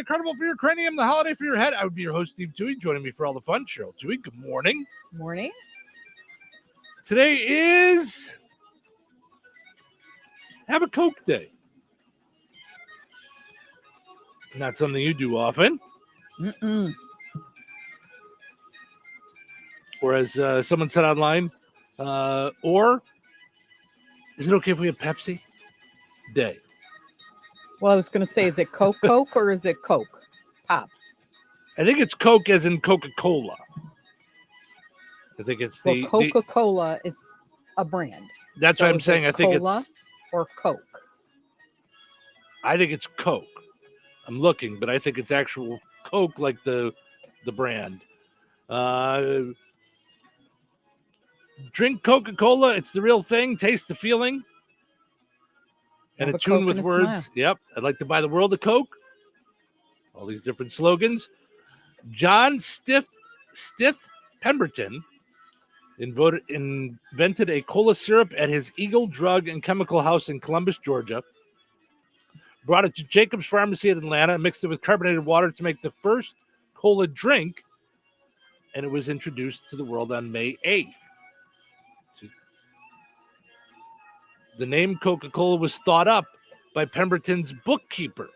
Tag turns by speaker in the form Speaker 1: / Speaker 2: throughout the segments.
Speaker 1: carnival for your cranium, the holiday for your head. I would be your host, Steve Touhy. Joining me for all the fun, Cheryl Touhy. Good morning.
Speaker 2: Morning.
Speaker 1: Today is Have a Coke Day. Not something you do often.
Speaker 2: Mm-mm.
Speaker 1: Or as someone said online, or is it okay if we have Pepsi Day?
Speaker 2: Well, I was going to say, is it Coke or is it Coke? Pop.
Speaker 1: I think it's Coke as in Coca-Cola. I think it's
Speaker 2: Well, Coca-Cola is a brand.
Speaker 1: That's
Speaker 2: So
Speaker 1: what I'm
Speaker 2: is it
Speaker 1: saying. I think
Speaker 2: Cola
Speaker 1: it's
Speaker 2: or Coke.
Speaker 1: I think it's Coke. I'm looking, but I think it's actual Coke, like the brand. Drink Coca-Cola. It's the real thing. Taste the feeling. And
Speaker 2: Have
Speaker 1: a
Speaker 2: a
Speaker 1: tune
Speaker 2: Coke
Speaker 1: with
Speaker 2: and a
Speaker 1: words.
Speaker 2: smile.
Speaker 1: Yep. I'd like to buy the world a Coke. All these different slogans. John Stith Pemberton invented a cola syrup at his Eagle Drug and Chemical House in Columbus, Georgia. Brought it to Jacob's Pharmacy in Atlanta and mixed it with carbonated water to make the first cola drink. And it was introduced to the world on May 8th. The name Coca-Cola was thought up by Pemberton's bookkeeper.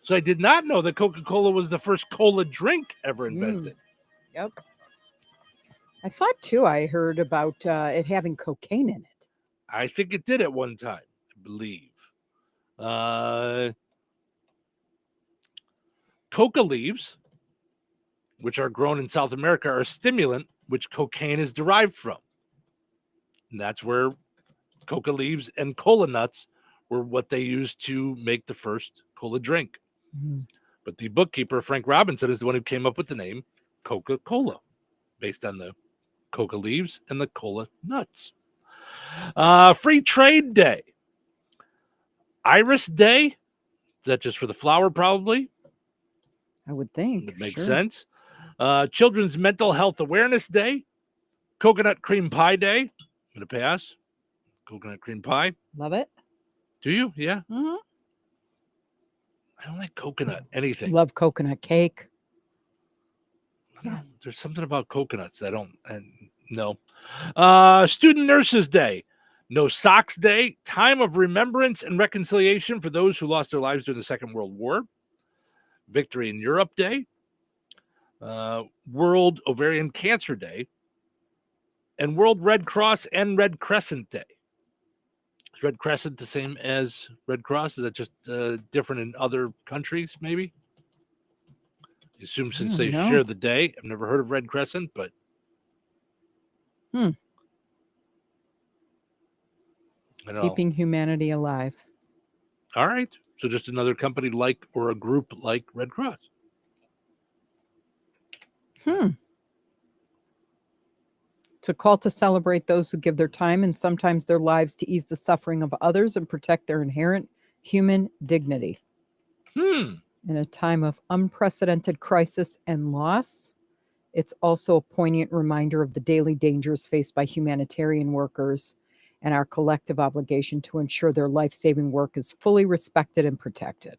Speaker 1: So I did not know that Coca-Cola was the first cola drink ever invented.
Speaker 2: Yep. I thought, too, I heard about it having cocaine in it.
Speaker 1: I think it did at one time, I believe. Coca leaves, which are grown in South America, are a stimulant which cocaine is derived from. And that's where coca leaves and cola nuts were what they used to make the first cola drink.
Speaker 2: Mm.
Speaker 1: But the bookkeeper, Frank Robinson, is the one who came up with the name Coca-Cola, based on the coca leaves and the cola nuts. Free Trade Day. Iris Day. Is that just for the flower, probably?
Speaker 2: I would think.
Speaker 1: It makes
Speaker 2: sure.
Speaker 1: sense. Children's Mental Health Awareness Day. Coconut Cream Pie Day. I'm going to pass. Coconut cream pie.
Speaker 2: Love it.
Speaker 1: Do you? Yeah.
Speaker 2: Mm-hmm.
Speaker 1: I don't like coconut anything.
Speaker 2: Love coconut cake.
Speaker 1: I don't know. There's something about coconuts I don't. No. Student Nurses Day. No Socks Day. Time of remembrance and reconciliation for those who lost their lives during the Second World War. Victory in Europe Day. World Ovarian Cancer Day. And World Red Cross and Red Crescent Day. Is Red Crescent the same as Red Cross? Is that just different in other countries, maybe? I assume since they share the day. I've never heard of Red Crescent, but...
Speaker 2: Keeping humanity alive.
Speaker 1: All right. So just another company like, or a group like Red Cross.
Speaker 2: It's a call to celebrate those who give their time and sometimes their lives to ease the suffering of others and protect their inherent human dignity. In a time of unprecedented crisis and loss, it's also a poignant reminder of the daily dangers faced by humanitarian workers and our collective obligation to ensure their life-saving work is fully respected and protected.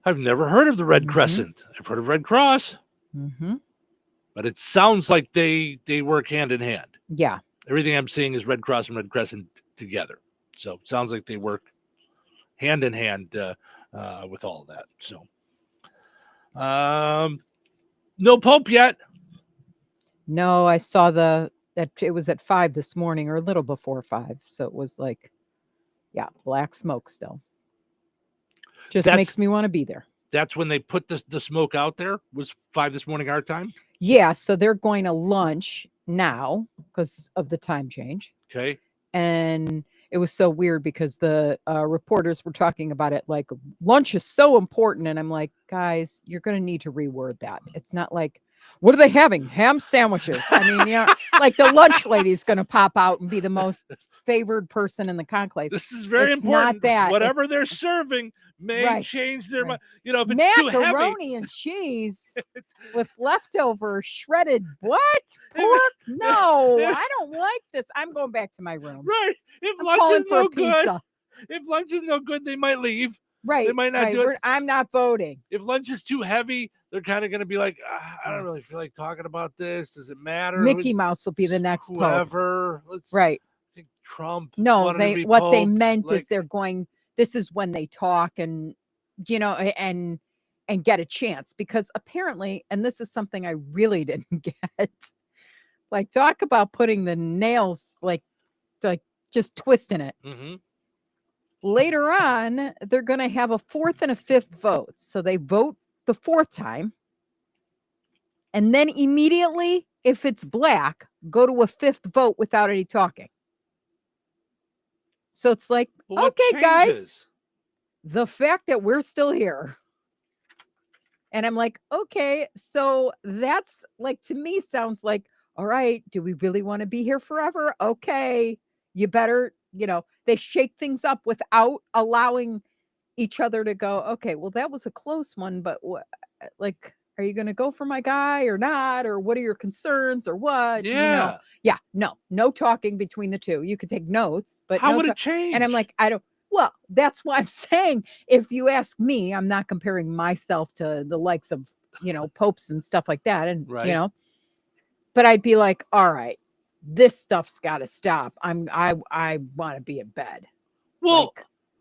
Speaker 1: I've never heard of the Red Crescent. I've heard of Red Cross. But it sounds like they work hand in hand.
Speaker 2: Yeah.
Speaker 1: Everything I'm seeing is Red Cross and Red Crescent together. So it sounds like they work hand in hand with all of that. So no Pope yet.
Speaker 2: No, I saw that it was at 5 this morning or a little before 5. So it was like, black smoke still. Just makes me want to be there.
Speaker 1: That's when they put the smoke out there, was 5 this morning our time?
Speaker 2: Yeah, so they're going to lunch now because of the time change.
Speaker 1: Okay.
Speaker 2: And it was so weird because the reporters were talking about it like lunch is so important. And I'm like, guys, you're going to need to reword that. It's not like, what are they having? Ham sandwiches. I mean, like the lunch lady's going to pop out and be the most favored person in the conclave.
Speaker 1: This is very important.
Speaker 2: Not that.
Speaker 1: Whatever they're serving may change their mind. You know, if it's
Speaker 2: macaroni
Speaker 1: too heavy.
Speaker 2: and cheese with leftover shredded what? Pork? No, I don't like this. I'm going back to my room.
Speaker 1: Right. If
Speaker 2: I'm
Speaker 1: lunch
Speaker 2: calling
Speaker 1: is
Speaker 2: for
Speaker 1: no
Speaker 2: a pizza.
Speaker 1: good. if lunch is no good, they might leave.
Speaker 2: Right.
Speaker 1: They might not
Speaker 2: right.
Speaker 1: do it.
Speaker 2: I'm not voting.
Speaker 1: If lunch is too heavy, they're kind of going to be like, I don't really feel like talking about this. Does it matter?
Speaker 2: Mickey Mouse will be the next pope.
Speaker 1: Whoever. Let's
Speaker 2: Right.
Speaker 1: think Trump.
Speaker 2: No,
Speaker 1: wanted to be
Speaker 2: what they
Speaker 1: pope,
Speaker 2: meant
Speaker 1: like,
Speaker 2: is they're going, this is when they talk and, and get a chance, because apparently, and this is something I really didn't get, like, talk about putting the nails, like just twisting it.
Speaker 1: mm-hmm.
Speaker 2: Later on, they're going to have a fourth and a fifth vote. So they vote the fourth time. And then immediately, if it's black, go to a fifth vote without any talking. So it's like,
Speaker 1: Well,
Speaker 2: okay, guys, the fact that we're still here. And I'm like, okay, so that's like, to me, sounds like, all right, do we really want to be here forever? Okay, you better, they shake things up without allowing each other to go, okay, well, that was a close one, but what, like, are you going to go for my guy or not? Or what are your concerns or what?
Speaker 1: Yeah.
Speaker 2: Yeah, no talking between the two. You could take notes, but
Speaker 1: how would it change?
Speaker 2: And I'm like, well, that's why I'm saying, if you ask me, I'm not comparing myself to the likes of, popes and stuff like that. And,
Speaker 1: right.
Speaker 2: But I'd be like, all right, this stuff's got to stop. I want to be in bed.
Speaker 1: Well,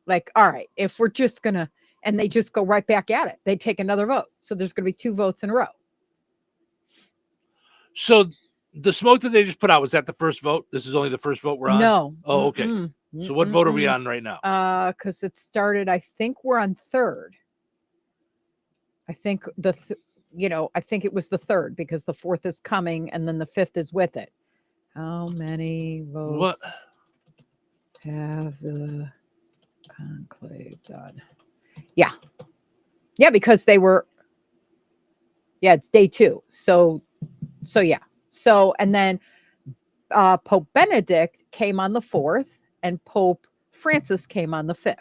Speaker 2: like, all right, if we're just going to, and they just go right back at it, they take another vote. So there's going to be 2 votes in a row.
Speaker 1: So the smoke that they just put out, was that the first vote? This is only the first vote we're on?
Speaker 2: No.
Speaker 1: Oh, okay. So what vote are we on right now?
Speaker 2: Because it started, I think we're on 3rd. I think I think it was the 3rd, because the 4th is coming and then the 5th is with it. How many votes have the conclave done? Yeah, because they were. Yeah, it's day 2. So yeah. So, and then Pope Benedict came on the 4th, and Pope Francis came on the 5th.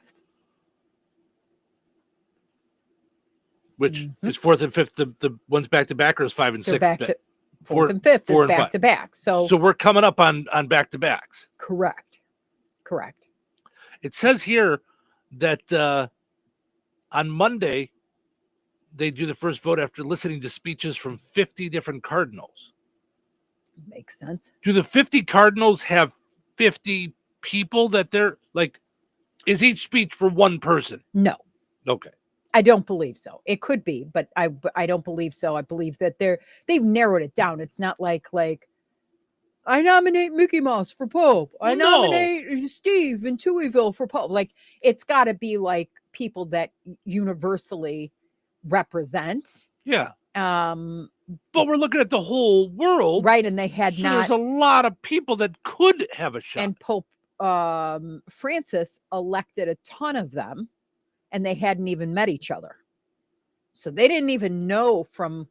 Speaker 1: Which is 4th and 5th, the ones back to back, or is 5 and 6?
Speaker 2: Back to 4th and 5th is back to back. So
Speaker 1: we're coming up on back to backs.
Speaker 2: Correct.
Speaker 1: It says here that on Monday they do the first vote after listening to speeches from 50 different cardinals.
Speaker 2: Makes sense.
Speaker 1: Do the 50 cardinals have 50 people that they're like? Is each speech for one person?
Speaker 2: No.
Speaker 1: Okay.
Speaker 2: I don't believe so. It could be, but I don't believe so. I believe that they've narrowed it down. It's not like I nominate Mickey Mouse for Pope. I nominate Steve in Touhyville for Pope. Like, it's got to be like people that universally represent.
Speaker 1: Yeah. But we're looking at the whole world,
Speaker 2: right? And they had
Speaker 1: there's a lot of people that could have a shot.
Speaker 2: And Pope Francis elected a ton of them, and they hadn't even met each other, so they didn't even know from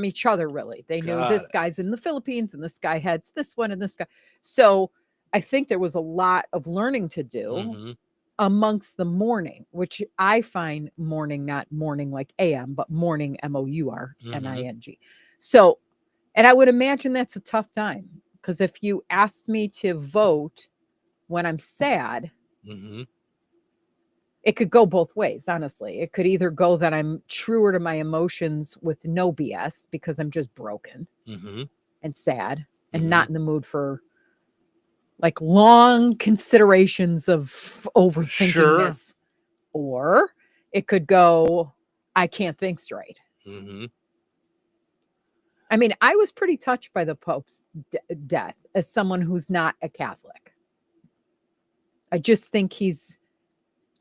Speaker 2: each other, really. They knew this guy's in the Philippines and this guy heads this one and this guy. So I think there was a lot of learning to do amongst the morning, which I find morning, not morning like AM, but morning, MOURNING. So, and I would imagine that's a tough time, because if you asked me to vote when I'm sad, it could go both ways, honestly. It could either go that I'm truer to my emotions with no BS, because I'm just broken and sad and not in the mood for like long considerations of overthinking this. Or it could go, I can't think straight. I mean, I was pretty touched by the Pope's death as someone who's not a Catholic. I just think he's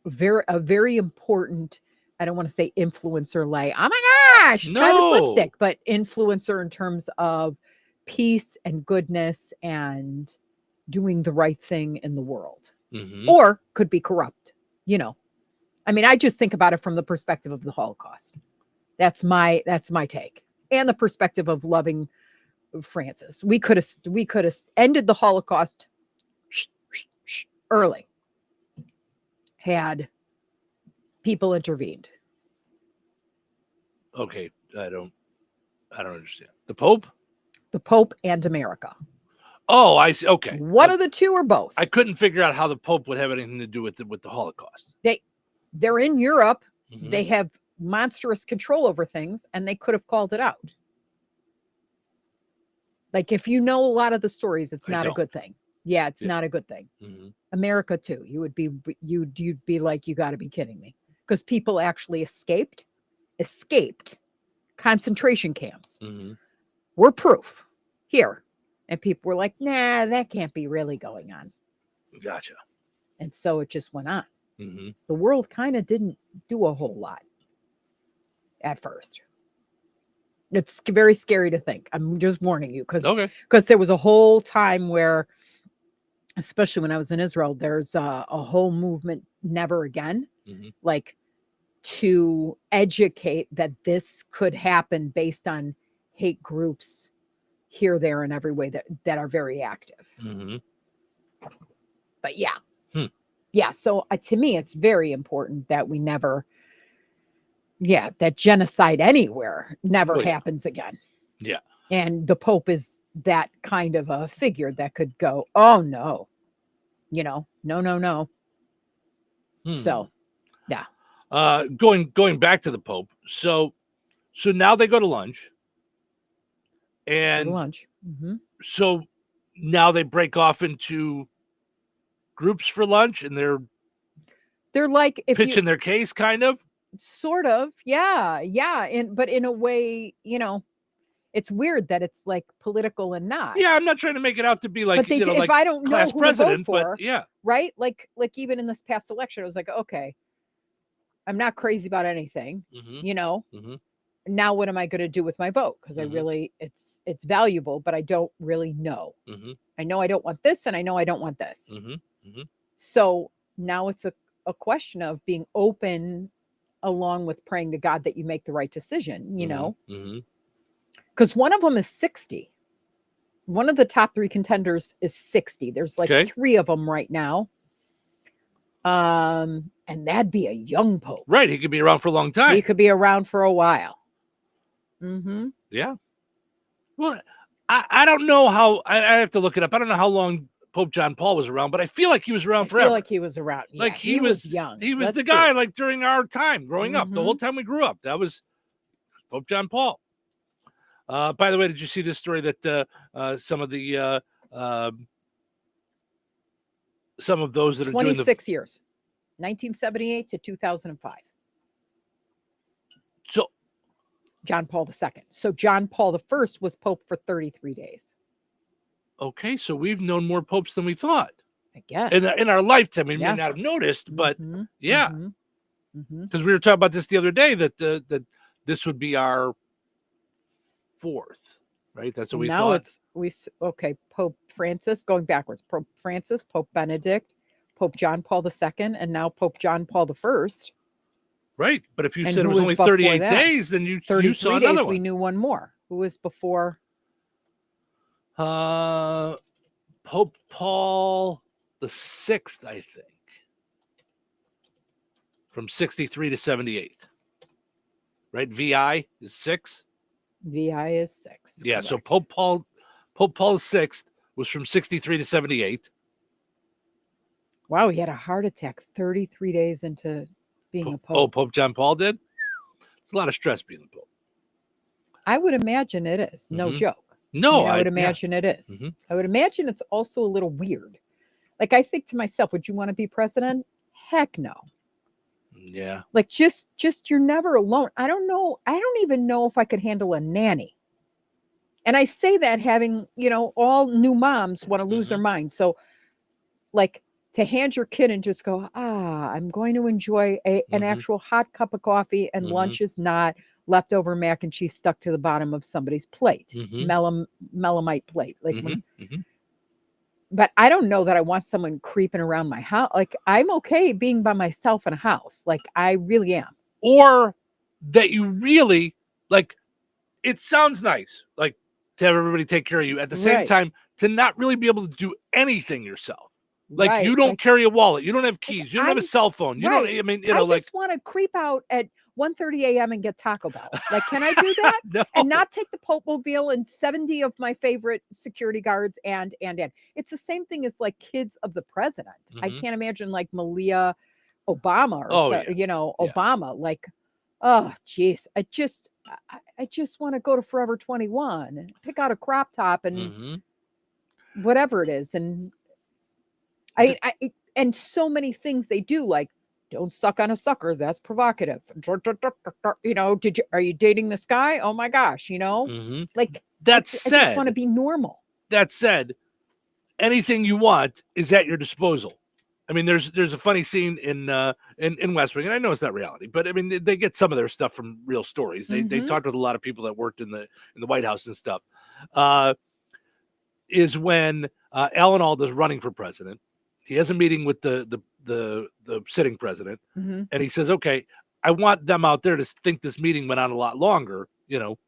Speaker 2: a very important, I don't want to say influencer, like, oh my gosh, try this lipstick, but influencer in terms of peace and goodness and doing the right thing in the world. Or could be corrupt, I mean, I just think about it from the perspective of the Holocaust. That's my take. And the perspective of loving Francis. We could have ended the Holocaust early had people intervened.
Speaker 1: Okay, I don't understand. The Pope and
Speaker 2: America.
Speaker 1: Oh, I see. Okay.
Speaker 2: One of the two or both.
Speaker 1: I couldn't figure out how the Pope would have anything to do with the Holocaust.
Speaker 2: They're in Europe.
Speaker 1: Mhm.
Speaker 2: They have monstrous control over things, and they could have called it out. Like, if you know a lot of the stories, it's not a good thing. Yeah, it's not a good thing.
Speaker 1: Mhm.
Speaker 2: America too. You'd be like, you got to be kidding me, because people actually escaped concentration camps.
Speaker 1: Mhm.
Speaker 2: We're proof here, and people were like, nah, that can't be really going on.
Speaker 1: Gotcha.
Speaker 2: And so it just went on.
Speaker 1: Mhm.
Speaker 2: The world kind of didn't do a whole lot at first. It's very scary to think. I'm just warning you, because
Speaker 1: Okay.
Speaker 2: there was a whole time where, especially when I was in Israel, there's a whole movement, never again,
Speaker 1: Mhm.
Speaker 2: like, to educate that this could happen based on hate groups here, there, and every way that are very active.
Speaker 1: Mhm.
Speaker 2: But yeah.
Speaker 1: Hmm.
Speaker 2: Yeah. So to me, it's very important that we never, that genocide anywhere never happens again.
Speaker 1: Yeah.
Speaker 2: And the Pope is that kind of a figure that could go, oh no, no.
Speaker 1: Hmm.
Speaker 2: So, yeah.
Speaker 1: Going back to the Pope. So now they go to lunch. And so now they break off into groups for lunch, and they're
Speaker 2: like, if
Speaker 1: pitching their case, kind of.
Speaker 2: Sort of, yeah. But in a way, it's weird that it's like political and not.
Speaker 1: Yeah, I'm not trying to make it out to be like,
Speaker 2: but they,
Speaker 1: like
Speaker 2: if I don't know who
Speaker 1: president,
Speaker 2: to vote for,
Speaker 1: but yeah,
Speaker 2: right? Like even in this past election, I was like, okay, I'm not crazy about anything,
Speaker 1: Mm-hmm.
Speaker 2: Now what am I going to do with my vote? Because I really, it's valuable, but I don't really know. I know I don't want this, and I know I don't want this. So now it's a question of being open, along with praying to God that you make the right decision, because one of them is 60. One of the top 3 contenders is 60. There's like 3 of them right now. And that'd be a young Pope.
Speaker 1: Right. He could be around for a long time.
Speaker 2: He could be around for a while.
Speaker 1: Yeah. Well, I don't know how, I have to look it up. I don't know how long Pope John Paul was around, but I feel like he was around forever.
Speaker 2: I feel like he was around. Yeah,
Speaker 1: like
Speaker 2: he was young.
Speaker 1: He was the guy like during our time growing up, the whole time we grew up. That was Pope John Paul. By the way, did you see this story that some of the some of those that are
Speaker 2: 26 years, 1978 to 2005.
Speaker 1: So
Speaker 2: John Paul II. So John Paul I was Pope for 33 days.
Speaker 1: Okay, so we've known more popes than we thought.
Speaker 2: I guess.
Speaker 1: In our lifetime, we may not have noticed, but yeah. Because we were talking about this the other day, that that this would be our 4th, right? That's what we thought.
Speaker 2: Okay, Pope Francis, going backwards. Pope Francis, Pope Benedict, Pope John Paul II, and now Pope John Paul I.
Speaker 1: Right, but if you said it was only 38 days, then you saw another one.
Speaker 2: We knew one more. Who was before?
Speaker 1: Pope Paul the VI, I think, from 63 to 78. Right, VI is 6.
Speaker 2: VI is 6.
Speaker 1: Yeah, correct. So Pope Paul VI was from 63 to 78.
Speaker 2: Wow, he had a heart attack 33 days into being a pope.
Speaker 1: Oh, Pope John Paul did? It's a lot of stress being a pope.
Speaker 2: I would imagine it is. No joke.
Speaker 1: No,
Speaker 2: I would imagine it is. I would imagine it's also a little weird. Like, I think to myself, would you want to be president? Heck no.
Speaker 1: Yeah.
Speaker 2: Like, just you're never alone. I don't know. I don't even know if I could handle a nanny. And I say that having, all new moms want to lose their minds. So, like, to hand your kid and just go, I'm going to enjoy an actual hot cup of coffee, and lunch is not leftover mac and cheese stuck to the bottom of somebody's plate, melamite plate. Like, but I don't know that I want someone creeping around my house. Like, I'm okay being by myself in a house. Like, I really am.
Speaker 1: Or that you really, like, it sounds nice, like, to have everybody take care of you. At the same time, to not really be able to do anything yourself. Like, you don't carry a wallet. You don't have keys. You don't have a cell phone. You don't, I mean,
Speaker 2: I just want to creep out at 1:30 a.m. and get Taco Bell. Like, can I do that?
Speaker 1: No.
Speaker 2: And not take the Pope Mobile and 70 of my favorite security guards and. It's the same thing as like kids of the president. I
Speaker 1: Mhm.
Speaker 2: can't imagine like Malia Obama or
Speaker 1: Oh, yeah.
Speaker 2: you know,
Speaker 1: Yeah.
Speaker 2: Obama. Like, oh geez. I just want to go to Forever 21 and pick out a crop top and
Speaker 1: Mhm.
Speaker 2: whatever it is. And and so many things they do, like don't suck on a sucker. That's provocative. You know, are you dating this guy? Oh my gosh, you know,
Speaker 1: Mhm.
Speaker 2: like
Speaker 1: That
Speaker 2: I just want to
Speaker 1: said,
Speaker 2: be normal.
Speaker 1: anything you want is at your disposal. I mean, there's a funny scene in West Wing, and I know it's not reality, but I mean they get some of their stuff from real stories. They
Speaker 2: Mhm.
Speaker 1: talked with a lot of people that worked in the White House and stuff. Is when Alan Alda's running for president. He has a meeting with the sitting president,
Speaker 2: Mhm.
Speaker 1: and he says, "Okay, I want them out there to think this meeting went on a lot longer. You know,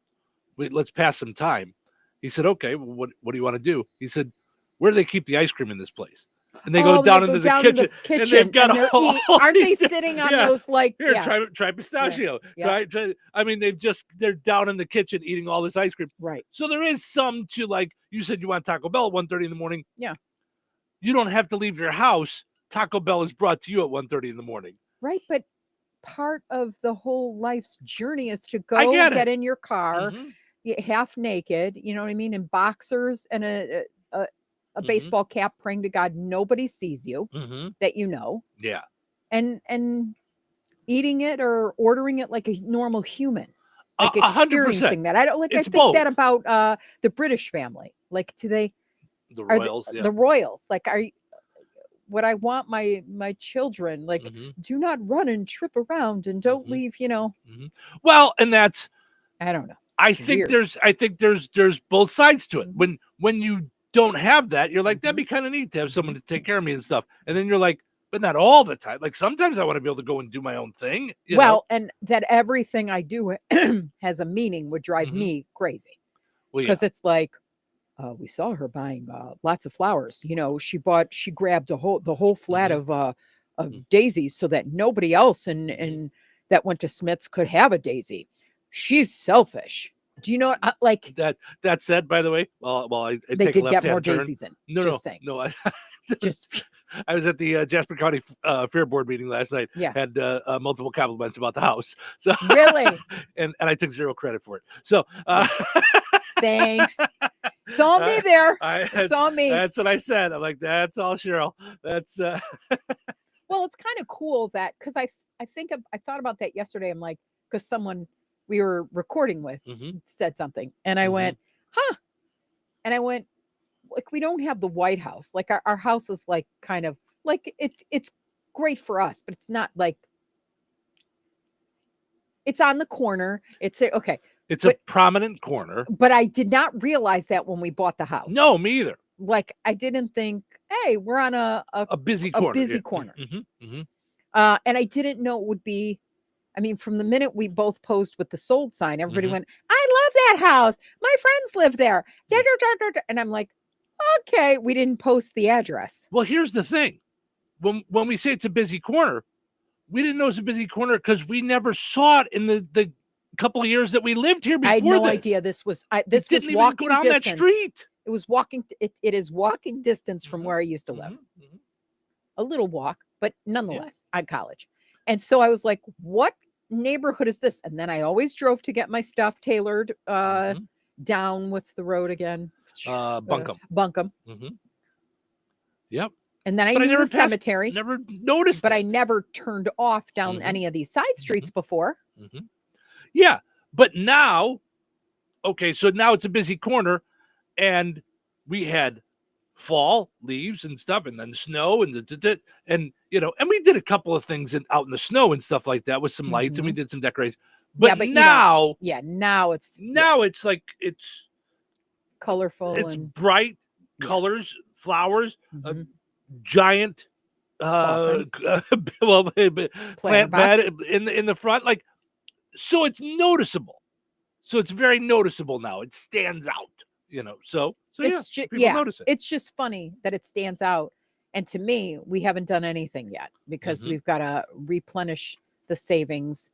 Speaker 1: let's pass some time." He said, "Okay, well, what do you want to do?" He said, "Where do they keep the ice cream in this place?" And they go down into the kitchen, and they've got
Speaker 2: aren't they
Speaker 1: these
Speaker 2: sitting on those like
Speaker 1: here, try pistachio.
Speaker 2: Yeah.
Speaker 1: Try. I mean, they're down in the kitchen eating all this ice cream.
Speaker 2: Right.
Speaker 1: So there is some to, like you said, you want Taco Bell at 1:30 in the morning.
Speaker 2: Yeah.
Speaker 1: You don't have to leave your house. Taco Bell is brought to you at 1:30 in the morning.
Speaker 2: Right, but part of the whole life's journey is to
Speaker 1: I
Speaker 2: go
Speaker 1: get
Speaker 2: get
Speaker 1: it.
Speaker 2: in your car,
Speaker 1: Mhm.
Speaker 2: half naked, you know what I mean, in boxers and a
Speaker 1: Mhm.
Speaker 2: baseball cap, praying to God nobody sees you,
Speaker 1: Mhm.
Speaker 2: that you know,
Speaker 1: Yeah.
Speaker 2: and eating it or ordering it like a normal human, like
Speaker 1: 100%.
Speaker 2: experiencing that. I don't like. I
Speaker 1: It's
Speaker 2: think that
Speaker 1: both.
Speaker 2: about the British family. Like, do they
Speaker 1: The
Speaker 2: are
Speaker 1: Royals, yeah.
Speaker 2: the royals? Like, would I want my children, like,
Speaker 1: Mhm.
Speaker 2: do not run and trip around and don't
Speaker 1: Mhm.
Speaker 2: leave, you know.
Speaker 1: Mhm. Well, and that's
Speaker 2: I don't know.
Speaker 1: I
Speaker 2: It's
Speaker 1: think
Speaker 2: weird.
Speaker 1: there's both sides to it.
Speaker 2: Mhm.
Speaker 1: When you don't have that, you're like, that'd be
Speaker 2: Mhm.
Speaker 1: kind of neat to have someone to take care of me and stuff. And then you're like, but not all the time. Like sometimes I want to be able to go and do my own thing, you know.
Speaker 2: Well, and that everything I do has a meaning would drive
Speaker 1: Mhm.
Speaker 2: me crazy,
Speaker 1: Well, yeah.
Speaker 2: because it's like, we saw her buying lots of flowers. You know, she grabbed the whole flat
Speaker 1: Mhm.
Speaker 2: of
Speaker 1: Mm.
Speaker 2: daisies so that nobody else
Speaker 1: Mhm.
Speaker 2: and that went to Smith's could have a daisy. She's selfish. Do you know like
Speaker 1: That said, by the way, I
Speaker 2: they
Speaker 1: take a
Speaker 2: did get more
Speaker 1: left-hand turn.
Speaker 2: daisies in?
Speaker 1: No,
Speaker 2: Just saying.
Speaker 1: no.
Speaker 2: Just
Speaker 1: I was at the Jasper County Fair Board meeting last night.
Speaker 2: yeah.
Speaker 1: Had multiple compliments about the house. So
Speaker 2: Really?
Speaker 1: and I took zero credit for it. So
Speaker 2: Thanks. It's all me there. It's all me.
Speaker 1: That's what I said. I'm like, that's all Cheryl. That's
Speaker 2: Well, it's kind of cool that, because I think I thought about that yesterday. I'm like, because someone we were recording with
Speaker 1: Mhm.
Speaker 2: said something, and I
Speaker 1: Mhm.
Speaker 2: went, huh? And I went, like, we don't have the White House. Like, our house is like kind of like it's great for us, but it's not like it's on the corner. Okay,
Speaker 1: It's a
Speaker 2: but
Speaker 1: prominent corner.
Speaker 2: I did not realize that when we bought the house.
Speaker 1: No, me either.
Speaker 2: Like, I didn't think, hey, we're on
Speaker 1: A busy corner.
Speaker 2: busy
Speaker 1: Yeah.
Speaker 2: corner.
Speaker 1: Mhm. Mhm.
Speaker 2: And I didn't know it would be. I mean, from the minute we both posed with the sold sign, everybody
Speaker 1: Mhm.
Speaker 2: went, I love that house. My friends live there. Da, da, da, da, da. And I'm like, okay, we didn't post the address.
Speaker 1: Well, here's the thing. When we say it's a busy corner, we didn't know it was a busy corner because we never saw it in the couple of years that we lived here before.
Speaker 2: I had no
Speaker 1: this.
Speaker 2: idea this was
Speaker 1: It
Speaker 2: this was
Speaker 1: didn't even go
Speaker 2: walking
Speaker 1: down that
Speaker 2: distance.
Speaker 1: street.
Speaker 2: It was walking. It is walking distance from
Speaker 1: Mhm.
Speaker 2: where I used to live.
Speaker 1: Mhm. Mhm.
Speaker 2: A little walk, but
Speaker 1: Yeah.
Speaker 2: nonetheless, on college. And so I was like, what neighborhood is this? And then I always drove to get my stuff tailored
Speaker 1: Mhm.
Speaker 2: down. What's the road again?
Speaker 1: Bunkum.
Speaker 2: Bunkum.
Speaker 1: Mhm. Yep.
Speaker 2: And then I
Speaker 1: But I
Speaker 2: knew
Speaker 1: never
Speaker 2: the cemetery,
Speaker 1: never noticed
Speaker 2: but
Speaker 1: it.
Speaker 2: I never turned off down
Speaker 1: Mhm.
Speaker 2: any of these side streets before.
Speaker 1: Mhm. Yeah, but now, okay, so now it's a busy corner, and we had fall leaves and stuff, and then snow, and and you know, and we did a couple of things out in the snow and stuff like that with some lights, and we
Speaker 2: Mhm.
Speaker 1: did some decorations.
Speaker 2: Yeah,
Speaker 1: But
Speaker 2: but you know,
Speaker 1: now,
Speaker 2: now it's
Speaker 1: it's like
Speaker 2: colorful
Speaker 1: it's
Speaker 2: and
Speaker 1: bright
Speaker 2: yeah.
Speaker 1: colors, flowers, a
Speaker 2: Mhm.
Speaker 1: giant
Speaker 2: Coffin.
Speaker 1: well,
Speaker 2: Planter
Speaker 1: plant
Speaker 2: box.
Speaker 1: bed in the front, like, so it's noticeable. So it's very noticeable now. It stands out, you know. So yeah,
Speaker 2: It's just
Speaker 1: people notice it.
Speaker 2: it's just funny that it stands out. And to me, we haven't done anything yet because
Speaker 1: Mhm.
Speaker 2: we've got to replenish the savings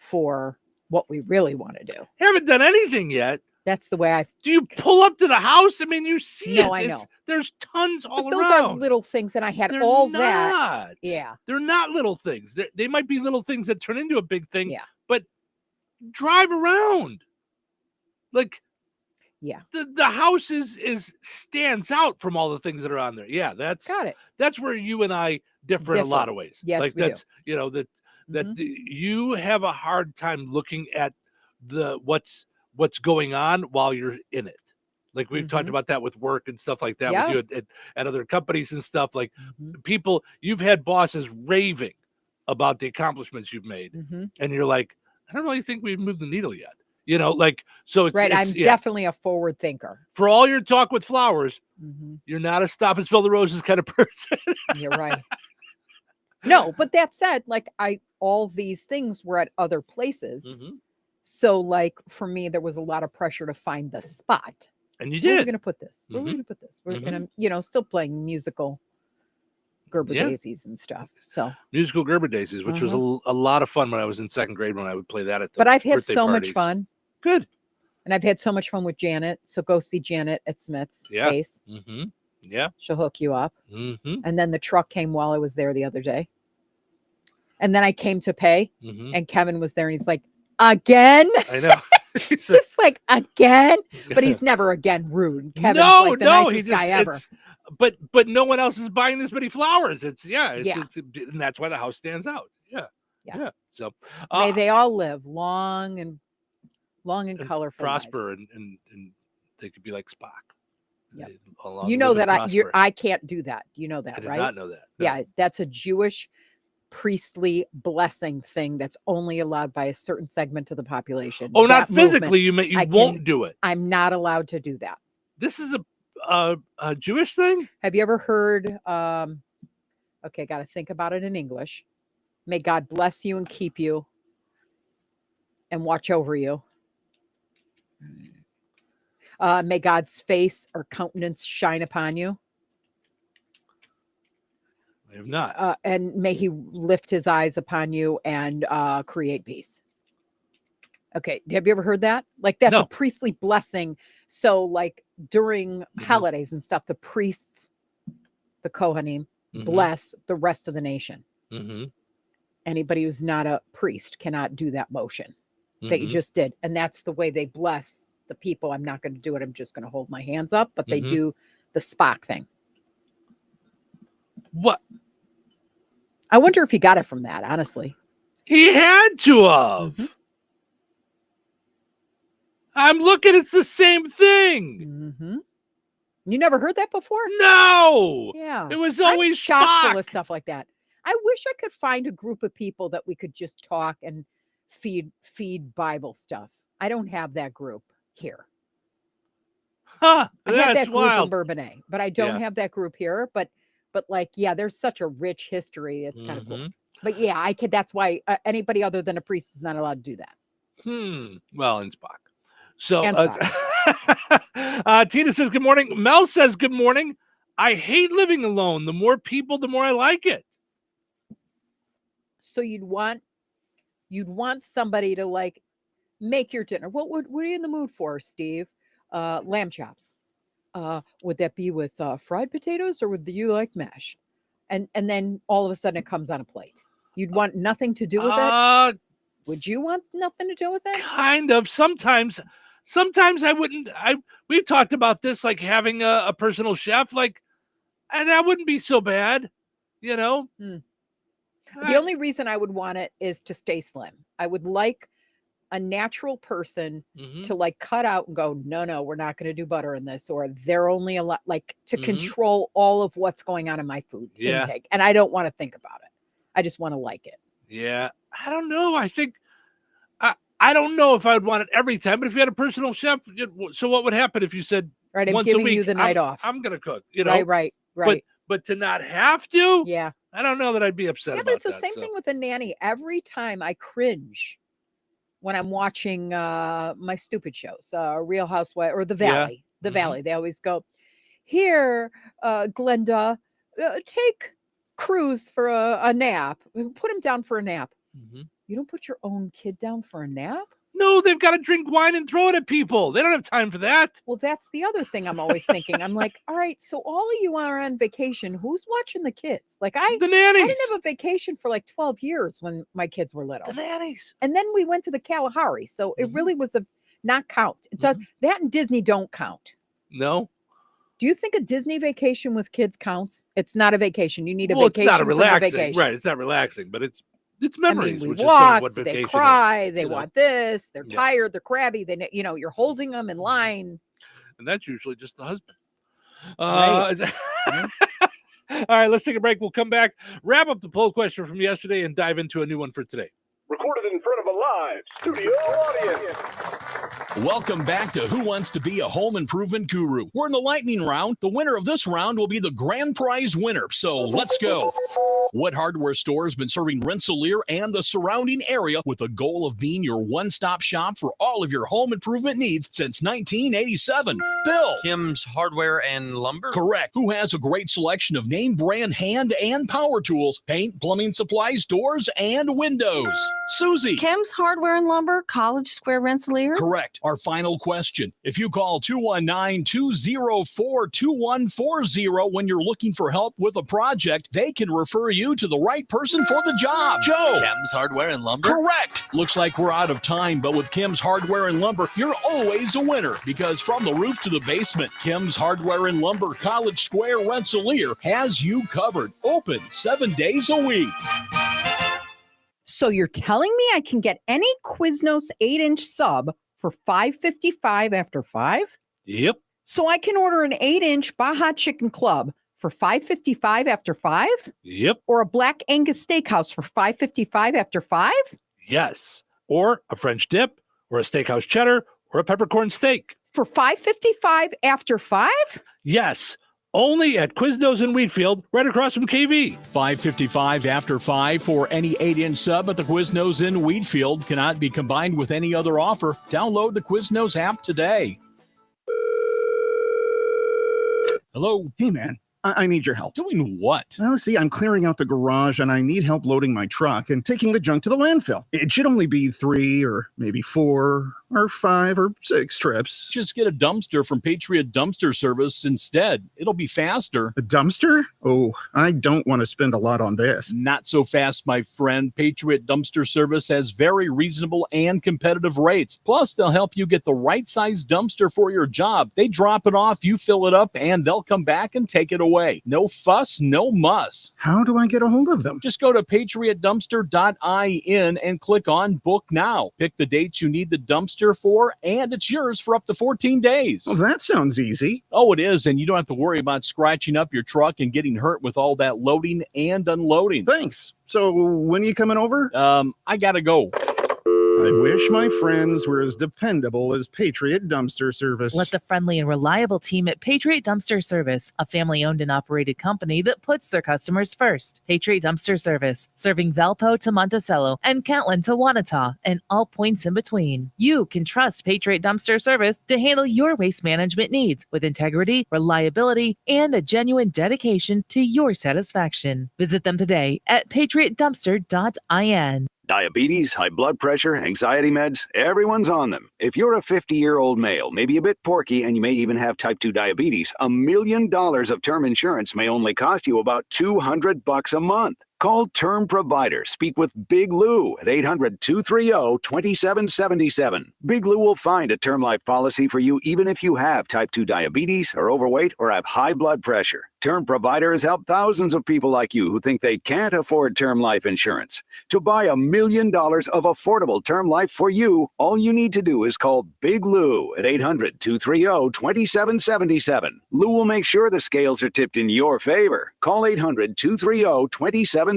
Speaker 2: for what we really want to do.
Speaker 1: Haven't done anything yet.
Speaker 2: That's the way I.
Speaker 1: Do you pull up to the house? I mean, you see it.
Speaker 2: No, I know.
Speaker 1: There's tons all
Speaker 2: But those
Speaker 1: around.
Speaker 2: are little things, and I had
Speaker 1: They're
Speaker 2: all
Speaker 1: not.
Speaker 2: that. Yeah.
Speaker 1: They're not little things. They might be little things that turn into a big thing.
Speaker 2: Yeah.
Speaker 1: But drive around. Like,
Speaker 2: yeah,
Speaker 1: the house is stands out from all the things that are on there. Yeah,
Speaker 2: got it.
Speaker 1: That's where you and I differ in a lot of ways.
Speaker 2: Yes,
Speaker 1: like
Speaker 2: we
Speaker 1: that's
Speaker 2: do.
Speaker 1: you know that you have a hard time looking at what's going on while you're in it. Like we've talked about that with work and stuff like that with you at other companies and stuff. Like people, you've had bosses raving about the accomplishments you've made, and you're like, I don't really think we've moved the needle yet. You know, like, so it's
Speaker 2: right.
Speaker 1: I'm
Speaker 2: definitely a forward thinker.
Speaker 1: For all your talk with flowers, you're not a stop and smell the roses kind of person.
Speaker 2: You're right. No, but that said, like all these things were at other places. So like for me, there was a lot of pressure to find the spot.
Speaker 1: And you
Speaker 2: Where are we
Speaker 1: did.
Speaker 2: going to put this? Where are we going to put this? And I'm, still playing musical Gerber daisies and stuff. So
Speaker 1: musical Gerber daisies, which was a lot of fun when I was in second grade when I would play that at the
Speaker 2: But I've had so
Speaker 1: parties.
Speaker 2: much fun.
Speaker 1: Good.
Speaker 2: And I've had so much fun with Janet. So go see Janet at Smith's Base.
Speaker 1: Yeah.
Speaker 2: She'll hook you up. And then the truck came while I was there the other day. And then I came to pay and Kevin was there and he's like, again?
Speaker 1: I know.
Speaker 2: He's like, again? But he's never again rude. Kevin's like the nicest guy ever.
Speaker 1: But no one else is buying this many flowers. It's and that's why the house stands out. Yeah. So
Speaker 2: may they all live long and colorful,
Speaker 1: prosper, and they could be like Spock.
Speaker 2: Yeah, you know that I can't do that. You know that,
Speaker 1: I did
Speaker 2: right?
Speaker 1: not know that. No.
Speaker 2: Yeah, that's a Jewish priestly blessing thing that's only allowed by a certain segment of the population.
Speaker 1: Oh, not physically. You won't do it.
Speaker 2: I'm not allowed to do that.
Speaker 1: This is a Jewish thing.
Speaker 2: Have you ever heard? Okay, got to think about it in English. May God bless you and keep you, and watch over you. May God's face or countenance shine upon you.
Speaker 1: I have not.
Speaker 2: And may he lift his eyes upon you and create peace. Okay. Have you ever heard that? Like that's a priestly blessing. So like during holidays and stuff, the priests, the Kohanim, bless the rest of the nation. Anybody who's not a priest cannot do that motion that you just did. And that's the way they bless the people. I'm not going to do it. I'm just going to hold my hands up, but they do the Spock thing.
Speaker 1: What?
Speaker 2: I wonder if he got it from that, honestly.
Speaker 1: He had to have. I'm looking, it's the same thing.
Speaker 2: You never heard that before?
Speaker 1: No.
Speaker 2: Yeah.
Speaker 1: It was always
Speaker 2: chock full of stuff like that. I wish I could find a group of people that we could just talk and feed Bible stuff. I don't have that group here.
Speaker 1: Huh.
Speaker 2: I have that group in Bourbonnais, but I don't have that group here. But like, yeah, there's such a rich history. It's kind of cool. But yeah, I could. That's why anybody other than a priest is not allowed to do that.
Speaker 1: Well, in Spock. So
Speaker 2: and Spock.
Speaker 1: Tina says good morning. Mel says good morning. I hate living alone. The more people, the more I like it.
Speaker 2: So you'd want somebody to like make your dinner. What are you in the mood for, Steve? Lamb chops. Would that be with fried potatoes or would you like mashed? And then all of a sudden it comes on a plate. You'd want nothing to do with it? Would you want nothing to do with it?
Speaker 1: Kind of. Sometimes I wouldn't. We've talked about this, like having a personal chef, like, and that wouldn't be so bad, you know?
Speaker 2: The only reason I would want it is to stay slim. I would like a natural person to like cut out and go, no, we're not going to do butter in this, or they're only a lot like to control all of what's going on in my food intake. And I don't want to think about it. I just want to like it.
Speaker 1: Yeah. I don't know. I think, I don't know if I would want it every time, but if you had a personal chef, so what would happen if you said,
Speaker 2: right, I'm
Speaker 1: once
Speaker 2: giving
Speaker 1: a week,
Speaker 2: you the night off.
Speaker 1: I'm going to cook, you know?
Speaker 2: Right.
Speaker 1: But to not have to,
Speaker 2: yeah,
Speaker 1: I don't know that I'd be upset about that.
Speaker 2: Yeah, but it's the same thing with a nanny. Every time I cringe when I'm watching my stupid shows, Real Housewives or The Valley. The Valley. They always go, here, Glenda, take Cruz for a nap. Put him down for a nap. You don't put your own kid down for a nap?
Speaker 1: No, they've got to drink wine and throw it at people. They don't have time for that.
Speaker 2: Well, that's the other thing I'm always thinking. I'm like, all right, so all of you are on vacation. Who's watching the kids? Like
Speaker 1: The
Speaker 2: I
Speaker 1: nannies.
Speaker 2: didn't have a vacation for like 12 years when my kids were little.
Speaker 1: The nannies.
Speaker 2: And then we went to the Kalahari. So it
Speaker 1: Mhm.
Speaker 2: really was a not count. It does, that and Disney don't count.
Speaker 1: No.
Speaker 2: Do you think a Disney vacation with kids counts? It's not a vacation. You need a
Speaker 1: Well,
Speaker 2: vacation
Speaker 1: it's not a
Speaker 2: from the
Speaker 1: relaxing.
Speaker 2: vacation.
Speaker 1: Right. It's not relaxing, but it's
Speaker 2: I
Speaker 1: memories,
Speaker 2: mean, we
Speaker 1: which is sort of what
Speaker 2: walked,
Speaker 1: vacation
Speaker 2: they
Speaker 1: is,
Speaker 2: cry, they
Speaker 1: you know?
Speaker 2: want this, they're
Speaker 1: Yeah.
Speaker 2: tired, they're crabby, you're holding them in line.
Speaker 1: And that's usually just the husband.
Speaker 2: Right.
Speaker 1: All right, let's take a break. We'll come back, wrap up the poll question from yesterday, and dive into a new one for today.
Speaker 3: Recorded in front of a live studio audience.
Speaker 4: Welcome back to Who Wants to Be a Home Improvement Guru. We're in the lightning round. The winner of this round will be the grand prize winner. So let's go. What hardware store has been serving Rensselaer and the surrounding area with the goal of being your one-stop shop for all of your home improvement needs since 1987? Bill.
Speaker 5: Kim's Hardware and Lumber?
Speaker 4: Correct. Who has a great selection of name brand hand and power tools, paint, plumbing supplies, doors, and windows? Susie.
Speaker 6: Kim's Hardware and Lumber, College Square, Rensselaer.
Speaker 4: Correct. Our final question. If you call 219-204-2140 when you're looking for help with a project, they can refer you to the right person for the job. Joe.
Speaker 5: Kim's Hardware and Lumber?
Speaker 4: Correct. Looks like we're out of time, but with Kim's Hardware and Lumber, you're always a winner because from the roof to the basement, Kim's Hardware and Lumber, College Square, Rensselaer has you covered. Open 7 days a week.
Speaker 2: So you're telling me I can get any Quiznos 8-inch sub for $5.55 after 5?
Speaker 1: Yep.
Speaker 2: So I can order an 8-inch Baja Chicken Club for $5.55 after 5?
Speaker 1: Yep.
Speaker 2: Or a Black Angus Steakhouse for $5.55 after 5?
Speaker 1: Yes. Or a French dip, or a steakhouse cheddar, or a peppercorn steak.
Speaker 2: For $5.55 after 5?
Speaker 1: Yes. Only at Quiznos in Wheatfield, right across from KV.
Speaker 4: $5.55 after 5 for any 8-inch sub at the Quiznos in Wheatfield. Cannot be combined with any other offer. Download the Quiznos app today. Hello.
Speaker 7: Hey, man, I need your help.
Speaker 4: Doing what?
Speaker 7: Well, see, I'm clearing out the garage and I need help loading my truck and taking the junk to the landfill. It should only be 3 or maybe 4 or 5 or 6 trips.
Speaker 4: Just get a dumpster from Patriot Dumpster Service instead. It'll be faster.
Speaker 7: A dumpster? Oh, I don't want to spend a lot on this.
Speaker 4: Not so fast, my friend. Patriot Dumpster Service has very reasonable and competitive rates. Plus, they'll help you get the right size dumpster for your job. They drop it off, you fill it up, and they'll come back and take it away. No fuss, no muss.
Speaker 7: How do I get a hold of them?
Speaker 4: Just go to patriotdumpster.in and click on Book Now. Pick the dates you need the dumpster for, and it's yours for up to 14 days.
Speaker 7: Well, that sounds easy.
Speaker 4: Oh, it is, and you don't have to worry about scratching up your truck and getting hurt with all that loading and unloading.
Speaker 7: Thanks. So when are you coming over?
Speaker 4: I gotta go.
Speaker 7: I wish my friends were as dependable as Patriot Dumpster Service.
Speaker 8: Let the friendly and reliable team at Patriot Dumpster Service, a family-owned and operated company that puts their customers first. Patriot Dumpster Service, serving Valpo to Monticello and Catlin to Wanata and all points in between. You can trust Patriot Dumpster Service to handle your waste management needs with integrity, reliability, and a genuine dedication to your satisfaction. Visit them today at patriotdumpster.in.
Speaker 3: Diabetes, high blood pressure, anxiety meds, everyone's on them. If you're a 50-year-old male, maybe a bit porky, and you may even have type 2 diabetes, $1 million of term insurance may only cost you about $200 a month. Call Term Provider. Speak with Big Lou at 800-230-2777. Big Lou will find a term life policy for you even if you have type 2 diabetes, are overweight, or have high blood pressure. Term Provider has helped thousands of people like you who think they can't afford term life insurance. To buy $1 million of affordable term life for you, all you need to do is call Big Lou at 800-230-2777. Lou will make sure the scales are tipped in your favor. Call 800-230-2777.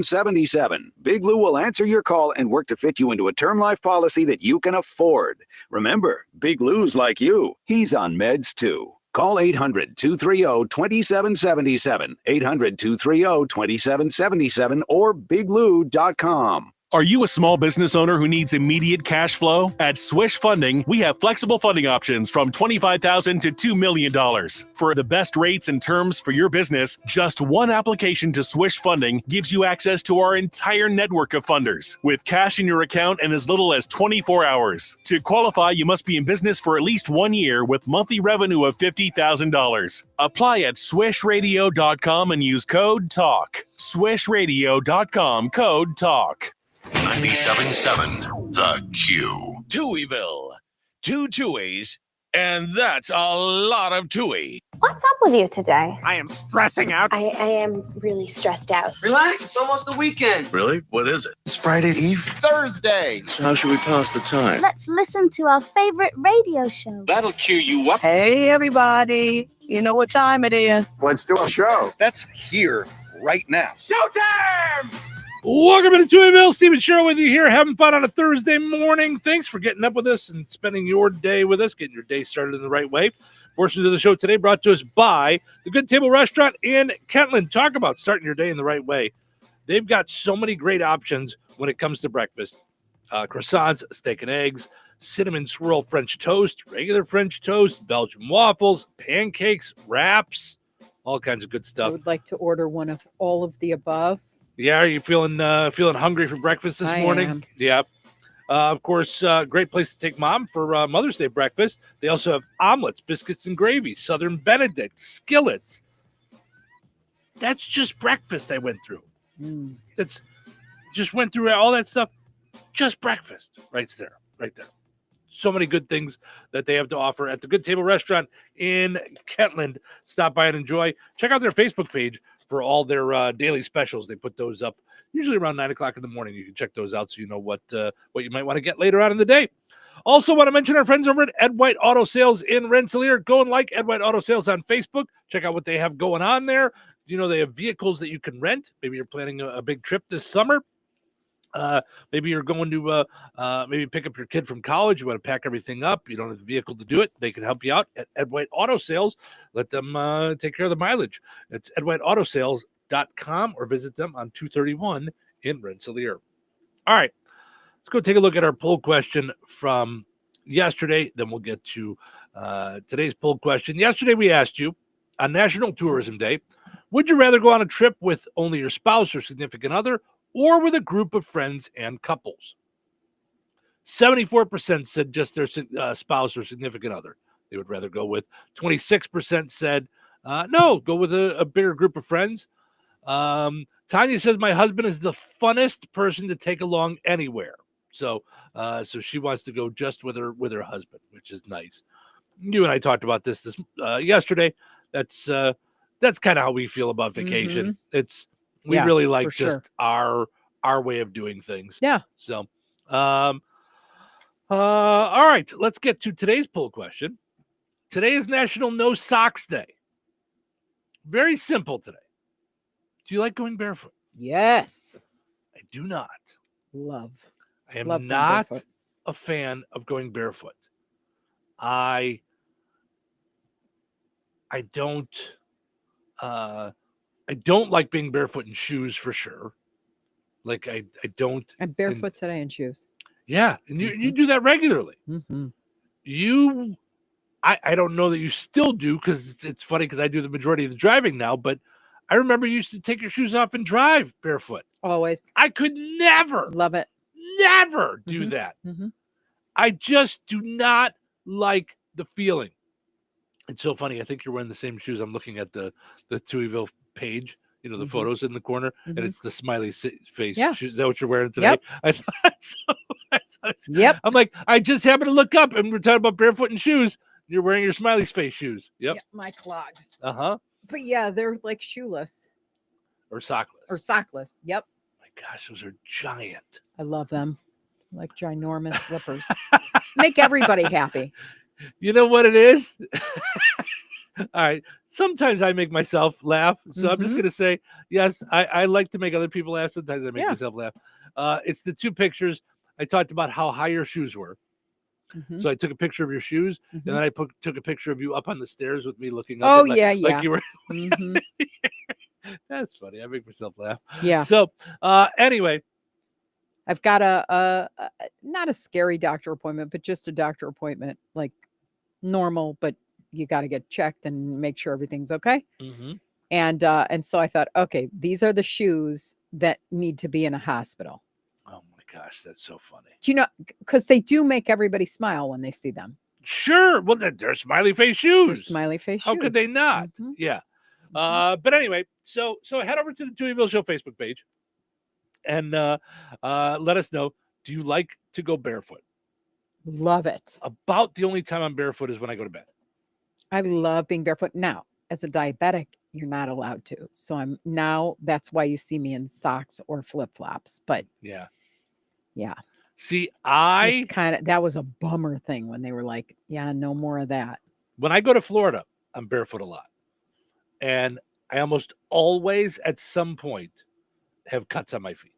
Speaker 3: Big Lou will answer your call and work to fit you into a term life policy that you can afford. Remember, Big Lou's like you. He's on meds too. Call 800-230-2777, 800-230-2777, or biglou.com.
Speaker 9: Are you a small business owner who needs immediate cash flow? At Swish Funding, we have flexible funding options from $25,000 to $2 million. For the best rates and terms for your business, just one application to Swish Funding gives you access to our entire network of funders, with cash in your account in as little as 24 hours. To qualify, you must be in business for at least 1 year with monthly revenue of $50,000. Apply at swishradio.com and use code TALK. Swishradio.com, code TALK.
Speaker 10: 97.7 The Q.
Speaker 11: Touhyville. 2 Tuohys, and that's a lot of Touhy.
Speaker 12: What's up with you today?
Speaker 13: I am stressing out.
Speaker 12: I am really stressed out.
Speaker 14: Relax, it's almost the weekend.
Speaker 10: Really? What is it?
Speaker 13: It's Friday Eve. Thursday.
Speaker 10: So how should we pass the time?
Speaker 15: Let's listen to our favorite radio show.
Speaker 11: That'll cheer you up.
Speaker 16: Hey, everybody. You know what time it is.
Speaker 13: Let's do a show.
Speaker 11: That's here, right now.
Speaker 13: Showtime!
Speaker 1: Welcome to Touhyville. Stephen Sherrill with you here, having fun on a Thursday morning. Thanks for getting up with us and spending your day with us, getting your day started in the right way. Portions of the show today brought to us by the Good Table Restaurant in Kentland. Talk about starting your day in the right way. They've got so many great options when it comes to breakfast. Croissants, steak and eggs, cinnamon swirl French toast, regular French toast, Belgian waffles, pancakes, wraps, all kinds of good
Speaker 2: I
Speaker 1: stuff.
Speaker 2: would like to order one of all of the above.
Speaker 1: Yeah, are you feeling hungry for breakfast this morning?
Speaker 2: Am.
Speaker 1: Yeah. Of course, great place to take mom for Mother's Day breakfast. They also have omelets, biscuits and gravy, Southern Benedict, skillets. That's just breakfast I went through. That's just went through all that stuff. Just breakfast right there. So many good things that they have to offer at the Good Table Restaurant in Kentland. Stop by and enjoy. Check out their Facebook page for all their daily specials. They put those up usually around 9 o'clock in the morning. You can check those out so you know what you might want to get later on in the day. Also want to mention our friends over at Ed White Auto Sales in Rensselaer. Go and like Ed White Auto Sales on Facebook. Check out what they have going on there. You know, they have vehicles that you can rent. Maybe you're planning a big trip this summer. Maybe you're going to maybe pick up your kid from college. You want to pack everything up. You don't have a vehicle to do it. They can help you out at Ed White Auto Sales. Let them take care of the mileage. It's edwhiteautosales.com or visit them on 231 in Rensselaer. All right, let's go take a look at our poll question from yesterday. Then we'll get to today's poll question. Yesterday we asked you on National Tourism Day, would you rather go on a trip with only your spouse or significant other, or with a group of friends and couples? 74% said just their spouse or significant other they would rather go with. 26% said no, go with a bigger group of friends. Tanya says my husband is the funnest person to take along anywhere. So she wants to go just with her husband, which is nice. You and I talked about this yesterday. That's kind of how we feel about vacation.
Speaker 2: Mm-hmm.
Speaker 1: We really like just
Speaker 2: sure.
Speaker 1: our way of doing things.
Speaker 2: Yeah.
Speaker 1: So, all right, let's get to today's poll question. Today is National No Socks Day. Very simple today. Do you like going barefoot?
Speaker 2: Yes.
Speaker 1: I do not.
Speaker 2: Love.
Speaker 1: I am
Speaker 2: Love going
Speaker 1: not
Speaker 2: barefoot.
Speaker 1: a fan of going barefoot. I don't like being barefoot in shoes for sure. Like I don't.
Speaker 2: I'm barefoot today in shoes.
Speaker 1: Yeah, and you do that regularly.
Speaker 2: Mm-hmm.
Speaker 1: I don't know that you still do, because it's funny because I do the majority of the driving now, but I remember you used to take your shoes off and drive barefoot.
Speaker 2: Always.
Speaker 1: I could never.
Speaker 2: Love it.
Speaker 1: Never do that.
Speaker 2: Mm-hmm.
Speaker 1: I just do not like the feeling. It's so funny. I think you're wearing the same shoes. I'm looking at the Touhyville page, you know, the photos in the corner, and it's the smiley face shoes. Is that what you're wearing today?
Speaker 2: Yep.
Speaker 1: I thought so.
Speaker 2: Yep.
Speaker 1: I'm like, I just happened to look up and we're talking about barefoot and shoes. You're wearing your smiley face shoes. Yep.
Speaker 2: Yeah, my clogs.
Speaker 1: Uh-huh.
Speaker 2: But yeah, they're like shoeless.
Speaker 1: Or sockless.
Speaker 2: Or sockless. Yep.
Speaker 1: My gosh, those are giant.
Speaker 2: I love them. Like ginormous slippers. Make everybody happy.
Speaker 1: You know what it is? All right. Sometimes I make myself laugh. So I'm just going to say, yes, I like to make other people laugh. Sometimes I make myself laugh. It's the two pictures. I talked about how high your shoes were. So I took a picture of your shoes, and then I took a picture of you up on the stairs with me looking up.
Speaker 2: Oh,
Speaker 1: like you were. That's funny. I make myself laugh.
Speaker 2: Yeah.
Speaker 1: So anyway,
Speaker 2: I've got a not a scary doctor appointment, but just a doctor appointment, like normal, but you got to get checked and make sure everything's okay.
Speaker 1: Mm-hmm.
Speaker 2: And so I thought, okay, these are the shoes that need to be in a hospital.
Speaker 1: Oh my gosh, that's so funny.
Speaker 2: Do you know, because they do make everybody smile when they see them.
Speaker 1: Sure. Well, they're smiley face shoes.
Speaker 2: They're smiley face
Speaker 1: How
Speaker 2: shoes.
Speaker 1: could they not?
Speaker 2: Mhm.
Speaker 1: Yeah. But anyway, so head over to the Touhyville Show Facebook page and let us know, do you like to go barefoot?
Speaker 2: Love it.
Speaker 1: About the only time I'm barefoot is when I go to bed.
Speaker 2: I love being barefoot. Now, as a diabetic, you're not allowed to. So that's why you see me in socks or flip-flops. But
Speaker 1: yeah.
Speaker 2: it's
Speaker 1: See,
Speaker 2: that was a bummer thing when they were like, yeah, no more of that.
Speaker 1: When I go to Florida, I'm barefoot a lot. And I almost always at some point have cuts on my feet.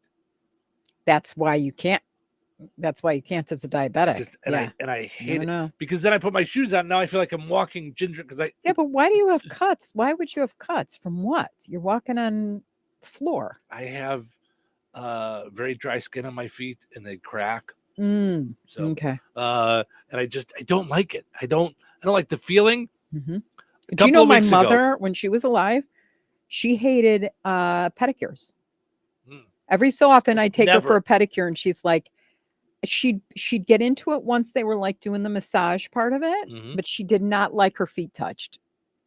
Speaker 2: That's why you can't as a diabetic.
Speaker 1: I hate it because then I put my shoes on. Now I feel like I'm walking ginger
Speaker 2: but why do you have cuts? Why would you have cuts from what? You're walking on floor.
Speaker 1: I have very dry skin on my feet and they crack.
Speaker 2: So
Speaker 1: okay. And I don't like it. I don't like the feeling.
Speaker 2: Mm-hmm. Do you know my mother, when she was alive, she hated pedicures. Every so often I'd take her for a pedicure and she's like, she'd get into it once they were like doing the massage part of it, but she did not like her feet touched.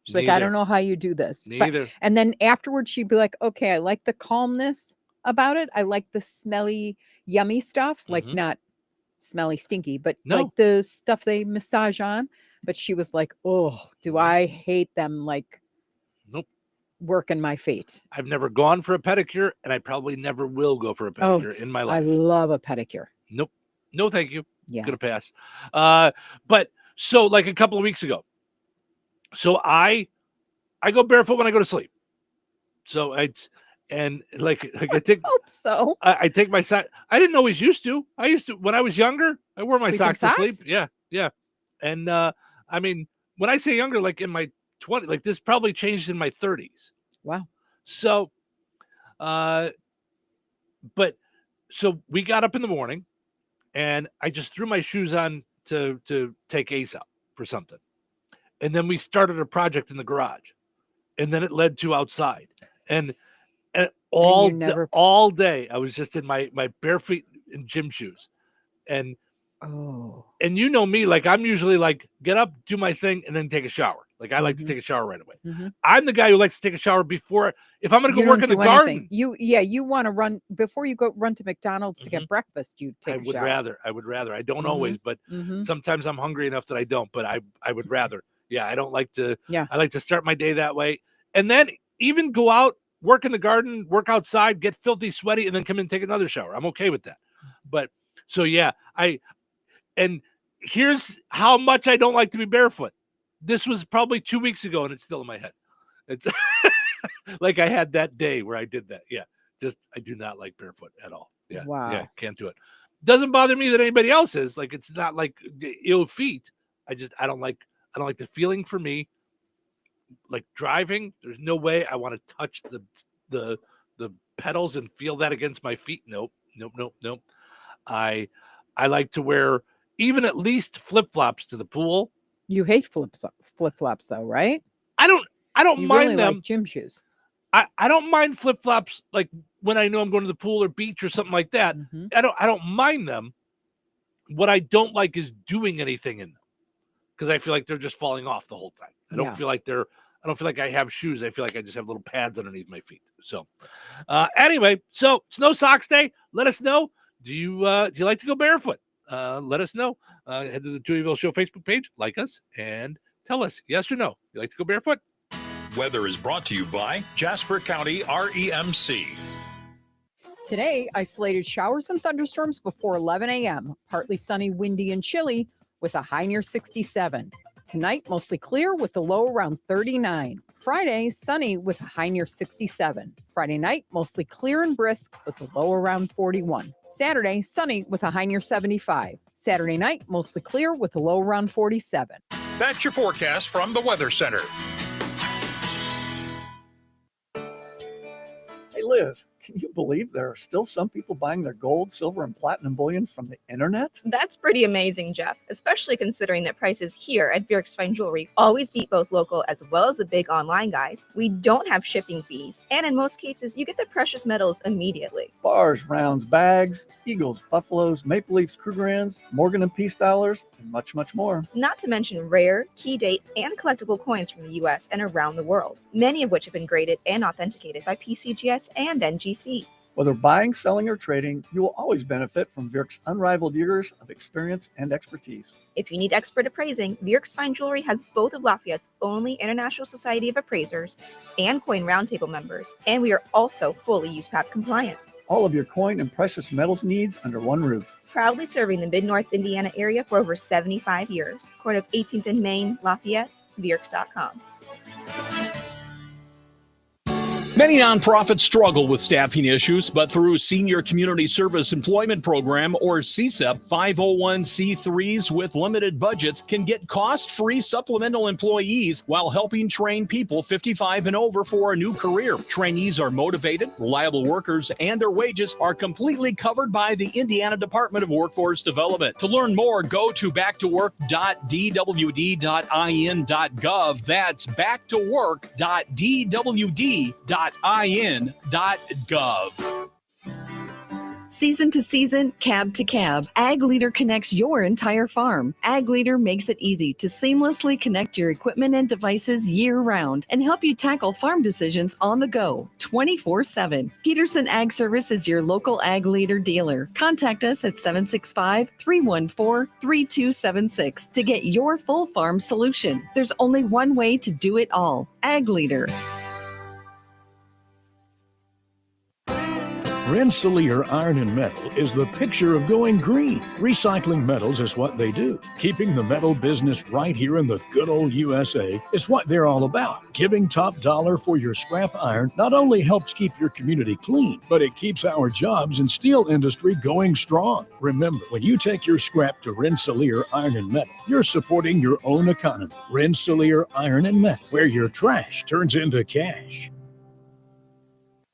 Speaker 2: She's like, I don't know how you do this. And then afterwards she'd be like, okay, I like the calmness about it. I like the smelly, yummy stuff, like not smelly, stinky, but like the stuff they massage on. But she was like, oh, do I hate them, like working my feet.
Speaker 1: I've never gone for a pedicure, and I probably never will go for a pedicure in my life.
Speaker 2: I love a pedicure.
Speaker 1: Nope. No, thank you.
Speaker 2: Yeah.
Speaker 1: Gonna pass. But so like a couple of weeks ago, so I go barefoot when I go to sleep. So I take
Speaker 2: hope so.
Speaker 1: I take my sock. I didn't always used to. I used to when I was younger. I wore my socks to sleep. Yeah. And I mean, when I say younger, like in my 20s, like this probably changed in my 30s.
Speaker 2: Wow.
Speaker 1: So, but so we got up in the morning, and I just threw my shoes on to take Ace out for something, and then we started a project in the garage, and then it led to outside, and all day I was just in my bare feet and gym shoes, and you know me, like I'm usually like get up, do my thing, and then take a shower. Like I like to take a shower right away. I'm the guy who likes to take a shower before. If I'm going to go work in the garden,
Speaker 2: you want to run before you go run to McDonald's to get breakfast. You take a shower.
Speaker 1: I would rather. I don't always, but sometimes I'm hungry enough that I don't. But I would rather. Yeah, I don't like to.
Speaker 2: Yeah,
Speaker 1: I like to start my day that way, and then even go out, work in the garden, work outside, get filthy, sweaty, and then come in and take another shower. I'm okay with that. But so yeah, and here's how much I don't like to be barefoot. This was probably 2 weeks ago, and it's still in my head. It's like I had that day where I did that. Yeah, just I do not like barefoot at all. Yeah,
Speaker 2: wow.
Speaker 1: Yeah, can't do it. Doesn't bother me that anybody else is. Like it's not like ill feet. I don't like the feeling for me. Like driving, there's no way I want to touch the pedals and feel that against my feet. Nope. I like to wear even at least flip-flops to the pool.
Speaker 2: You hate flip-flops though, right?
Speaker 1: I don't
Speaker 2: you
Speaker 1: mind
Speaker 2: really
Speaker 1: them.
Speaker 2: Like gym shoes.
Speaker 1: I don't mind flip-flops like when I know I'm going to the pool or beach or something like that. I don't mind them. What I don't like is doing anything in them because I feel like they're just falling off the whole time. I don't feel like I have shoes. I feel like I just have little pads underneath my feet. So anyway, so it's no socks day. Let us know. Do you like to go barefoot? Let us know. Head to the Touhyville Show Facebook page, like us, and tell us yes or no. You like to go barefoot?
Speaker 17: Weather is brought to you by Jasper County REMC.
Speaker 2: Today, isolated showers and thunderstorms before 11 a.m. Partly sunny, windy, and chilly with a high near 67. Tonight, mostly clear with the low around 39. Friday, sunny with a high near 67. Friday night, mostly clear and brisk with a low around 41. Saturday, sunny with a high near 75. Saturday night, mostly clear with a low around 47.
Speaker 17: That's your forecast from the Weather Center.
Speaker 18: Hey, Liz, Can you believe there are still some people buying their gold, silver, and platinum bullion from the internet?
Speaker 19: That's pretty amazing, Jeff, especially considering that prices here at Vierk's Fine Jewelry always beat both local as well as the big online guys. We don't have shipping fees, and in most cases, you get the precious metals immediately.
Speaker 18: Bars, rounds, bags, eagles, buffaloes, maple leafs, Krugerrands, Morgan and Peace dollars, and much, much more.
Speaker 19: Not to mention rare, key date, and collectible coins from the US and around the world, many of which have been graded and authenticated by PCGS and NGC.
Speaker 18: Whether buying, selling, or trading, you will always benefit from Vierk's unrivaled years of experience and expertise.
Speaker 19: If you need expert appraising, Vierk's Fine Jewelry has both of Lafayette's only International Society of Appraisers and Coin Roundtable members, and we are also fully USPAP compliant.
Speaker 18: All of your coin and precious metals needs under one roof.
Speaker 19: Proudly serving the Mid-North Indiana area for over 75 years. Corner of 18th and Main, Lafayette, Vierks.com.
Speaker 4: Many nonprofits struggle with staffing issues, but through Senior Community Service Employment Program, or CSEP, 501c3s with limited budgets can get cost-free supplemental employees while helping train people 55 and over for a new career. Trainees are motivated, reliable workers, and their wages are completely covered by the Indiana Department of Workforce Development. To learn more, go to backtowork.dwd.in.gov. That's backtowork.dwd.in.gov.
Speaker 20: Season to season, cab to cab, Ag Leader connects your entire farm. Ag Leader makes it easy to seamlessly connect your equipment and devices year-round and help you tackle farm decisions on the go, 24/7. Peterson Ag Service is your local Ag Leader dealer. Contact us at 765-314-3276 to get your full farm solution. There's only one way to do it all, Ag Leader.
Speaker 21: Rensselaer Iron and Metal is the picture of going green. Recycling metals is what they do. Keeping the metal business right here in the good old USA is what they're all about. Giving top dollar for your scrap iron not only helps keep your community clean, but it keeps our jobs and steel industry going strong. Remember, when you take your scrap to Rensselaer Iron and Metal, you're supporting your own economy. Rensselaer Iron and Metal, where your trash turns into cash.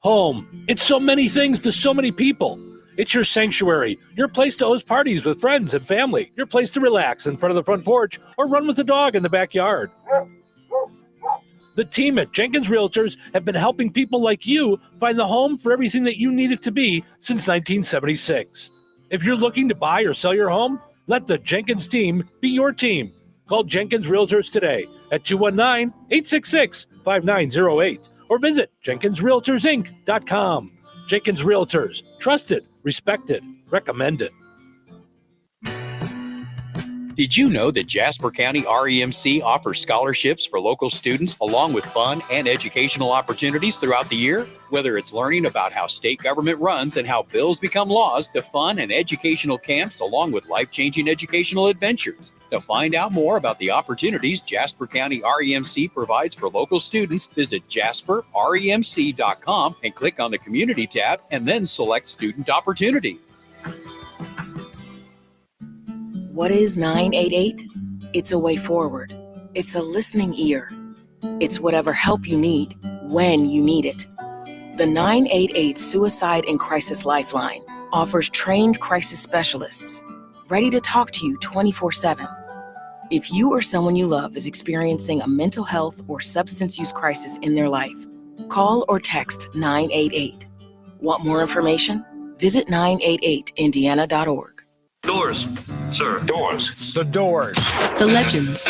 Speaker 1: Home. It's so many things to so many people. It's your sanctuary, your place to host parties with friends and family, your place to relax in front of the front porch or run with the dog in the backyard. The team at Jenkins Realtors have been helping people like you find the home for everything that you need it to be since 1976. If you're looking to buy or sell your home, let the Jenkins team be your team. Call Jenkins Realtors today at 219-866-5908. or visit JenkinsRealtorsInc.com. Jenkins Realtors, trusted, respected, recommended.
Speaker 22: Did you know that Jasper County REMC offers scholarships for local students along with fun and educational opportunities throughout the year? Whether it's learning about how state government runs and how bills become laws, to fun and educational camps along with life-changing educational adventures. To find out more about the opportunities Jasper County REMC provides for local students, visit jasperremc.com and click on the Community tab and then select Student Opportunities.
Speaker 23: What is 988? It's a way forward. It's a listening ear. It's whatever help you need when you need it. The 988 Suicide and Crisis Lifeline offers trained crisis specialists ready to talk to you 24/7. If you or someone you love is experiencing a mental health or substance use crisis in their life, call or text 988. Want more information? Visit 988indiana.org.
Speaker 14: Doors, sir.
Speaker 10: Doors.
Speaker 14: The Doors.
Speaker 20: The Legends.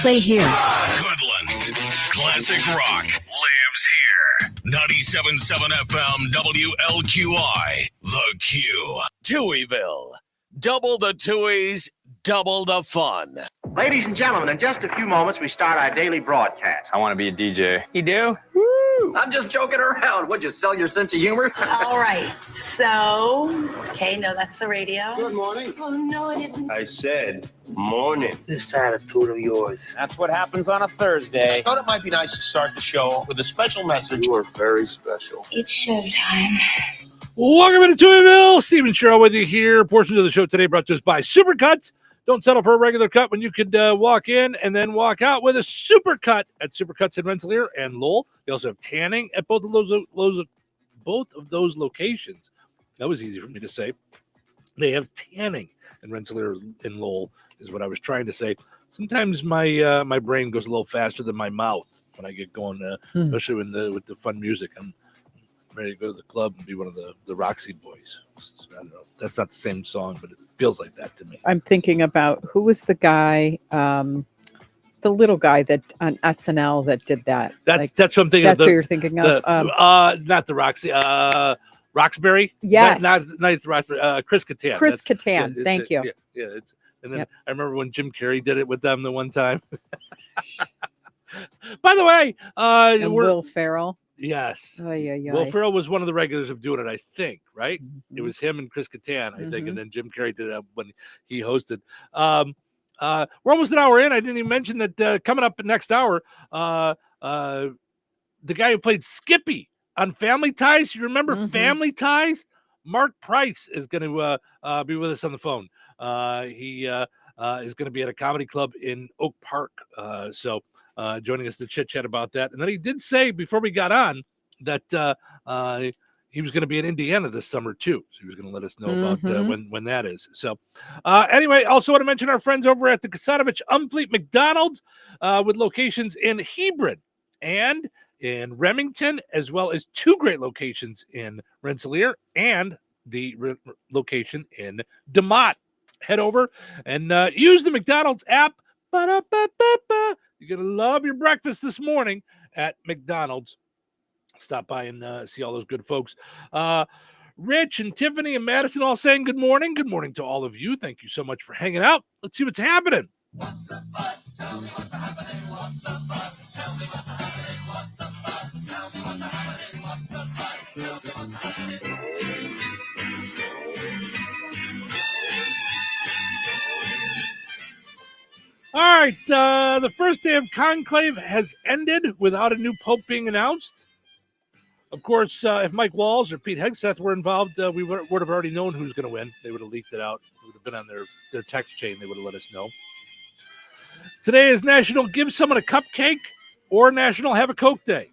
Speaker 20: Play here.
Speaker 10: Goodland. Classic rock lives here. 97.7 FM WLQI. The Q.
Speaker 11: Touhyville. Double the Touhies, double the fun.
Speaker 14: Ladies and gentlemen, in just a few moments, we start our daily broadcast.
Speaker 24: I want to be a DJ.
Speaker 14: You do? Woo!
Speaker 25: I'm just joking around. Would you sell your sense of humor?
Speaker 26: All right. So, okay, no, that's the radio.
Speaker 13: Good morning.
Speaker 26: Oh, no, it isn't.
Speaker 13: I said morning. This attitude of yours.
Speaker 25: That's what happens on a Thursday.
Speaker 13: I thought it might be nice to start the show with a special message. You are very special.
Speaker 26: It's showtime.
Speaker 1: Welcome to Touhyville. Stephen Sherrill with you here. Portions of the show today brought to us by Supercuts. Don't settle for a regular cut when you could walk in and then walk out with a super cut at Supercuts in Rensselaer and Lowell. They also have tanning at both of those both of those locations, that was easy for me to say, they have tanning. And Rensselaer and Lowell is what I was trying to say. Sometimes my my brain goes a little faster than my mouth when I get going, especially with the fun music. I'm ready to go to the club and be one of the Roxy Boys. I don't know. That's not the same song, but it feels like that to me.
Speaker 2: I'm thinking about who was the guy, the little guy that on SNL that did that.
Speaker 1: That's what I'm thinking.
Speaker 2: That's who you're thinking of.
Speaker 1: Not the Roxy. Roxbury.
Speaker 2: Yes.
Speaker 1: Not the Roxbury. Chris Kattan.
Speaker 2: Chris Kattan. Thank you.
Speaker 1: Yeah. And then I remember when Jim Carrey did it with them the one time. By the way,
Speaker 2: and Will Ferrell.
Speaker 1: Yes.
Speaker 2: Will
Speaker 1: Will Ferrell was one of the regulars of doing it, I think, right? It was him and Chris Kattan, I think, and then Jim Carrey did it when he hosted. We're almost an hour in. I didn't even mention that coming up next hour, the guy who played Skippy on Family Ties. You remember Family Ties? Mark Price is going to be with us on the phone. He is going to be at a comedy club in Oak Park. So joining us to chit chat about that. And then he did say before we got on that he was going to be in Indiana this summer too. So he was going to let us know about when that is. So anyway, also want to mention our friends over at the Kasatovich Umfleet McDonald's with locations in Hebron and in Remington, as well as two great locations in Rensselaer and the location in DeMott. Head over and use the McDonald's app. Ba-da-ba-ba-ba. You're going to love your breakfast this morning at McDonald's. Stop by and see all those good folks. Rich and Tiffany and Madison all saying good morning. Good morning to all of you. Thank you so much for hanging out. Let's see what's happening. All right, the first day of conclave has ended without a new pope being announced. Of course, if Mike Walls or Pete Hegseth were involved, we would have already known who's going to win. They would have leaked it out. It would have been on their text chain. They would have let us know. Today is National Give Someone a Cupcake or National Have a Coke Day.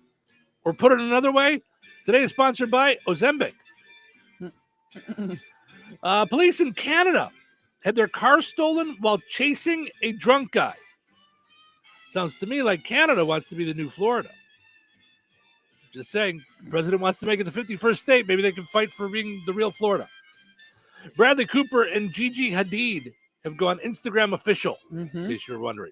Speaker 1: Or put it another way, today is sponsored by Ozempic. Police in Canada had their car stolen while chasing a drunk guy. Sounds to me like Canada wants to be the new Florida. Just saying, the president wants to make it the 51st state. Maybe they can fight for being the real Florida. Bradley Cooper and Gigi Hadid have gone Instagram official, in case you're wondering.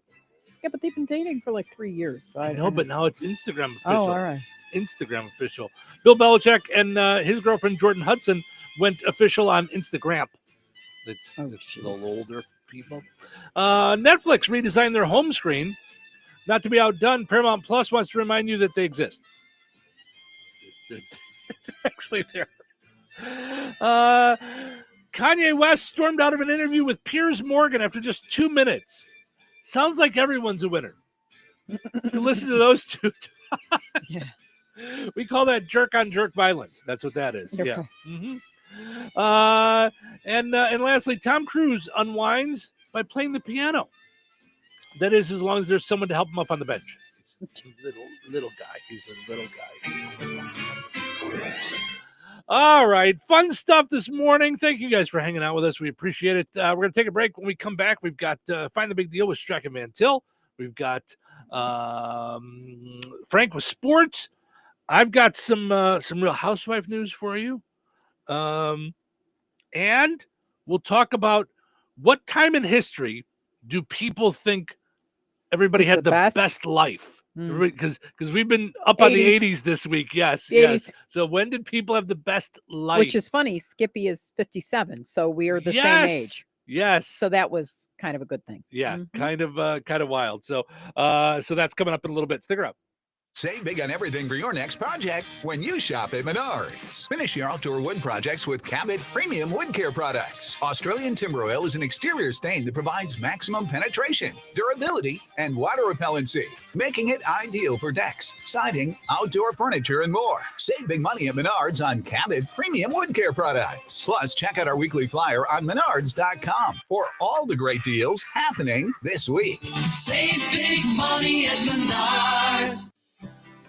Speaker 2: Yeah, but they've been dating for like 3 years. So
Speaker 1: I know, but now it's Instagram official.
Speaker 2: Oh, all right.
Speaker 1: It's Instagram official. Bill Belichick and his girlfriend Jordan Hudson went official on Instagram. It's a little older people. Netflix redesigned their home screen. Not to be outdone, Paramount Plus wants to remind you that they exist. They're actually there. Kanye West stormed out of an interview with Piers Morgan after just 2 minutes. Sounds like everyone's a winner. To listen to those two.
Speaker 2: Yeah.
Speaker 1: We call that jerk-on-jerk violence. That's what that is.
Speaker 2: Okay.
Speaker 1: Yeah. And lastly, Tom Cruise unwinds by playing the piano. That is, as long as there's someone to help him up on the bench. Little guy. He's a little guy. All right, fun stuff this morning. Thank you guys for hanging out with us. We appreciate it. We're going to take a break. When we come back, we've got Find the Big Deal with Strack and Van Til. We've got Frank with sports. I've got some Real Housewife news for you. And we'll talk about what time in history do people think everybody had the best life? Because we've been up on the 80s this week. Yes. So when did people have the best life?
Speaker 2: Which is funny. Skippy is 57, so we are the same age.
Speaker 1: Yes.
Speaker 2: So that was kind of a good thing.
Speaker 1: Yeah, kind of wild. So that's coming up in a little bit. Stick around.
Speaker 3: Save big on everything for your next project when you shop at Menards. Finish your outdoor wood projects with Cabot Premium Wood Care products. Australian timber oil is an exterior stain that provides maximum penetration, durability, and water repellency, making it ideal for decks, siding, outdoor furniture, and more. Save big money at Menards on Cabot Premium Wood Care products. Plus, check out our weekly flyer on Menards.com for all the great deals happening this week.
Speaker 5: Save big money at Menards.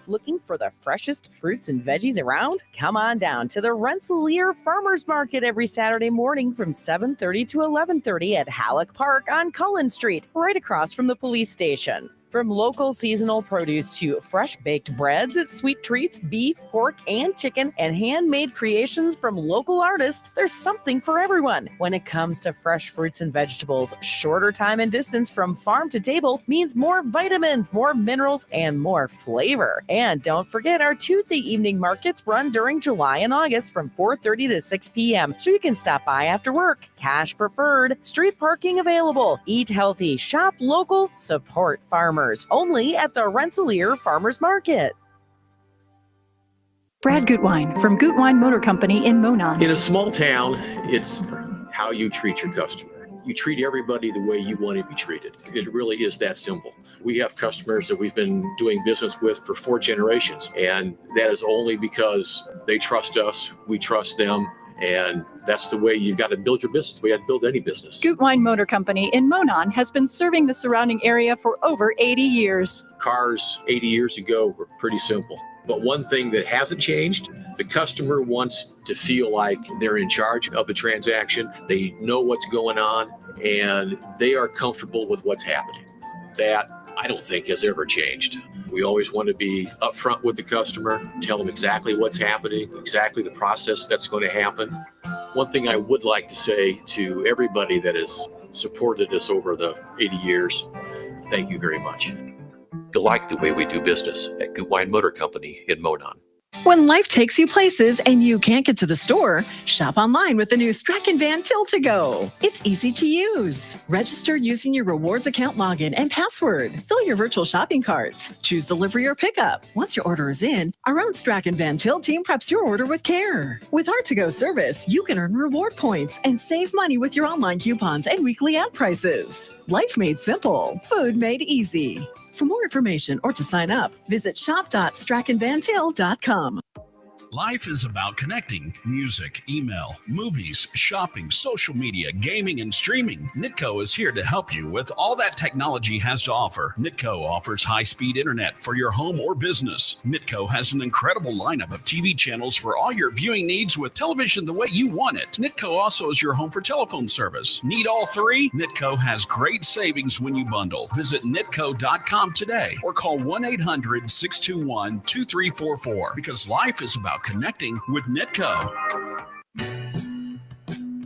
Speaker 5: Looking for the freshest fruits and veggies around? Come on down to the Rensselaer Farmers Market every Saturday morning from 7:30 to 11:30 at Halleck Park on Cullen Street, right across from the police station. From local seasonal produce to fresh baked breads, sweet treats, beef, pork, and chicken, and handmade creations from local artists, there's something for everyone. When it comes to fresh fruits and vegetables, shorter time and distance from farm to table means more vitamins, more minerals, and more flavor. And don't forget, our Tuesday evening markets run during July and August from 4:30 to 6 p.m., so you can stop by after work. Cash preferred, street parking available. Eat healthy, shop local, support farmers. Only at the Rensselaer Farmers Market.
Speaker 6: Brad Gutwein from Gutwein Motor Company in Monon.
Speaker 7: In a small town, it's how you treat your customer. You treat everybody the way you want to be treated. It really is that simple. We have customers that we've been doing business with for 4 generations, and that is only because they trust us, we trust them, and that's the way you've got to build your business. We got to build any business.
Speaker 6: Gutwein Motor Company in Monon has been serving the surrounding area for over 80 years.
Speaker 7: Cars 80 years ago were pretty simple. But one thing that hasn't changed, the customer wants to feel like they're in charge of the transaction. They know what's going on, and they are comfortable with what's happening. That, I don't think, has ever changed. We always want to be upfront with the customer, tell them exactly what's happening, exactly the process that's going to happen. One thing I would like to say to everybody that has supported us over the 80 years, thank you very much. You like the way we do business at Gutwein Motor Company in Monon.
Speaker 6: When life takes you places and you can't get to the store, shop online with the new Strachan Van Til to Go. It's easy to use. Register using your rewards account login and password. Fill your virtual shopping cart. Choose delivery or pickup. Once your order is in, our own Strachan Van Til team preps your order with care. With our to-go service, you can earn reward points and save money with your online coupons and weekly ad prices. Life made simple. Food made easy. For more information or to sign up, visit shop.strachanvantil.com.
Speaker 4: Life is about connecting. Music, email, movies, shopping, social media, gaming, and streaming. Nitco is here to help you with all that technology has to offer. Nitco offers high-speed internet for your home or business. Nitco has an incredible lineup of TV channels for all your viewing needs with television the way you want it. Nitco also is your home for telephone service. Need all 3? Nitco has great savings when you bundle. Visit nitco.com today or call 1-800-621-2344 because life is about connecting with Nitco.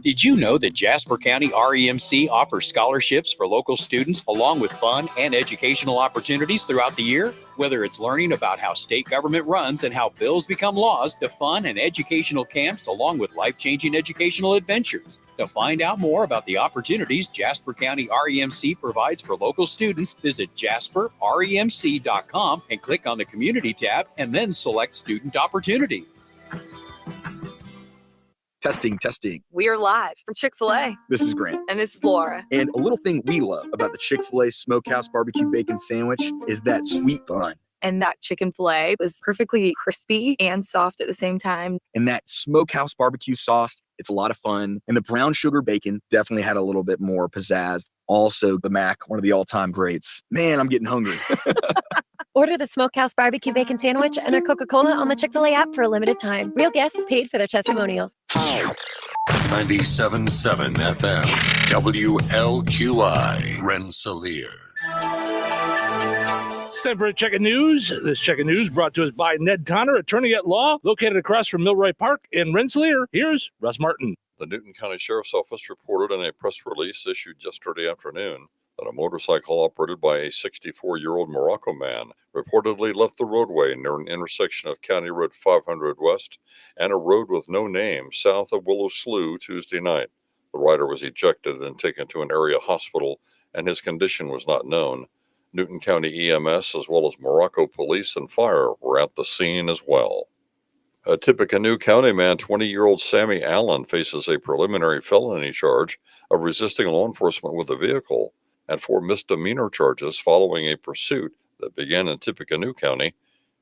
Speaker 22: Did you know that Jasper County REMC offers scholarships for local students along with fun and educational opportunities throughout the year? Whether it's learning about how state government runs and how bills become laws, to fun and educational camps along with life-changing educational adventures. To find out more about the opportunities Jasper County REMC provides for local students, visit jasperremc.com and click on the Community tab and then select Student Opportunities.
Speaker 8: Testing.
Speaker 9: We are live from Chick-fil-A.
Speaker 8: This is Grant.
Speaker 9: And this is Laura.
Speaker 8: And a little thing we love about the Chick-fil-A Smokehouse Barbecue Bacon Sandwich is that sweet bun.
Speaker 9: And that chicken filet was perfectly crispy and soft at the same time.
Speaker 8: And that Smokehouse barbecue sauce, it's a lot of fun. And the brown sugar bacon definitely had a little bit more pizzazz. Also, the mac, one of the all-time greats. Man, I'm getting hungry.
Speaker 24: Order the Smokehouse Barbecue Bacon Sandwich and a Coca-Cola on the Chick-fil-A app for a limited time. Real guests paid for their testimonials.
Speaker 10: 97.7 FM, WLQI, Rensselaer.
Speaker 1: It's time for a check of news. This check of news brought to us by Ned Tonner, attorney at law, located across from Milroy Park in Rensselaer. Here's Russ Martin.
Speaker 27: The Newton County Sheriff's Office reported in a press release issued yesterday afternoon that a motorcycle operated by a 64-year-old Morocco man reportedly left the roadway near an intersection of County Road 500 West and a road with no name south of Willow Slough Tuesday night. The rider was ejected and taken to an area hospital, and his condition was not known. Newton County EMS, as well as Morocco Police and Fire, were at the scene as well. A Tippecanoe County man, 20-year-old Sammy Allen, faces a preliminary felony charge of resisting law enforcement with a vehicle and 4 misdemeanor charges following a pursuit that began in Tippecanoe County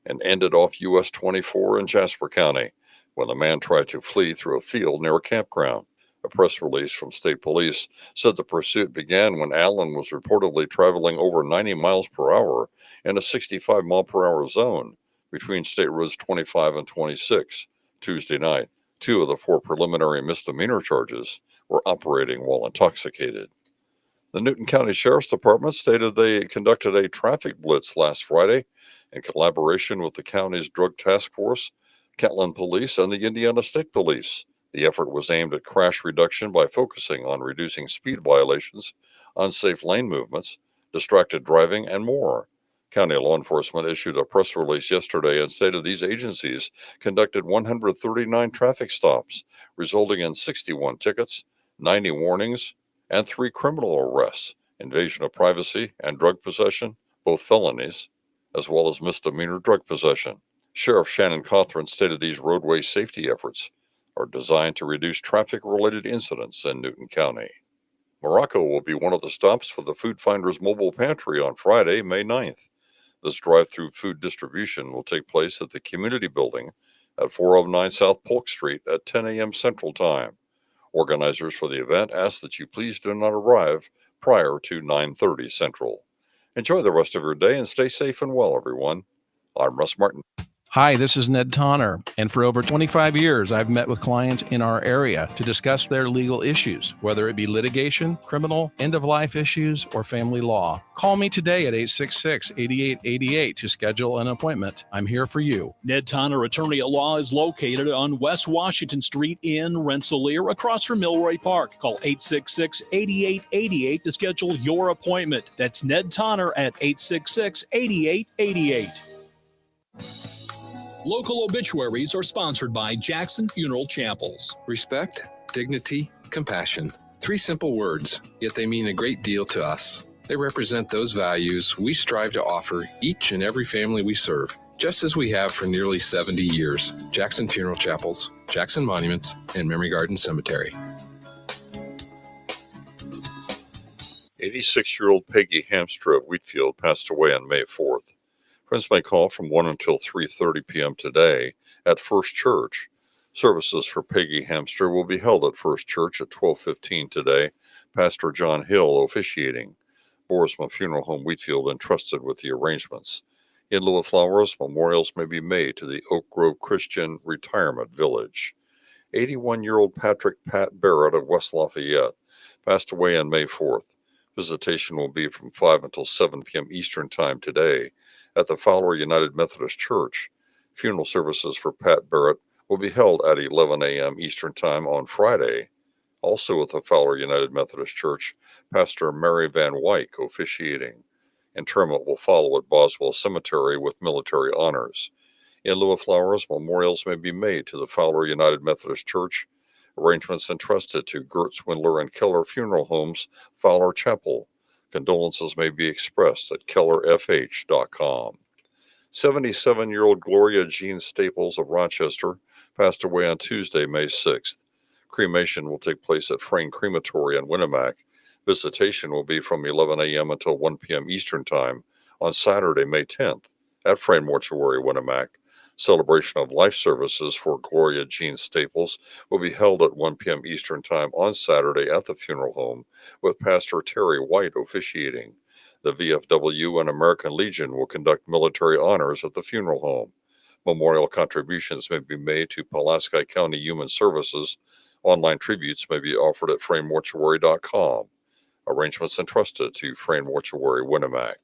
Speaker 27: and ended off US 24 in Jasper County when the man tried to flee through a field near a campground. A press release from state police said the pursuit began when Allen was reportedly traveling over 90 miles per hour in a 65-mile-per-hour zone between State Roads 25 and 26 Tuesday night. 2 of the 4 preliminary misdemeanor charges were operating while intoxicated. The Newton County Sheriff's Department stated they conducted a traffic blitz last Friday in collaboration with the county's Drug Task Force, Catlin Police, and the Indiana State Police. The effort was aimed at crash reduction by focusing on reducing speed violations, unsafe lane movements, distracted driving, and more. County law enforcement issued a press release yesterday and stated these agencies conducted 139 traffic stops, resulting in 61 tickets, 90 warnings, and 3 criminal arrests, invasion of privacy and drug possession, both felonies, as well as misdemeanor drug possession. Sheriff Shannon Cothran stated these roadway safety efforts are designed to reduce traffic-related incidents in Newton County. Morocco will be one of the stops for the Food Finders Mobile Pantry on Friday, May 9th. This drive-through food distribution will take place at the Community Building at 409 South Polk Street at 10 a.m. Central Time. Organizers for the event ask that you please do not arrive prior to 9:30 Central. Enjoy the rest of your day and stay safe and well, everyone. I'm Russ Martin.
Speaker 12: Hi, this is Ned Tonner, and for over 25 years, I've met with clients in our area to discuss their legal issues, whether it be litigation, criminal, end-of-life issues, or family law. Call me today at 866-8888 to schedule an appointment. I'm here for you.
Speaker 4: Ned Tonner, attorney at law, is located on West Washington Street in Rensselaer, across from Milroy Park. Call 866-8888 to schedule your appointment. That's Ned Tonner at 866-8888. Local obituaries are sponsored by Jackson Funeral Chapels.
Speaker 15: Respect, dignity, compassion. 3 simple words, yet they mean a great deal to us. They represent those values we strive to offer each and every family we serve, just as we have for nearly 70 years. Jackson Funeral Chapels, Jackson Monuments, and Memory Garden Cemetery.
Speaker 27: 86-year-old Peggy Hamstra of Wheatfield passed away on May 4th. Friends may call from 1 until 3:30 p.m. today at First Church. Services for Peggy Hamster will be held at First Church at 12:15 today. Pastor John Hill officiating. Borisma Funeral Home Wheatfield entrusted with the arrangements. In lieu of flowers, memorials may be made to the Oak Grove Christian Retirement Village. 81-year-old Patrick Pat Barrett of West Lafayette passed away on May 4th. Visitation will be from 5 until 7 p.m. Eastern Time today at the Fowler United Methodist Church. Funeral services for Pat Barrett will be held at 11 a.m. Eastern Time on Friday. Also at the Fowler United Methodist Church, Pastor Mary Van Wyck officiating. Interment will follow at Boswell Cemetery with military honors. In lieu of flowers, memorials may be made to the Fowler United Methodist Church. Arrangements entrusted to Gertz, Windler, and Keller Funeral Homes, Fowler Chapel. Condolences may be expressed at kellerfh.com. 77-year-old Gloria Jean Staples of Rochester passed away on Tuesday, May 6th. Cremation will take place at Frayne Crematory in Winnemac. Visitation will be from 11 a.m. until 1 p.m. Eastern Time on Saturday, May 10th at Frayne Mortuary, Winnemac. Celebration of life services for Gloria Jean Staples will be held at 1 p.m. Eastern Time on Saturday at the funeral home, with Pastor Terry White officiating. The VFW and American Legion will conduct military honors at the funeral home. Memorial contributions may be made to Pulaski County Human Services. Online tributes may be offered at FrayneMortuary.com. Arrangements entrusted to Frayne Mortuary, Winnemac.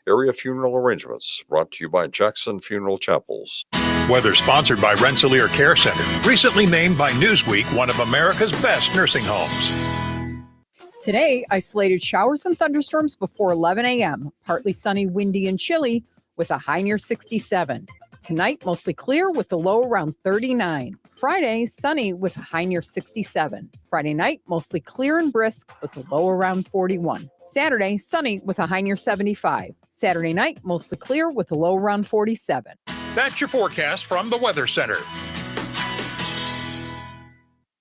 Speaker 27: Area funeral arrangements brought to you by Jackson Funeral Chapels.
Speaker 16: Weather sponsored by Rensselaer Care Center, recently named by Newsweek one of America's best nursing homes.
Speaker 2: Today, isolated showers and thunderstorms before 11 a.m. Partly sunny, windy, and chilly with a high near 67. Tonight, mostly clear with the low around 39. Friday, sunny with a high near 67. Friday night, mostly clear and brisk with the low around 41. Saturday, sunny with a high near 75. Saturday night, mostly clear with a low around 47.
Speaker 16: That's your forecast from the Weather Center.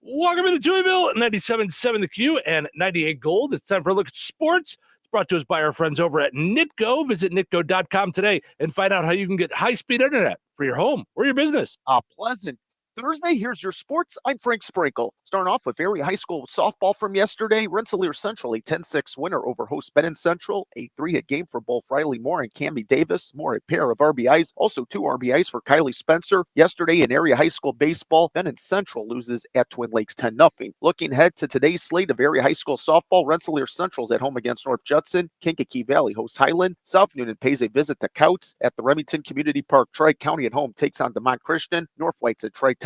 Speaker 1: Welcome to Touhyville, 97.7 The Q and 98 Gold. It's time for a look at sports. It's brought to us by our friends over at Nitco. Visit nitco.com today and find out how you can get high-speed internet for your home or your business.
Speaker 17: A pleasant
Speaker 11: Thursday, here's your sports. I'm Frank Sprinkle. Starting off with Area High School softball from yesterday. Rensselaer Central, a 10-6 winner over host Benton Central. A 3-hit game for both Riley Moore and Cammy Davis. Moore a pair of RBIs. Also 2 RBIs for Kylie Spencer. Yesterday in Area High School baseball, Benton Central loses at Twin Lakes 10-0. Looking ahead to today's slate of Area High School softball, Rensselaer Central's at home against North Judson. Kankakee Valley hosts Highland. South Newnan pays a visit to Couts at the Remington Community Park. Tri-County at home takes on DeMont Christian. North White's at Tri-Township.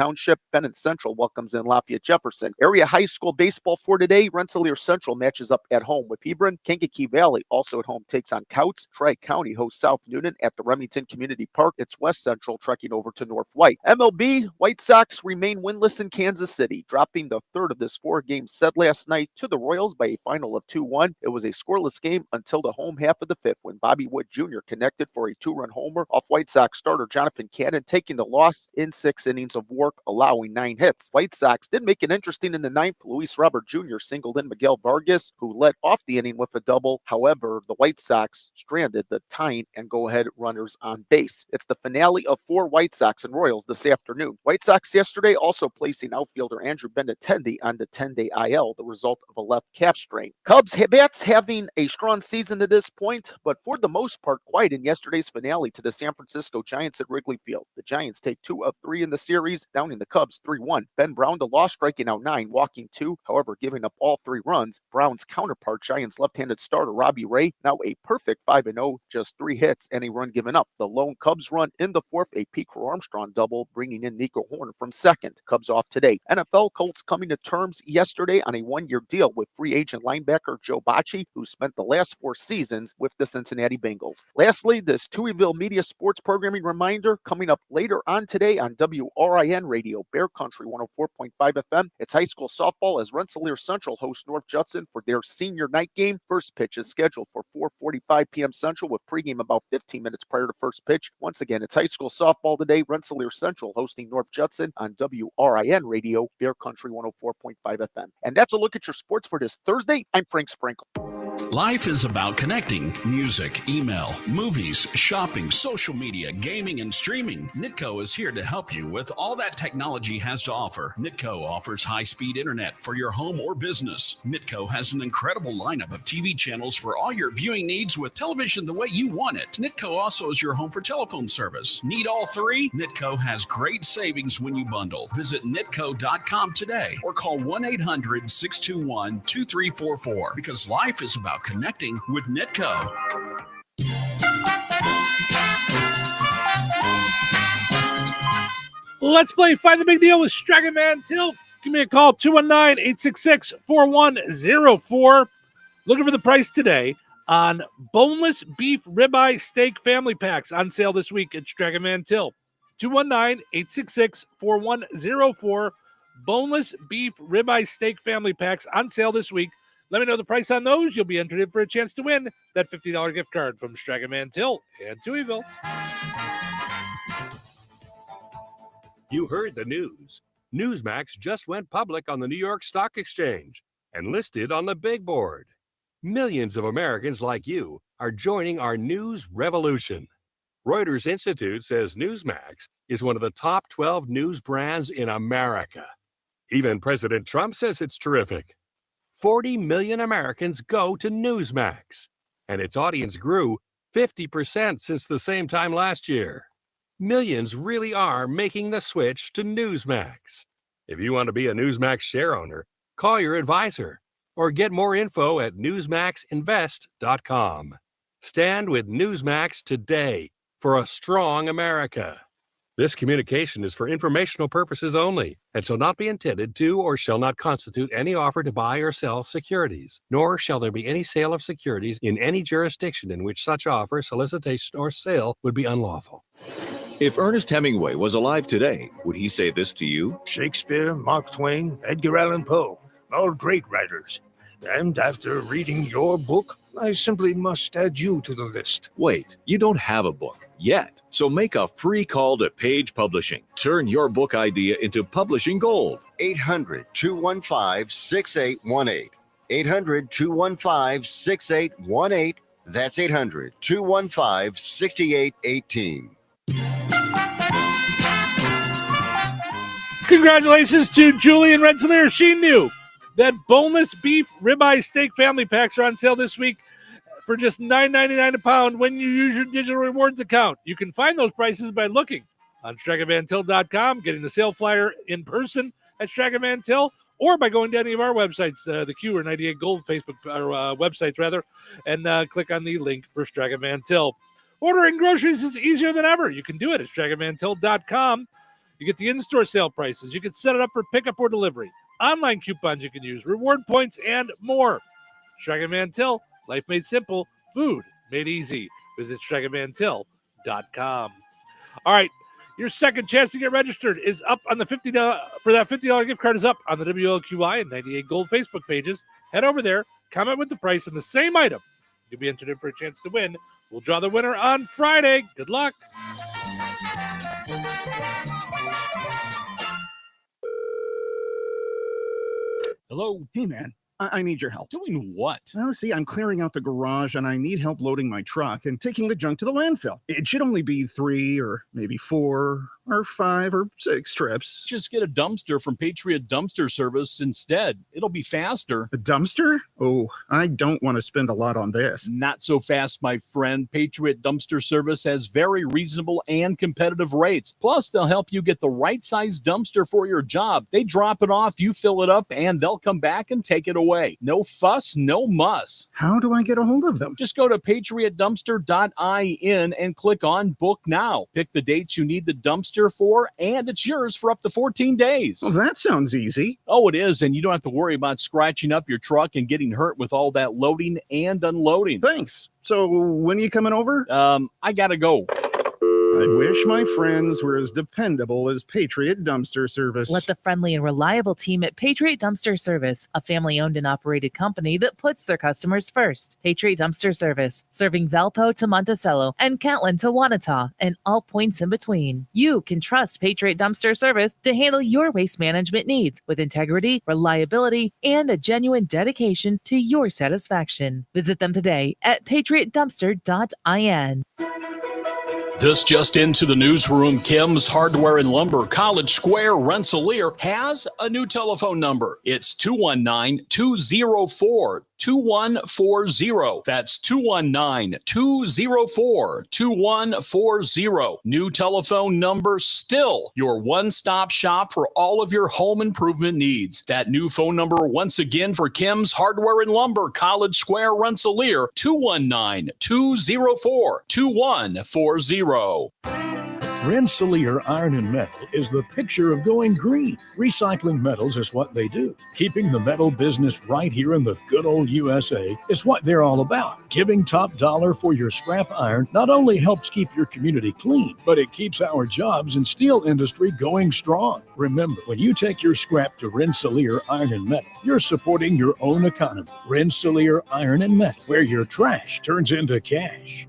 Speaker 11: Benton Central welcomes in Lafayette Jefferson. Area High School baseball for today, Rensselaer Central matches up at home with Hebron. Kankakee Valley also at home takes on Couts. Tri-County hosts South Newnan at the Remington Community Park. It's West Central trekking over to North White. MLB, White Sox remain winless in Kansas City, dropping the third of this 4-game set last night to the Royals by a final of 2-1. It was a scoreless game until the home half of the fifth when Bobby Wood Jr. connected for a 2-run homer off White Sox starter Jonathan Cannon, taking the loss in 6 innings of work, allowing 9 hits. White Sox did make it interesting in the ninth. Luis Robert Jr. singled in Miguel Vargas, who led off the inning with a double. However, the White Sox stranded the tying and go-ahead runners on base. It's the finale of 4 White Sox and Royals this afternoon. White Sox yesterday also placing outfielder Andrew Benintendi on the 10-day IL, the result of a left calf strain. Cubs bats having a strong season to this point, but for the most part quiet in yesterday's finale to the San Francisco Giants at Wrigley Field. The Giants take 2 of 3 in the series, downing the Cubs 3-1. Ben Brown to loss, striking out 9, walking 2, however giving up all 3 runs. Brown's counterpart, Giants left-handed starter Robbie Ray, now a perfect 5-0, just 3 hits and a run given up. The lone Cubs run in the fourth, a Pete Crow Armstrong double, bringing in Nico Horner from second. Cubs off today. NFL Colts coming to terms yesterday on a 1-year deal with free agent linebacker Joe Bacci, who spent the last 4 seasons with the Cincinnati Bengals. Lastly, this Touhyville Media Sports Programming reminder coming up later on today on WRIN Radio, Bear Country 104.5 FM. It's high school softball as Rensselaer Central hosts North Judson for their senior night game. First pitch is scheduled for 4:45 p.m. Central with pregame about 15 minutes prior to first pitch. Once again, it's high school softball today. Rensselaer Central hosting North Judson on WRIN Radio, Bear Country 104.5 FM. And that's a look at your sports for this Thursday. I'm Frank Sprinkle.
Speaker 4: Life is about connecting. Music, email, movies, shopping, social media, gaming, and streaming. Nitco is here to help you with all that technology has to offer. Nitco offers high-speed internet for your home or business. Nitco has an incredible lineup of TV channels for all your viewing needs with television the way you want it. Nitco also is your home for telephone service. Need all 3? Nitco has great savings when you bundle. Visit nitco.com today or call 1-800-621-2344 because life is about connecting with Nitco.
Speaker 1: Let's play Find the Big Deal with Stragan Man Till. Give me a call, 219-866-4104. Looking for the price today on boneless beef ribeye steak family packs on sale this week at Stragan Man Till. 219-866-4104. Boneless beef ribeye steak family packs on sale this week. Let me know the price on those. You'll be entered in for a chance to win that $50 gift card from Stragan Man Till and Touhyville.
Speaker 17: You heard the news. Newsmax just went public on the New York Stock Exchange and listed on the big board. Millions of Americans like you are joining our news revolution. Reuters Institute says Newsmax is one of the top 12 news brands in America. Even President Trump says it's terrific. 40 million Americans go to Newsmax, and its audience grew 50% since the same time last year. Millions really are making the switch to Newsmax. If you want to be a Newsmax share owner, call your advisor or get more info at newsmaxinvest.com. Stand with Newsmax today for a strong America. This communication is for informational purposes only and shall not be intended to or shall not constitute any offer to buy or sell securities, nor shall there be any sale of securities in any jurisdiction in which such offer, solicitation, or sale would be unlawful.
Speaker 18: If Ernest Hemingway was alive today, would he say this to you?
Speaker 19: Shakespeare, Mark Twain, Edgar Allan Poe, all great writers. And after reading your book, I simply must add you to the list.
Speaker 18: Wait, you don't have a book yet. So make a free call to Page Publishing. Turn your book idea into publishing gold.
Speaker 20: 800-215-6818. 800-215-6818. That's 800-215-6818.
Speaker 1: Congratulations to Julie in Rensselaer. She knew that boneless beef ribeye steak family packs are on sale this week for just $9.99 a pound when you use your digital rewards account. You can find those prices by looking on StrachanVanTill.com, getting the sale flyer in person at Strachan Van Til, or by going to any of our websites, the Q or 98 Gold Facebook or websites rather, and click on the link for Strachan Van Til. Ordering groceries is easier than ever. You can do it at StrachanVanTill.com. You get the in-store sale prices. You can set it up for pickup or delivery. Online coupons you can use, reward points, and more. Strachan Van Til, life made simple, food made easy. Visit StrachanVanTill.com. All right, your second chance to get registered is up on the $50 for that $50 gift card is up on the WLQI and 98 Gold Facebook pages. Head over there, comment with the price on the same item. You'll be entered in for a chance to win. We'll draw the winner on Friday. Good luck.
Speaker 4: Hello.
Speaker 3: Hey, man, I need your help.
Speaker 4: Doing what?
Speaker 3: Well, see, I'm clearing out the garage and I need help loading my truck and taking the junk to the landfill. It should only be 3 or maybe 4 or 5 or 6 trips.
Speaker 4: Just get a dumpster from Patriot Dumpster Service instead. It'll be faster.
Speaker 3: A dumpster? Oh, I don't want to spend a lot on this.
Speaker 4: Not so fast, my friend. Patriot Dumpster Service has very reasonable and competitive rates. Plus, they'll help you get the right size dumpster for your job. They drop it off, you fill it up, and they'll come back and take it away. No fuss, no muss.
Speaker 3: How do I get a hold of them?
Speaker 4: Just go to patriotdumpster.in and click on Book Now. Pick the dates you need the dumpster for, and it's yours for up to 14 days.
Speaker 3: Well, that sounds easy.
Speaker 4: Oh, it is, and you don't have to worry about scratching up your truck and getting hurt with all that loading and unloading.
Speaker 3: Thanks. So when are you coming over?
Speaker 4: I gotta go.
Speaker 3: I wish my friends were as dependable as Patriot Dumpster Service.
Speaker 5: Let the friendly and reliable team at Patriot Dumpster Service, a family-owned and operated company that puts their customers first. Patriot Dumpster Service, serving Valpo to Monticello and Catlin to Wanata and all points in between. You can trust Patriot Dumpster Service to handle your waste management needs with integrity, reliability, and a genuine dedication to your satisfaction. Visit them today at patriotdumpster.in.
Speaker 4: This just into the newsroom. Kim's Hardware and Lumber, College Square, Rensselaer, has a new telephone number. It's 219-204-2140. That's 219-204-2140. New telephone number, still your one-stop shop for all of your home improvement needs. That new phone number once again for Kim's Hardware and Lumber, College Square, Rensselaer, 219-204-2140.
Speaker 13: Rensselaer Iron and Metal is the picture of going green. Recycling metals is what they do. Keeping the metal business right here in the good old USA is what they're all about. Giving top dollar for your scrap iron not only helps keep your community clean, but it keeps our jobs and steel industry going strong. Remember, when you take your scrap to Rensselaer Iron and Metal, you're supporting your own economy. Rensselaer Iron and Metal, where your trash turns into cash.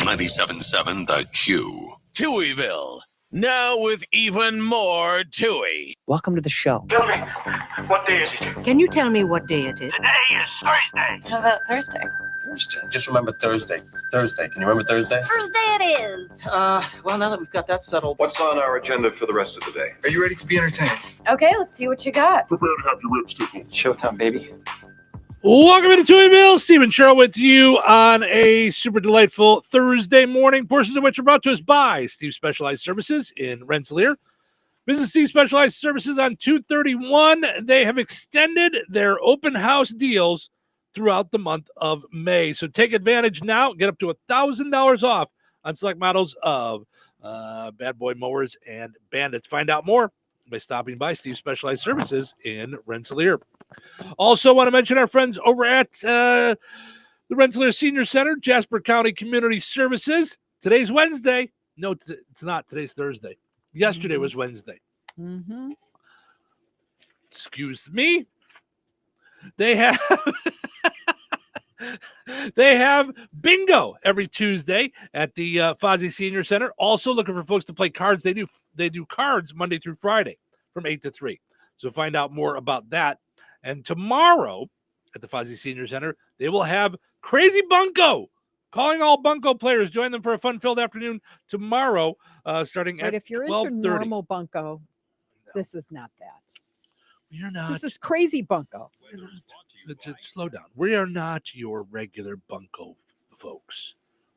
Speaker 10: 97.7 The Q.
Speaker 14: Touhyville, now with even more Touhy.
Speaker 21: Welcome to the show.
Speaker 19: Tell me, what day is it?
Speaker 21: Can you tell me what day it is?
Speaker 19: Today is Thursday.
Speaker 21: How about Thursday?
Speaker 19: Thursday. Just remember Thursday. Thursday. Can you remember Thursday?
Speaker 21: Thursday it is. Well, now that we've got that settled.
Speaker 19: What's on our agenda for the rest of the day? Are you ready to be entertained?
Speaker 21: Okay, let's see what you got.
Speaker 19: Prepare to have your ribs tickled.
Speaker 21: Showtime, baby.
Speaker 1: Welcome into Touhyville. Stephen Sherrill with you on a super delightful Thursday morning, portions of which are brought to us by Steve Specialized Services in Rensselaer. Visit Steve Specialized Services on 231. They have extended their open house deals throughout the month of May. So take advantage now. Get up to $1,000 off on select models of Bad Boy mowers and Bandits. Find out more by stopping by Steve Specialized Services in Rensselaer. Also want to mention our friends over at the Rensselaer Senior Center, Jasper County Community Services. Today's Wednesday. No, it's not. Today's Thursday. Yesterday was Wednesday.
Speaker 2: Mm-hmm.
Speaker 1: Excuse me. They have they have bingo every Tuesday at the Fozzie Senior Center. Also looking for folks to play cards. They do cards Monday through Friday from 8 to 3. So find out more about that. And tomorrow at the Fozzie Senior Center, they will have Crazy Bunko Calling all bunco players. Join them for a fun-filled afternoon tomorrow, starting
Speaker 2: But
Speaker 1: at
Speaker 2: if you're
Speaker 1: 12:30.
Speaker 2: into normal bunco, this is not that.
Speaker 1: We're not.
Speaker 2: This is crazy bunco.
Speaker 1: Slow down. We are not your regular bunco folks.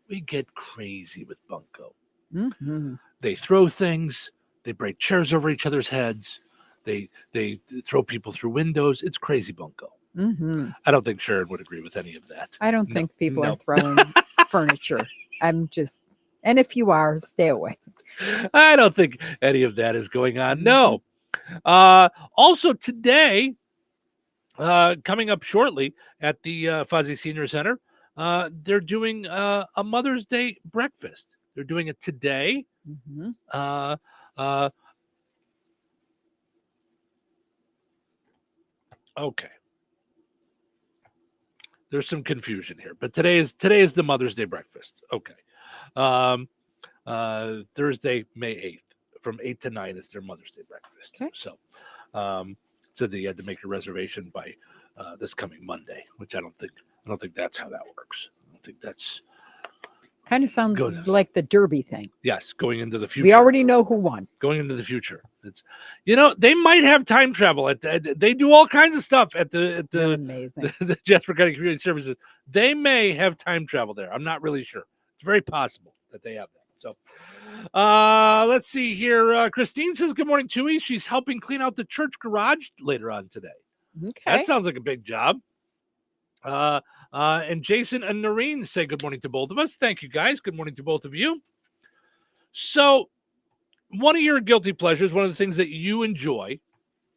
Speaker 1: We get crazy with bunco.
Speaker 2: Mm-hmm.
Speaker 1: They throw things. They break chairs over each other's heads. They throw people through windows. It's crazy bunco.
Speaker 2: Mm-hmm.
Speaker 1: I don't think Sharon would agree with any of that.
Speaker 2: I don't think people are throwing furniture. I'm just, and if you are, stay away.
Speaker 1: I don't think any of that is going on. No. Also today, coming up shortly at the Fuzzy Senior Center, they're doing a Mother's Day breakfast. They're doing it today.
Speaker 2: Mm-hmm.
Speaker 1: Okay. There's some confusion here, but today is the Mother's Day breakfast. Okay. Thursday, May 8th, from 8 to 9 is their Mother's Day breakfast.
Speaker 2: Okay.
Speaker 1: So, said that you had to make a reservation by this coming Monday, which I don't think that's how that works. I don't think that's
Speaker 2: Kind of sounds
Speaker 1: Good.
Speaker 2: like the Derby thing.
Speaker 1: yes, going into the future.
Speaker 2: We already know who won.
Speaker 1: Going into the future. It's they might have time travel they do all kinds of stuff at
Speaker 2: They're
Speaker 1: the
Speaker 2: amazing.
Speaker 1: the Jasper County Community Services. They may have time travel there. I'm not really sure. It's very possible that they have that. So let's see here. Christine says good morning, Chewy. She's helping clean out the church garage later on today.
Speaker 2: Okay.
Speaker 1: That sounds like a big job. And Jason and Noreen say good morning to both of us. Thank you, guys. Good morning to both of you. So, one of your guilty pleasures, one of the things that you enjoy,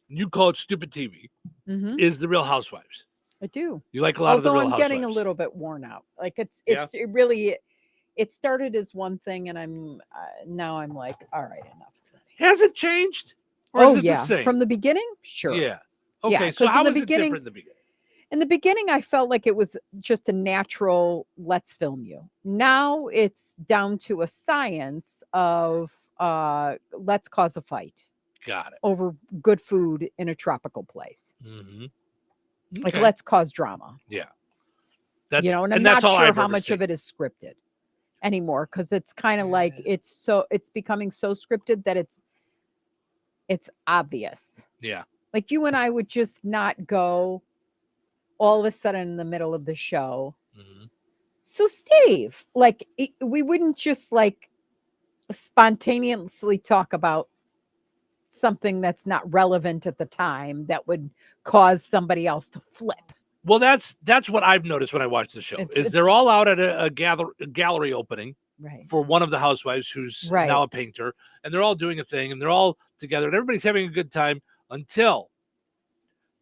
Speaker 1: you call it stupid TV,
Speaker 2: Mm-hmm.
Speaker 1: is The Real Housewives.
Speaker 2: I do.
Speaker 1: You like a lot of The
Speaker 2: Although
Speaker 1: Real
Speaker 2: I'm
Speaker 1: Housewives.
Speaker 2: getting a little bit worn out. Like it started as one thing, and I'm now I'm like, all right, enough.
Speaker 1: Has it changed? Or
Speaker 2: Oh
Speaker 1: is it
Speaker 2: yeah,
Speaker 1: the same?
Speaker 2: from the beginning, sure.
Speaker 1: Yeah.
Speaker 2: Yeah,
Speaker 1: Okay, so
Speaker 2: 'cause
Speaker 1: how
Speaker 2: in the
Speaker 1: was it
Speaker 2: beginning-
Speaker 1: different in the beginning?
Speaker 2: In the beginning, I felt like it was just a natural, let's film you. Now it's down to a science of let's cause a fight
Speaker 1: Got it.
Speaker 2: over good food in a tropical place.
Speaker 1: Mm-hmm.
Speaker 2: Like let's cause drama.
Speaker 1: Yeah.
Speaker 2: And I'm
Speaker 1: that's
Speaker 2: not
Speaker 1: all
Speaker 2: sure
Speaker 1: I've
Speaker 2: how
Speaker 1: ever
Speaker 2: much
Speaker 1: seen.
Speaker 2: of it is scripted anymore because it's kind of like it's becoming so scripted that it's obvious.
Speaker 1: Yeah.
Speaker 2: Like you and I would just not go all of a sudden in the middle of the show.
Speaker 1: Mm-hmm.
Speaker 2: So Steve, like we wouldn't just like spontaneously talk about something that's not relevant at the time that would cause somebody else to flip.
Speaker 1: Well, that's what I've noticed when I watch the show. They're all out at a gallery opening
Speaker 2: Right.
Speaker 1: for one of the housewives who's
Speaker 2: Right.
Speaker 1: now a painter, and they're all doing a thing, and they're all together, and everybody's having a good time until.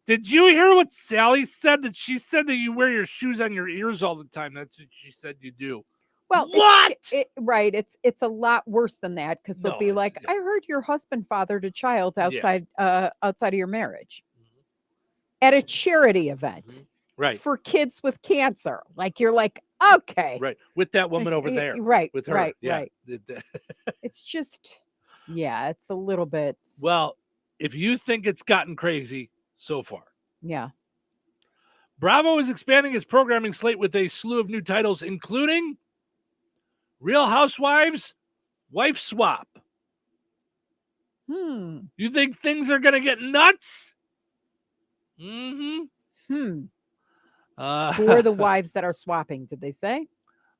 Speaker 1: Did you hear what Sally said? That she said that you wear your shoes on your ears all the time. That's what she said you do.
Speaker 2: Well,
Speaker 1: What?
Speaker 2: Right. It's a lot worse than that because they'll
Speaker 1: No,
Speaker 2: be like, I heard your husband fathered a child outside of your marriage at a charity event
Speaker 1: Right.
Speaker 2: for kids with cancer. Like you're like, okay.
Speaker 1: Right. With that woman over there.
Speaker 2: Right.
Speaker 1: With her.
Speaker 2: Right.
Speaker 1: Yeah.
Speaker 2: Right. It's just, yeah, it's a little bit.
Speaker 1: Well, if you think it's gotten crazy so far.
Speaker 2: Yeah.
Speaker 1: Bravo is expanding its programming slate with a slew of new titles, including Real Housewives, Wife Swap. You think things are going to get nuts? Mm-hmm.
Speaker 2: Who are the wives that are swapping? Did they say?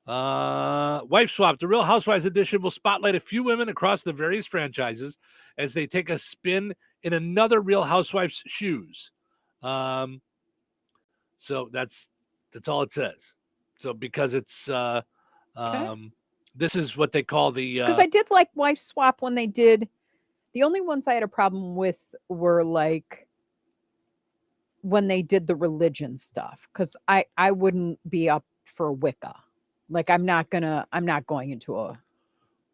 Speaker 1: Wife Swap, the Real Housewives edition, will spotlight a few women across the various franchises as they take a spin in another Real Housewives' shoes. So that's all it says. So because it's this is what they call the
Speaker 2: Because I did like Wife Swap when they did. The only ones I had a problem with were like when they did the religion stuff. Because I wouldn't be up for Wicca. Like I'm not going into a.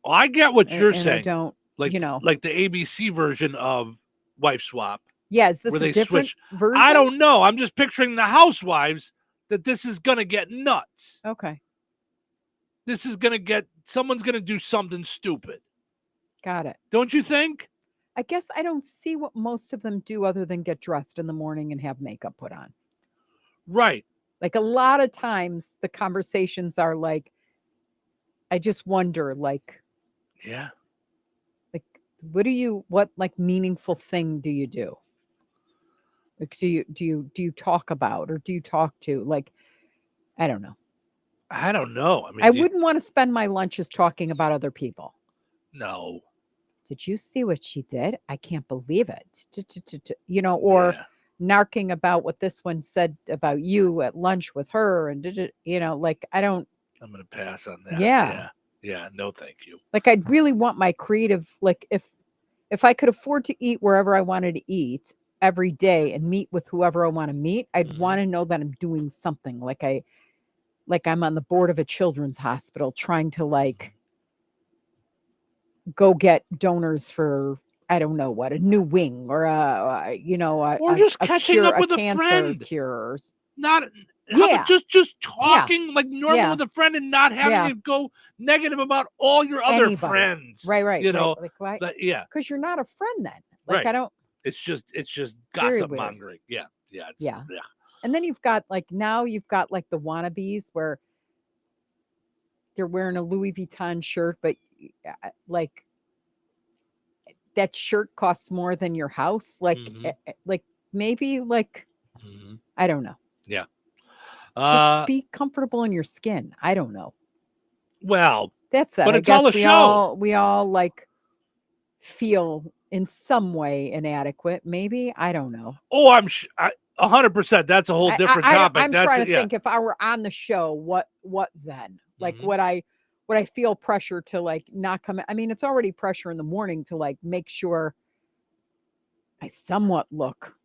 Speaker 1: Well, I get what you're
Speaker 2: and
Speaker 1: saying.
Speaker 2: I don't,
Speaker 1: like like the ABC version of Wife Swap.
Speaker 2: Yeah, is this
Speaker 1: where
Speaker 2: a
Speaker 1: they
Speaker 2: different
Speaker 1: switch.
Speaker 2: version?
Speaker 1: I don't know. I'm just picturing the housewives that this is gonna get nuts.
Speaker 2: Okay.
Speaker 1: This is gonna get someone's gonna do something stupid.
Speaker 2: Got it.
Speaker 1: Don't you think?
Speaker 2: I guess I don't see what most of them do other than get dressed in the morning and have makeup put on.
Speaker 1: Right.
Speaker 2: Like a lot of times the conversations are like, I just wonder, like,
Speaker 1: Yeah.
Speaker 2: like, what like meaningful thing do you do? Like, do you talk about, or do you talk to, like, I don't know.
Speaker 1: I don't know. I mean,
Speaker 2: I wouldn't want to spend my lunches talking about other people.
Speaker 1: No.
Speaker 2: Did you see what she did? I can't believe it. You know, or narking about what this one said about you at lunch with her, and you know, like, I don't.
Speaker 1: I'm going to pass on that.
Speaker 2: Yeah.
Speaker 1: Yeah. No, thank you.
Speaker 2: Like, I'd really want my creative, like, if I could afford to eat wherever I wanted to eat every day and meet with whoever I want to meet, I'd want to know that I'm doing something, like I'm on the board of a children's hospital trying to, like, go get donors for, I don't know what, a new wing, or
Speaker 1: Or just catching up with a
Speaker 2: cancer
Speaker 1: friend.
Speaker 2: cure.
Speaker 1: Not how about just talking like normal
Speaker 2: Yeah.
Speaker 1: with a friend, and not having it go negative about all your other
Speaker 2: Anybody.
Speaker 1: friends.
Speaker 2: Right.
Speaker 1: You know,
Speaker 2: Like, why?
Speaker 1: yeah.
Speaker 2: Because you're not a friend then. Like,
Speaker 1: Right.
Speaker 2: I don't.
Speaker 1: It's just
Speaker 2: Very
Speaker 1: gossip
Speaker 2: weird.
Speaker 1: mongering. Yeah.
Speaker 2: Yeah. And then you've got like like the wannabes where they're wearing a Louis Vuitton shirt, but like that shirt costs more than your house. Like, like maybe like, I don't know.
Speaker 1: Yeah.
Speaker 2: Just be comfortable in your skin. I don't know.
Speaker 1: Well,
Speaker 2: that's it.
Speaker 1: but
Speaker 2: I
Speaker 1: it's
Speaker 2: guess
Speaker 1: all a show.
Speaker 2: We all like feel in some way inadequate. Maybe, I don't know.
Speaker 1: Oh, 100%. That's a whole different topic.
Speaker 2: I'm
Speaker 1: That's
Speaker 2: trying to think, if I were on the show, what then? Like, would I feel pressure to, like, not come? I mean, it's already pressure in the morning to, like, make sure I somewhat look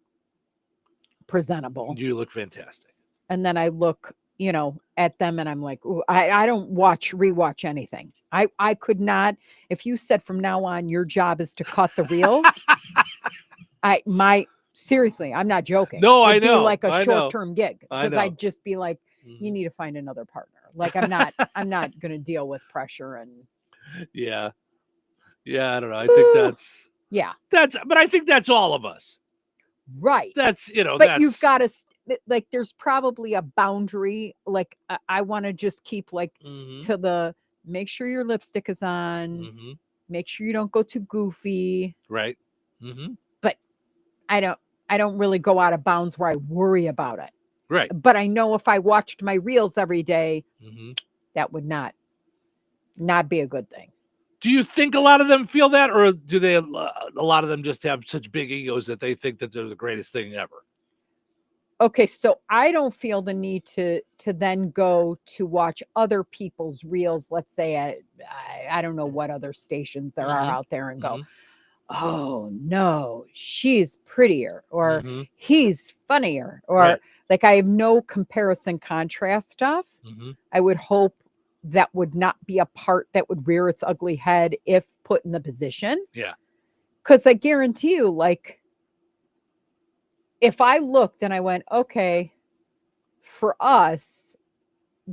Speaker 2: presentable.
Speaker 1: You look fantastic.
Speaker 2: And then I look, you know, at them and I'm like, ooh, I don't rewatch anything. I could not. If you said from now on your job is to cut the reels, seriously, I'm not joking.
Speaker 1: No,
Speaker 2: It'd
Speaker 1: I know.
Speaker 2: be like a
Speaker 1: I know.
Speaker 2: short-term gig,
Speaker 1: I
Speaker 2: because
Speaker 1: know.
Speaker 2: I'd just be like, you need to find another partner. Like, I'm not going to deal with pressure and.
Speaker 1: Yeah. I don't know. I think but I think that's all of us.
Speaker 2: Right.
Speaker 1: That's, you know,
Speaker 2: but you've got to, like, there's probably a boundary. Like, I want to just keep, like, to the, make sure your lipstick is on, make sure you don't go too goofy.
Speaker 1: Right.
Speaker 2: But I don't really go out of bounds where I worry about it.
Speaker 1: Right.
Speaker 2: But I know if I watched my reels every day, that would not be a good thing.
Speaker 1: Do you think a lot of them feel that, or do they? A lot of them just have such big egos that they think that they're the greatest thing ever?
Speaker 2: Okay, so I don't feel the need to then go to watch other people's reels. Let's say I don't know what other stations there are out there, and go, oh no, she's prettier, or he's funnier, or like, I have no comparison contrast stuff. I would hope that would not be a part that would rear its ugly head if put in the position.
Speaker 1: Yeah.
Speaker 2: Because I guarantee you, like, if I looked and I went, okay, for us,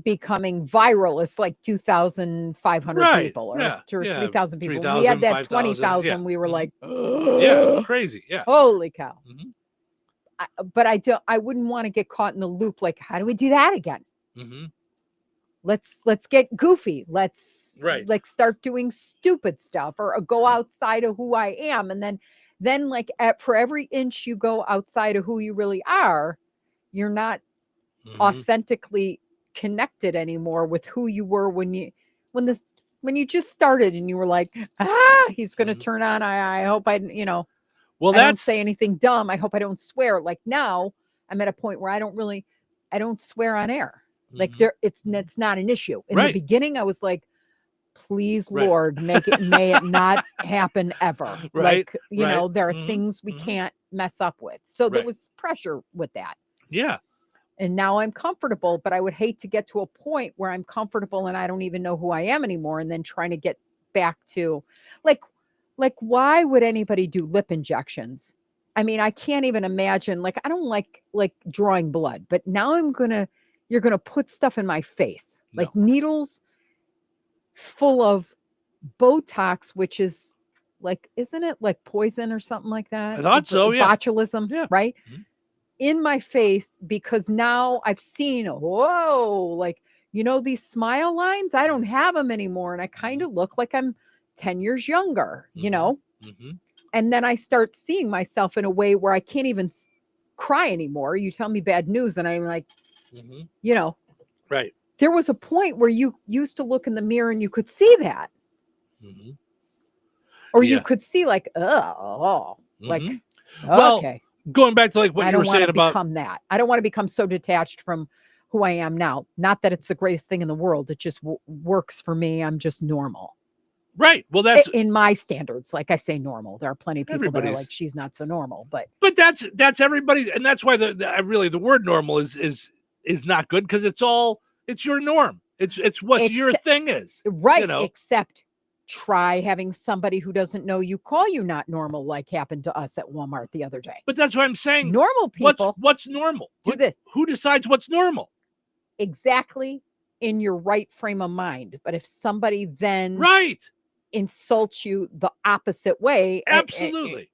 Speaker 2: becoming viral is like 2,500 people, or 3,000 people.
Speaker 1: 3,000,
Speaker 2: We had that
Speaker 1: 5,000,
Speaker 2: 20,000. We were like,
Speaker 1: yeah, crazy. Yeah.
Speaker 2: Holy cow. But I wouldn't want to get caught in the loop. Like, how do we do that again? Let's get goofy. Let's like start doing stupid stuff, or go outside of who I am. And then like, for every inch you go outside of who you really are, you're not authentically connected anymore with who you were when you just started, and you were like, he's going to turn on. I hope I don't say anything dumb. I hope I don't swear. Like, now I'm at a point where I don't swear on air. Like, it's not an issue. In the beginning, I was like, please, Lord, may it not happen ever. Like, you know, there are things we can't mess up with. So there was pressure with that.
Speaker 1: Yeah.
Speaker 2: And now I'm comfortable, but I would hate to get to a point where I'm comfortable and I don't even know who I am anymore. And then trying to get back to like, why would anybody do lip injections? I mean, I can't even imagine, like, I don't like drawing blood, but now you're going to put stuff in my face, like needles full of Botox, which is like, isn't it like poison or something like that?
Speaker 1: I thought so. Yeah.
Speaker 2: Botulism, right? In my face, because now I've seen, whoa, like, you know, these smile lines, I don't have them anymore. And I kind of look like I'm 10 years younger, you know?
Speaker 1: Mm-hmm.
Speaker 2: And then I start seeing myself in a way where I can't even cry anymore. You tell me bad news and I'm like,
Speaker 1: Mm-hmm.
Speaker 2: you know,
Speaker 1: Right.
Speaker 2: there was a point where you used to look in the mirror and you could see that.
Speaker 1: Mm-hmm.
Speaker 2: Or
Speaker 1: Yeah.
Speaker 2: you could see like, like,
Speaker 1: Mhm. Well,
Speaker 2: okay.
Speaker 1: going back to like what
Speaker 2: I
Speaker 1: you
Speaker 2: don't
Speaker 1: were
Speaker 2: want
Speaker 1: saying
Speaker 2: to
Speaker 1: about
Speaker 2: become that. I don't want to become so detached from who I am now. Not that it's the greatest thing in the world. It just works for me. I'm just normal.
Speaker 1: right. Well, that's
Speaker 2: In my standards. Like I say normal. There are plenty of people that are
Speaker 1: Everybody's-
Speaker 2: like, she's not so normal, but
Speaker 1: that's everybody's, and that's why the word normal is not good because it's your norm. It's what your thing is.
Speaker 2: right.
Speaker 1: You know?
Speaker 2: Except try having somebody who doesn't know you call you not normal, like happened to us at Walmart the other day.
Speaker 1: But that's what I'm saying.
Speaker 2: Normal people
Speaker 1: What's normal?
Speaker 2: do this.
Speaker 1: Who decides what's normal?
Speaker 2: Exactly in your right frame of mind. But if somebody then
Speaker 1: Right.
Speaker 2: insults you the opposite way,
Speaker 1: Absolutely.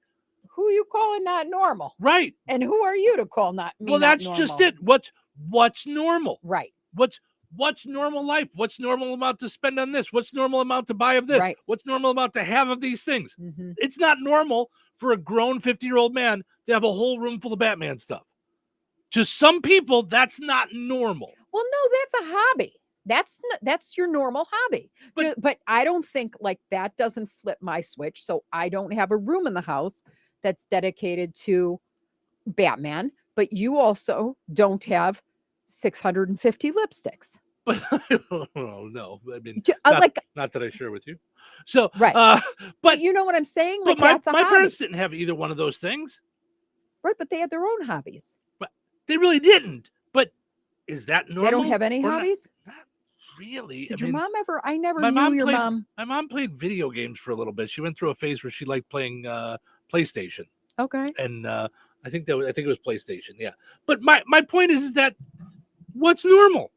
Speaker 2: who you calling not normal?
Speaker 1: Right.
Speaker 2: And who are you to call not me?
Speaker 1: Well,
Speaker 2: not
Speaker 1: that's just
Speaker 2: normal?
Speaker 1: it. What's normal?
Speaker 2: Right.
Speaker 1: What's normal life? What's normal amount to spend on this? What's normal amount to buy of this?
Speaker 2: Right.
Speaker 1: What's normal amount to have of these things?
Speaker 2: Mm-hmm.
Speaker 1: It's not normal for a grown 50-year-old man to have a whole room full of Batman stuff. To some people, that's not normal.
Speaker 2: Well, no, that's a hobby. That's your normal hobby. But I don't think like that doesn't flip my switch. So I don't have a room in the house that's dedicated to Batman. But you also don't have 650 lipsticks.
Speaker 1: But no, I mean, not that I share with you. So
Speaker 2: right, but you know what I'm saying? Like
Speaker 1: but
Speaker 2: that's a
Speaker 1: my
Speaker 2: hobby.
Speaker 1: parents didn't have either one of those things.
Speaker 2: Right, but they had their own hobbies.
Speaker 1: But they really didn't. But is that normal?
Speaker 2: They don't have any hobbies?
Speaker 1: Not really.
Speaker 2: Did your mom ever? I never
Speaker 1: my
Speaker 2: knew
Speaker 1: mom
Speaker 2: your
Speaker 1: played,
Speaker 2: mom.
Speaker 1: My mom played video games for a little bit. She went through a phase where she liked playing PlayStation.
Speaker 2: Okay.
Speaker 1: And I think it was PlayStation. Yeah. But my point is that what's normal?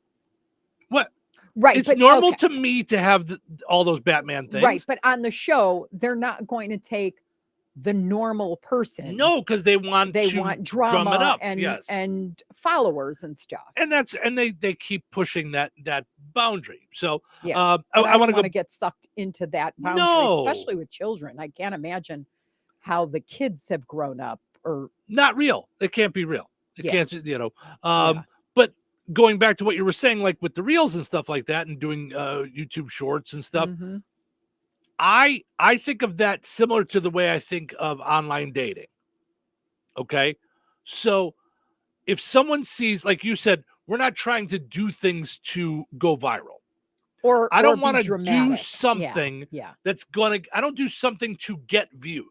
Speaker 1: What?
Speaker 2: Right.
Speaker 1: It's
Speaker 2: but,
Speaker 1: normal
Speaker 2: okay.
Speaker 1: to me to have all those Batman things.
Speaker 2: Right. But on the show, they're not going to take the normal person.
Speaker 1: No, because they want
Speaker 2: drama
Speaker 1: drum it up.
Speaker 2: and
Speaker 1: Yes.
Speaker 2: and followers and stuff.
Speaker 1: And they keep pushing that boundary. So
Speaker 2: yeah,
Speaker 1: I want to
Speaker 2: get sucked into that boundary, especially with children. I can't imagine how the kids have grown up or
Speaker 1: not real. It can't be real. It
Speaker 2: Yeah.
Speaker 1: can't, but going back to what you were saying, like with the reels and stuff like that and doing YouTube shorts and stuff,
Speaker 2: mm-hmm.
Speaker 1: I think of that similar to the way I think of online dating. Okay. So if someone sees, like you said, we're not trying to do things to go viral.
Speaker 2: Or
Speaker 1: I don't
Speaker 2: want
Speaker 1: to do something
Speaker 2: yeah.
Speaker 1: that's I don't do something to get views.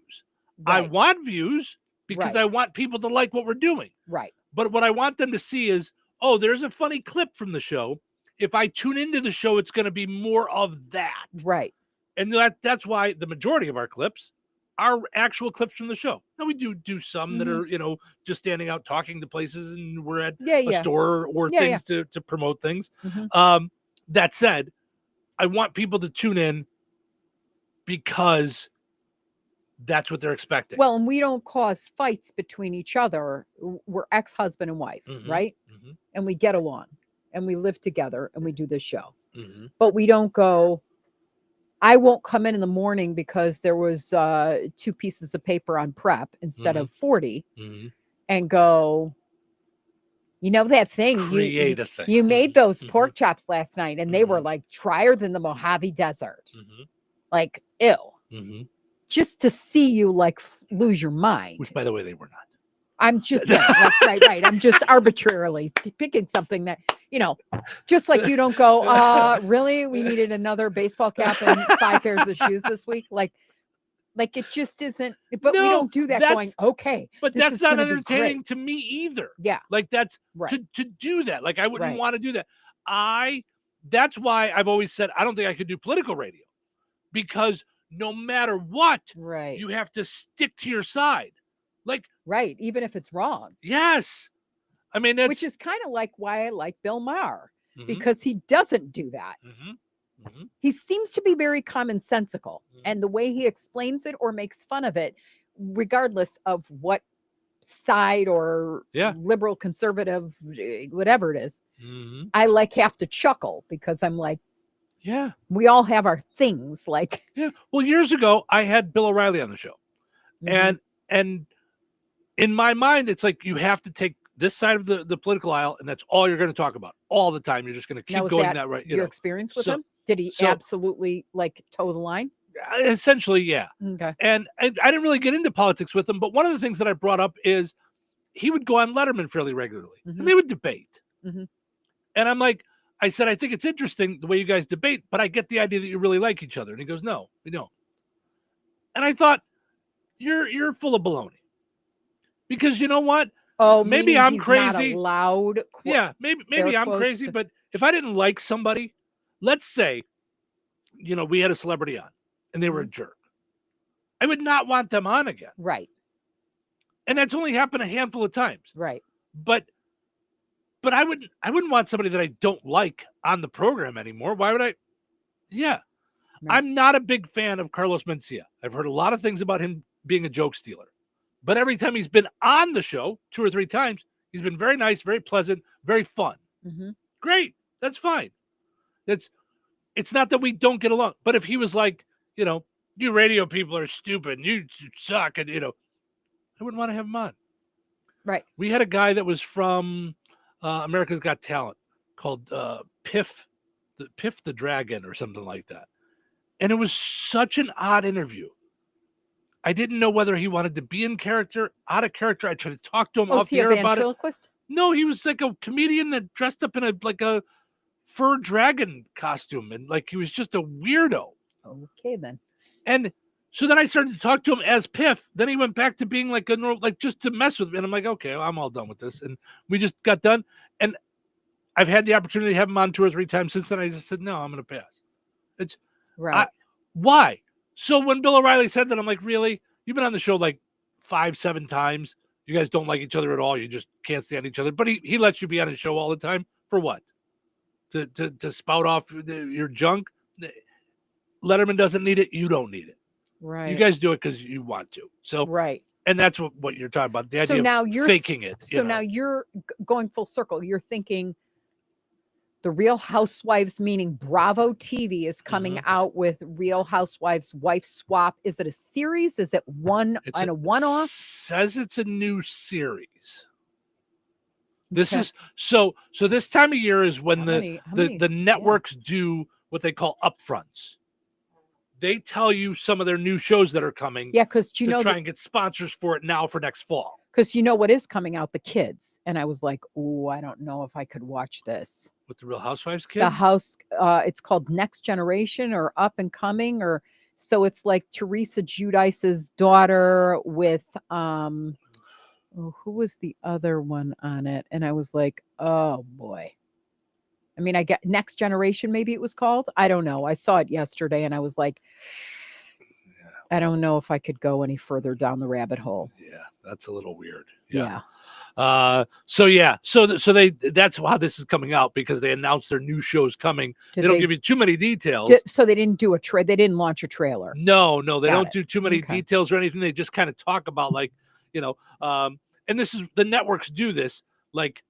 Speaker 2: Right.
Speaker 1: I want views because
Speaker 2: Right.
Speaker 1: I want people to like what we're doing.
Speaker 2: Right.
Speaker 1: But what I want them to see is, oh, there's a funny clip from the show. If I tune into the show, it's going to be more of that.
Speaker 2: Right.
Speaker 1: And that's why the majority of our clips are actual clips from the show. Now we do some that are, just standing out talking to places and we're at a store or things to promote things.
Speaker 2: Mm-hmm.
Speaker 1: That said, I want people to tune in because that's what they're expecting.
Speaker 2: Well, and we don't cause fights between each other. We're ex-husband and wife,
Speaker 1: Mm-hmm.
Speaker 2: right?
Speaker 1: Mm-hmm.
Speaker 2: And we get along and we live together and we do this show.
Speaker 1: Mm-hmm.
Speaker 2: But we don't go, I won't come in the morning because there was 2 pieces of paper on prep instead
Speaker 1: Mm-hmm.
Speaker 2: of 40
Speaker 1: Mm-hmm.
Speaker 2: and go, you know that thing
Speaker 1: Create a thing.
Speaker 2: you made those
Speaker 1: Mm-hmm.
Speaker 2: pork chops last night and they were like drier than the Mojave Desert.
Speaker 1: Mm-hmm.
Speaker 2: Like, ew.
Speaker 1: Mm-hmm.
Speaker 2: Just to see you like lose your mind.
Speaker 1: Which, by the way, they were not.
Speaker 2: I'm just saying, like, right. I'm just arbitrarily picking something that, just like you don't go, really? We needed another baseball cap and 5 pairs of shoes this week. Like it just isn't, but we don't do that going, okay.
Speaker 1: But
Speaker 2: this
Speaker 1: that's
Speaker 2: is
Speaker 1: not
Speaker 2: gonna be
Speaker 1: entertaining
Speaker 2: great.
Speaker 1: to me either.
Speaker 2: Yeah.
Speaker 1: Like that's
Speaker 2: right.
Speaker 1: to do that. Like I wouldn't
Speaker 2: Right.
Speaker 1: want to do that. That's why I've always said, I don't think I could do political radio because no matter what,
Speaker 2: right.
Speaker 1: you have to stick to your side. Like,
Speaker 2: right. Even if it's wrong.
Speaker 1: Yes. I mean,
Speaker 2: which is kind of like why I like Bill Maher,
Speaker 1: mm-hmm.
Speaker 2: because he doesn't do that.
Speaker 1: Mm-hmm. Mm-hmm.
Speaker 2: He seems to be very commonsensical,
Speaker 1: Mm-hmm.
Speaker 2: and the way he explains it or makes fun of it, regardless of what side or liberal, conservative, whatever it is, I like have to chuckle because I'm like,
Speaker 1: yeah,
Speaker 2: we all have our things. Like,
Speaker 1: yeah. Well, years ago, I had Bill O'Reilly on the show, and in my mind, it's like you have to take this side of the political aisle, and that's all you're going to talk about all the time. You're just going to keep going that right.
Speaker 2: Your experience with him? Did he absolutely like toe the line?
Speaker 1: Essentially, yeah.
Speaker 2: Okay.
Speaker 1: And I didn't really get into politics with him, but one of the things that I brought up is he would go on Letterman fairly regularly, and they would debate. And I'm like, I said, I think it's interesting the way you guys debate, but I get the idea that you really like each other. And he goes, no, we don't. And I thought, you're full of baloney. Because you know what?
Speaker 2: Oh,
Speaker 1: maybe I'm crazy.
Speaker 2: Not allowed.
Speaker 1: Yeah, maybe I'm crazy, but if I didn't like somebody, let's say, we had a celebrity on and they were a jerk, I would not want them on again.
Speaker 2: Right.
Speaker 1: And that's only happened a handful of times.
Speaker 2: Right.
Speaker 1: But I wouldn't want somebody that I don't like on the program anymore. Why would I? Yeah. Right. I'm not a big fan of Carlos Mencia. I've heard a lot of things about him being a joke stealer. But every time he's been on the show 2 or 3 times, he's been very nice, very pleasant, very fun. Great. That's fine. It's not that we don't get along. But if he was like, you radio people are stupid and you suck, and, I wouldn't want to have him on.
Speaker 2: Right.
Speaker 1: We had a guy that was from America's Got Talent called Piff the Dragon or something like that. And it was such an odd interview. I didn't know whether he wanted to be in character, out of character. I tried to talk to him off the air about it. No, he was like a comedian that dressed up in a fur dragon costume, and like he was just a weirdo.
Speaker 2: Okay, then.
Speaker 1: And so then I started to talk to him as Piff. Then he went back to being like just to mess with me. And I'm like, okay, I'm all done with this. And we just got done. And I've had the opportunity to have him on 2 or 3 times since then. I just said, no, I'm going to pass. It's
Speaker 2: right.
Speaker 1: Why? So when Bill O'Reilly said that, I'm like, really? You've been on the show like 5-7 times. You guys don't like each other at all. You just can't stand each other. But he lets you be on his show all the time. For what? To spout off your junk? Letterman doesn't need it. You don't need it.
Speaker 2: Right.
Speaker 1: You guys do it because you want to. So
Speaker 2: right.
Speaker 1: And that's what you're talking about. The idea
Speaker 2: now
Speaker 1: of
Speaker 2: you're
Speaker 1: faking it.
Speaker 2: So now you're going full circle. You're thinking the Real Housewives, meaning Bravo TV, is coming out with Real Housewives Wife Swap. Is it a series? Is it a one-off?
Speaker 1: Says it's a new series. This is so this time of year is when the networks do what they call upfronts. They tell you some of their new shows that are coming.
Speaker 2: Yeah, because
Speaker 1: try and get sponsors for it now for next fall.
Speaker 2: Because what is coming out? The Kids. And I was like, oh, I don't know if I could watch this.
Speaker 1: With the Real Housewives Kids?
Speaker 2: It's called Next Generation or Up and Coming, or so it's like Teresa Giudice's daughter with who was the other one on it? And I was like, oh boy. I mean, I get Next Generation, maybe it was called. I don't know. I saw it yesterday and I was like, I don't know if I could go any further down the rabbit hole.
Speaker 1: Yeah, that's a little weird.
Speaker 2: Yeah.
Speaker 1: So that's how this is coming out, because they announced their new shows coming. They don't give you too many details.
Speaker 2: So they didn't do they didn't launch a trailer.
Speaker 1: No, they don't do too many details or anything. They just kind of talk about and this is the networks do this. Like,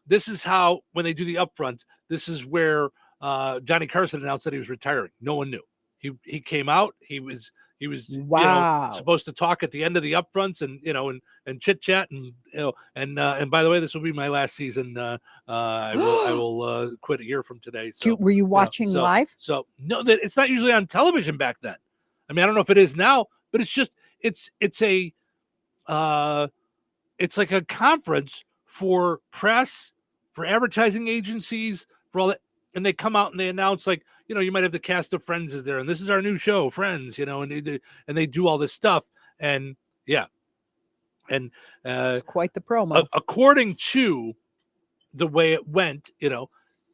Speaker 1: this is how, when they do the upfront, this is where Johnny Carson announced that he was retiring. No one knew. He came out. He was
Speaker 2: wow.
Speaker 1: Supposed to talk at the end of the upfronts and chit chat and by the way, this will be my last season. I will quit a year from today. So
Speaker 2: were you watching live?
Speaker 1: So no, that it's not usually on television back then. I mean, I don't know if it is now, but it's just it's like a conference for press, for advertising agencies, for all that. And they come out and they announce, like, you might have the cast of Friends is there, and this is our new show, Friends, and they do all this stuff. And yeah. And
Speaker 2: it's quite the promo.
Speaker 1: According to the way it went,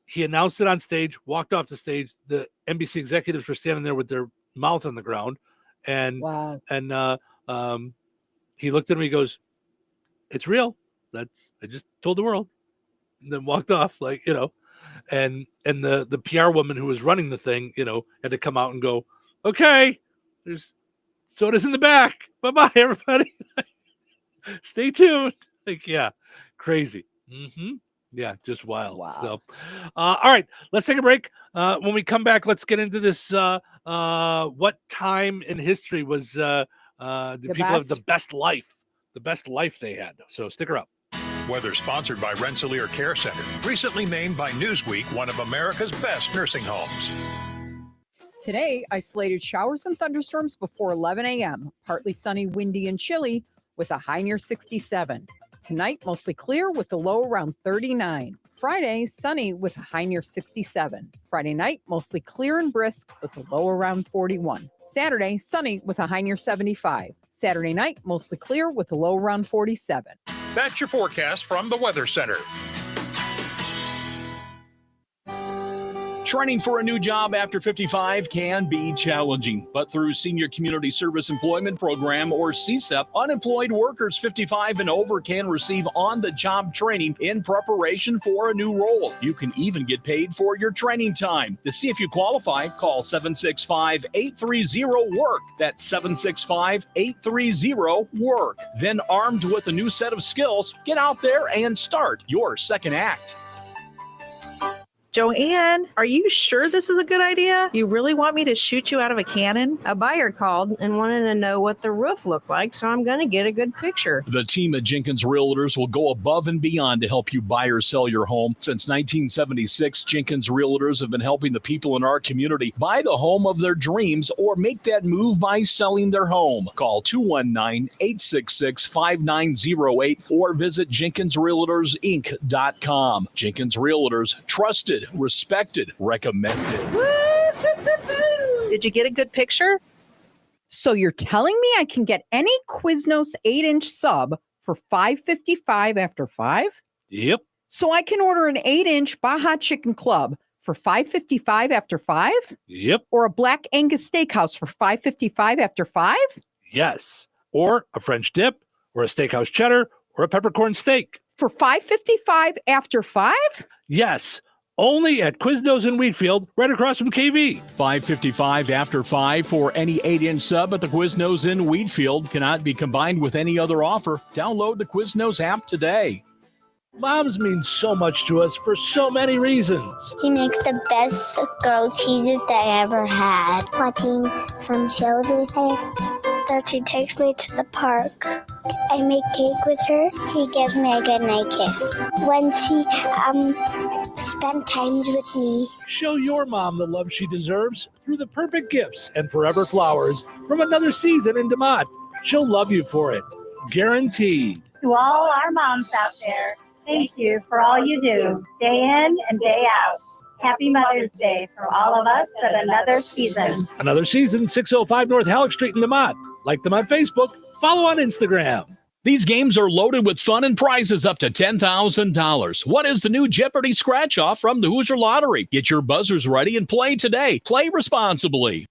Speaker 1: he announced it on stage, walked off the stage. The NBC executives were standing there with their mouth on the ground. And
Speaker 2: wow.
Speaker 1: And he looked at me, he goes, "It's real. I just told the world." And then walked off, and the PR woman who was running the thing, had to come out and go, "Okay, there's sodas in the back. Bye-bye, everybody." Stay tuned. Like, yeah, crazy. Yeah, just wild.
Speaker 2: Wow.
Speaker 1: So, all right, let's take a break. When we come back, let's get into this. What time in history was the people have the best life they had? So stick around.
Speaker 16: Weather sponsored by Rensselaer Care Center, recently named by Newsweek one of America's best nursing homes.
Speaker 2: Today, isolated showers and thunderstorms before 11 a.m. Partly sunny, windy, and chilly with a high near 67. Tonight, mostly clear with a low around 39. Friday, sunny with a high near 67. Friday night, mostly clear and brisk with a low around 41. Saturday, sunny with a high near 75. Saturday night, mostly clear with a low around 47.
Speaker 16: That's your forecast from the Weather Center.
Speaker 4: Training for a new job after 55 can be challenging, but through Senior Community Service Employment Program, or CSEP, unemployed workers 55 and over can receive on-the-job training in preparation for a new role. You can even get paid for your training time. To see if you qualify, call 765-830-WORK. That's 765-830-WORK. Then, armed with a new set of skills, get out there and start your second act.
Speaker 6: Joanne, are you sure this is a good idea? You really want me to shoot you out of a cannon? A buyer called and wanted to know what the roof looked like, so I'm going to get a good picture.
Speaker 4: The team at Jenkins Realtors will go above and beyond to help you buy or sell your home. Since 1976, Jenkins Realtors have been helping the people in our community buy the home of their dreams or make that move by selling their home. Call 219-866-5908 or visit JenkinsRealtorsInc.com. Jenkins Realtors, trusted, respected, recommended.
Speaker 6: Did you get a good picture?
Speaker 2: So you're telling me I can get any Quiznos 8-inch sub for $5.55 after 5?
Speaker 1: Yep.
Speaker 2: So I can order an 8-inch Baja Chicken Club for $5.55 after 5?
Speaker 1: Yep.
Speaker 2: Or a Black Angus Steakhouse for $5.55 after 5?
Speaker 1: Yes. Or a French dip, or a steakhouse cheddar, or a peppercorn steak.
Speaker 2: For $5.55 after 5?
Speaker 1: Yes. Only at Quiznos in Wheatfield, right across from KV.
Speaker 4: $5.55 after 5 for any 8-inch sub at the Quiznos in Wheatfield. Cannot be combined with any other offer. Download the Quiznos app today.
Speaker 1: Moms mean so much to us for so many reasons.
Speaker 7: She makes the best grilled cheeses that I ever had. Watching some shows with her. That she takes me to the park. I make cake with her. She gives me a good night kiss. When she spend time with me.
Speaker 1: Show your mom the love she deserves through the perfect gifts and forever flowers from another season in DeMott. She'll love you for it. Guaranteed.
Speaker 9: To all our moms out there, thank you for all you do, day in and day out. Happy Mother's Day from all of us at another season.
Speaker 1: Another season, 605 North Halleck Street in DeMott. Like them on Facebook, follow on Instagram.
Speaker 4: These games are loaded with fun and prizes up to $10,000. What is the new Jeopardy scratch-off from the Hoosier Lottery? Get your buzzers ready and play today. Play responsibly.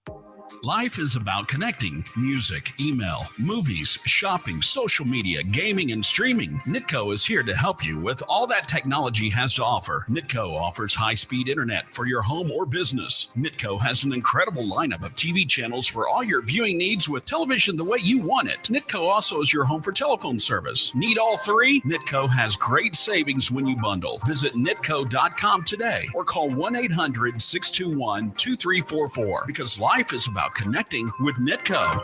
Speaker 22: Life is about connecting. Music, email, movies, shopping, social media, gaming, and streaming. Nitco is here to help you with all that technology has to offer. Nitco offers high-speed internet for your home or business. Nitco has an incredible lineup of TV channels for all your viewing needs with television the way you want it. Nitco also is your home for telephone service. Need all three? Nitco has great savings when you bundle. Visit nitco.com today or call 1-800-621-2344 because life is about connecting with Nitco.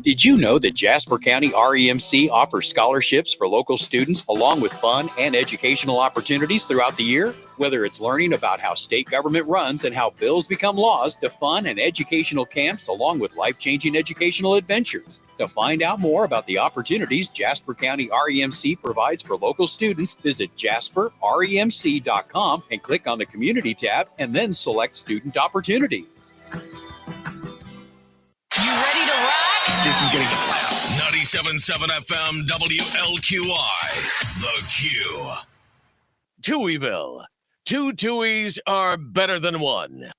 Speaker 23: Did you know that Jasper County REMC offers scholarships for local students along with fun and educational opportunities throughout the year? Whether it's learning about how state government runs and how bills become laws, to fun and educational camps along with life-changing educational adventures. To find out more about the opportunities Jasper County REMC provides for local students, visit jasperremc.com and click on the Community tab and then select Student Opportunities.
Speaker 14: You ready to rock?
Speaker 23: This is going to get loud.
Speaker 14: 97.7 FM WLQI. The Q. Touhyville. Two Touhies are better than one.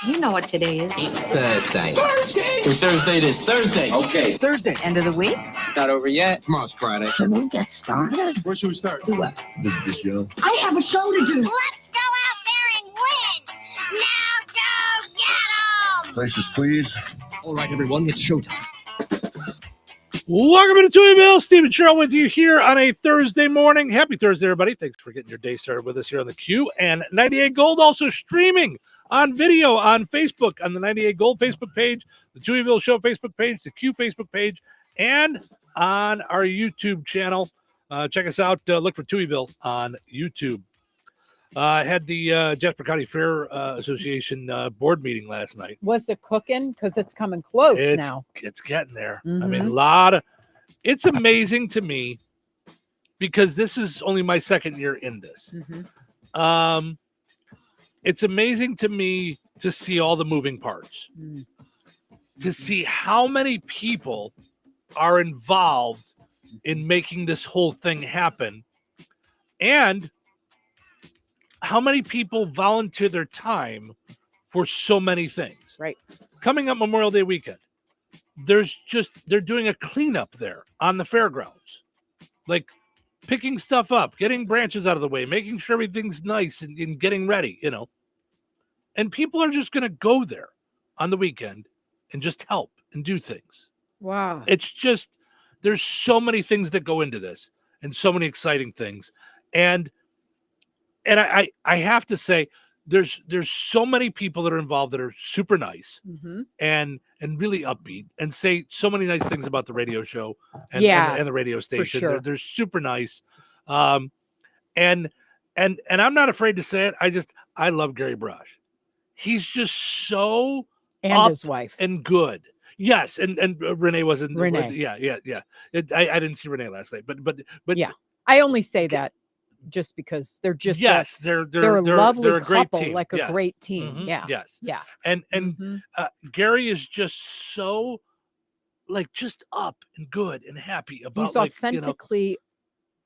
Speaker 25: You know what today is.
Speaker 26: It's Thursday.
Speaker 25: Thursday?
Speaker 26: It's Thursday this. Thursday. Okay.
Speaker 25: Thursday. End of the week?
Speaker 26: It's not over yet. Tomorrow's Friday.
Speaker 25: Should we get started?
Speaker 26: Where should we start?
Speaker 25: Do what?
Speaker 26: This show.
Speaker 25: I have a show to do.
Speaker 7: Let's go out there and win. Now go get 'em.
Speaker 26: Places, please.
Speaker 28: All right, everyone, it's showtime.
Speaker 1: Welcome to Touhyville. Steve and Cheryl with you here on a Thursday morning. Happy Thursday, everybody. Thanks for getting your day started with us here on the Q. And 98 Gold also streaming on video on Facebook, on the 98 Gold Facebook page, the Touhyville Show Facebook page, the Q Facebook page, and on our YouTube channel. Check us out. Look for Touhyville on YouTube. I had the Jasper County Fair Association board meeting last night.
Speaker 2: Was it cooking? Because it's coming close now.
Speaker 1: It's getting there. I mean, it's amazing to me because this is only my second year in this. It's amazing to me to see all the moving parts, to see how many people are involved in making this whole thing happen, and how many people volunteer their time for so many things.
Speaker 2: Right.
Speaker 1: Coming up Memorial Day weekend, they're doing a cleanup there on the fairgrounds, like picking stuff up, getting branches out of the way, making sure everything's nice and getting ready, and people are just going to go there on the weekend and just help and do things.
Speaker 2: Wow.
Speaker 1: It's just, there's so many things that go into this and so many exciting things. And I have to say, there's so many people that are involved that are super nice and really upbeat and say so many nice things about the radio show and the radio station.
Speaker 2: Sure.
Speaker 1: They're super nice. And I'm not afraid to say it. I love Gary Brush. He's just so
Speaker 2: and his wife
Speaker 1: and good. Yes, and Renee wasn't.
Speaker 2: Renee.
Speaker 1: Yeah. I didn't see Renee last night, but
Speaker 2: yeah, I only say that just because they're just
Speaker 1: they're
Speaker 2: a lovely
Speaker 1: they're a great
Speaker 2: couple,
Speaker 1: team.
Speaker 2: like a great team. Yeah.
Speaker 1: And Gary is just so just up and good and happy about.
Speaker 2: He's authentically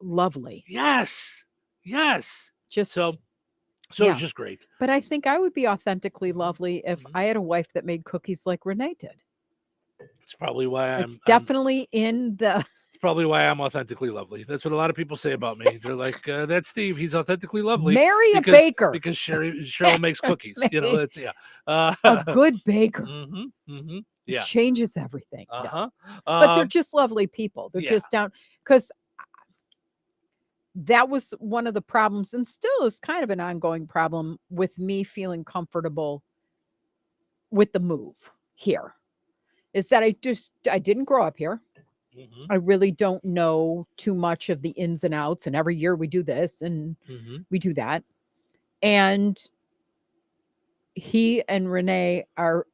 Speaker 2: lovely.
Speaker 1: Yes.
Speaker 2: Just
Speaker 1: so it's just great.
Speaker 2: But I think I would be authentically lovely if I had a wife that made cookies like Renee did.
Speaker 1: It's probably why
Speaker 2: It's definitely in the.
Speaker 1: Probably why I'm authentically lovely. That's what a lot of people say about me. They're like, that's Steve. He's authentically lovely.
Speaker 2: Marry a baker.
Speaker 1: Because Cheryl makes cookies. That's
Speaker 2: a good baker.
Speaker 1: Yeah.
Speaker 2: It changes everything.
Speaker 1: But
Speaker 2: they're just lovely people. They're just down because that was one of the problems, and still is kind of an ongoing problem with me feeling comfortable with the move here. Is that I didn't grow up here. I really don't know too much of the ins and outs. And every year we do this and we do that. And he and Renee are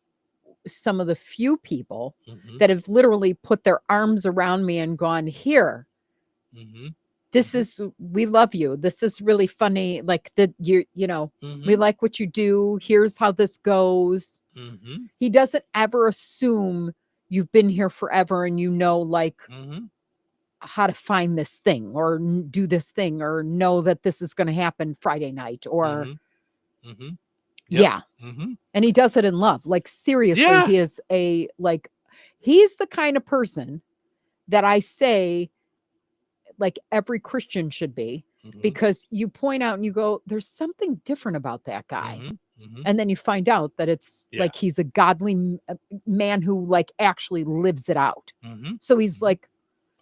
Speaker 2: some of the few people that have literally put their arms around me and gone, here, we love you. This is really funny. Like we like what you do. Here's how this goes. He doesn't ever assume you've been here forever and how to find this thing or do this thing or know that this is going to happen Friday night or and he does it in love. Like seriously, he is he's the kind of person that I say like every Christian should be, because you point out and you go, there's something different about that guy. And then you find out that it's like he's a godly man who actually lives it out. So he's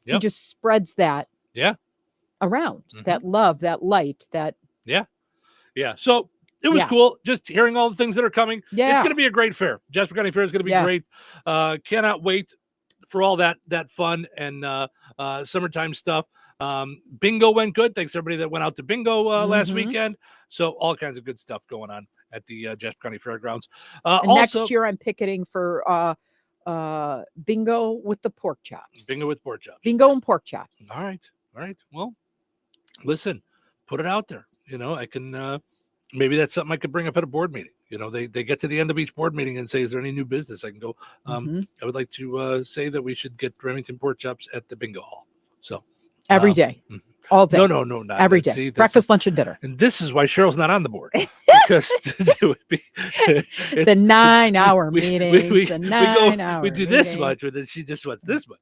Speaker 2: he just spreads that around, that love, that light, that
Speaker 1: So it was cool just hearing all the things that are coming. It's going to be a great fair. Jasper County Fair is going to be great. Cannot wait for all that fun and summertime stuff. Bingo went good. Thanks everybody that went out to bingo last weekend. So all kinds of good stuff going on at the Jasper County Fairgrounds.
Speaker 2: And next year I'm picketing for bingo with the pork chops.
Speaker 1: Bingo with pork chops.
Speaker 2: Bingo and pork chops.
Speaker 1: All right. Well, listen, put it out there. I can maybe that's something I could bring up at a board meeting. They get to the end of each board meeting and say, is there any new business? I can go, I would like to say that we should get Remington pork chops at the bingo hall. So
Speaker 2: every day. All day.
Speaker 1: No, not
Speaker 2: every day. See, breakfast, lunch, and dinner.
Speaker 1: And this is why Cheryl's not on the board, because it would be
Speaker 2: the 9-hour meetings.
Speaker 1: We do this much, but then she just wants this much.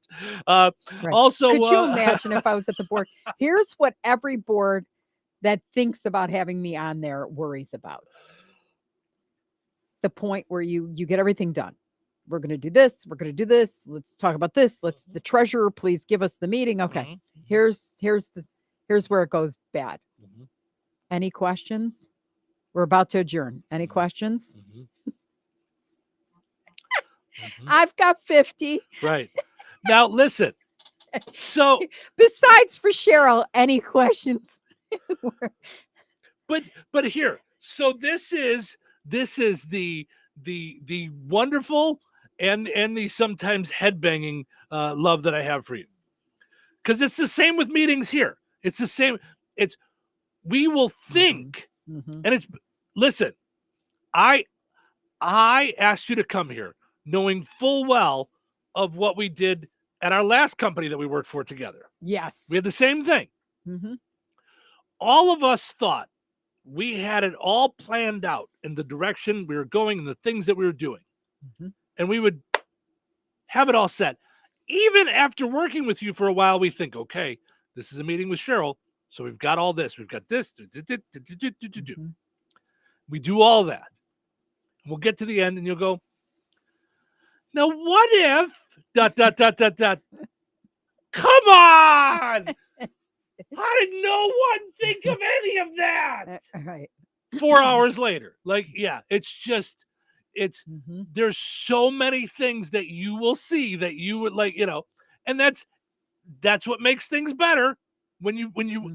Speaker 1: Also,
Speaker 2: could you imagine if I was at the board? Here's what every board that thinks about having me on there worries about: the point where you get everything done. we're going to do this. We're going to do this. Let's talk about this. The treasurer, please give us the meeting. Okay. Here's where it goes bad. Any questions? We're about to adjourn. Any questions? I've got 50.
Speaker 1: Right. Now listen. So
Speaker 2: besides for Cheryl, any questions?
Speaker 1: but here. So this is the wonderful and the sometimes headbanging love that I have for you. Because it's the same with meetings here. It's the same. We will think, and it's, listen, I asked you to come here knowing full well of what we did at our last company that we worked for together.
Speaker 2: Yes.
Speaker 1: We had the same thing. All of us thought we had it all planned out in the direction we were going and the things that we were doing. And we would have it all set. Even after working with you for a while, we think, okay, this is a meeting with Cheryl. So we've got all this. We've got this. We do all that. We'll get to the end and you'll go, now what if ... Come on! How did no one think of any of that?
Speaker 2: Right.
Speaker 1: 4 hours later. Like, yeah, there's so many things that you will see that you would like, and that's what makes things better when you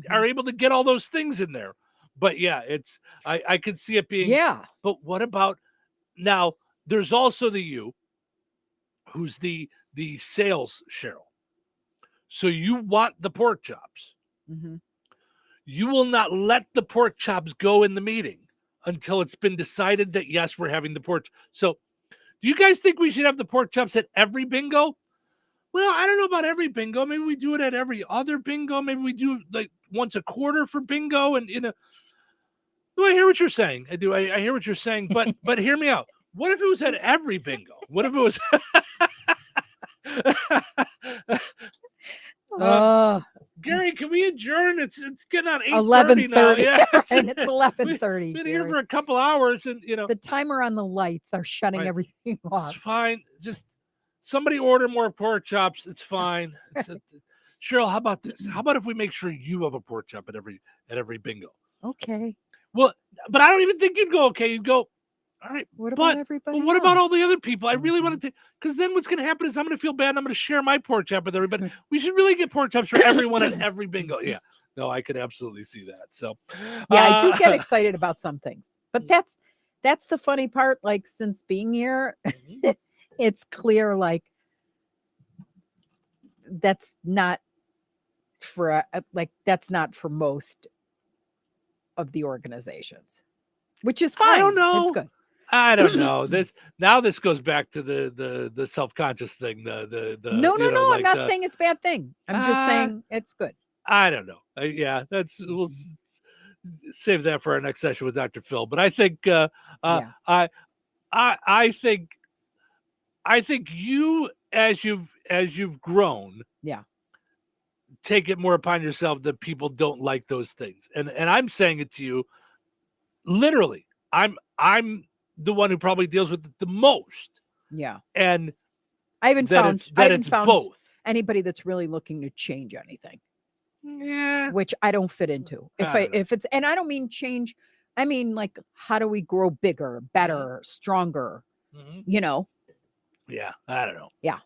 Speaker 1: are able to get all those things in there. But yeah, I could see it being, but what about now? There's also the you who's the sales Cheryl. So you want the pork chops. You will not let the pork chops go in the meeting until it's been decided that, yes, we're having the pork. So do you guys think we should have the pork chops at every bingo? Well, I don't know about every bingo. Maybe we do it at every other bingo. Maybe we do like once a quarter for bingo. And I hear what you're saying. I do. I hear what you're saying. But hear me out. What if it was at every bingo? What if it was... Gary, can we adjourn? It's getting on 8:30 now. Yeah,
Speaker 2: and it's 11:30.
Speaker 1: We've been here for a couple hours, and
Speaker 2: the timer on the lights are shutting everything off.
Speaker 1: It's fine. Just somebody order more pork chops. It's fine. Cheryl, how about this? How about if we make sure you have a pork chop at every bingo?
Speaker 2: Okay.
Speaker 1: Well, but I don't even think you'd go okay. You'd go, all right.
Speaker 2: What about everybody?
Speaker 1: What about all the other people? I really want to, because then what's going to happen is I'm going to feel bad and I'm going to share my pork chop with everybody. We should really get pork chops for everyone at every bingo. Yeah. No, I could absolutely see that. So,
Speaker 2: yeah, I do get excited about some things, but that's the funny part. Like, since being here, it's clear, like, that's not for most of the organizations, which is fine.
Speaker 1: I don't know.
Speaker 2: It's good.
Speaker 1: I don't know. This goes back to the self-conscious thing. The
Speaker 2: no. I'm not saying it's a bad thing. I'm just saying it's good.
Speaker 1: I don't know. We'll save that for our next session with Dr. Phil. But I think I think you, as you've grown, take it more upon yourself that people don't like those things. And I'm saying it to you, literally. I'm the one who probably deals with it the most.
Speaker 2: Yeah.
Speaker 1: And
Speaker 2: I haven't found
Speaker 1: both.
Speaker 2: Anybody that's really looking to change anything.
Speaker 1: Yeah.
Speaker 2: Which I don't fit into. If it's, and I don't mean change, I mean, like, how do we grow bigger, better, stronger?
Speaker 1: Yeah, I don't know.
Speaker 2: Yeah.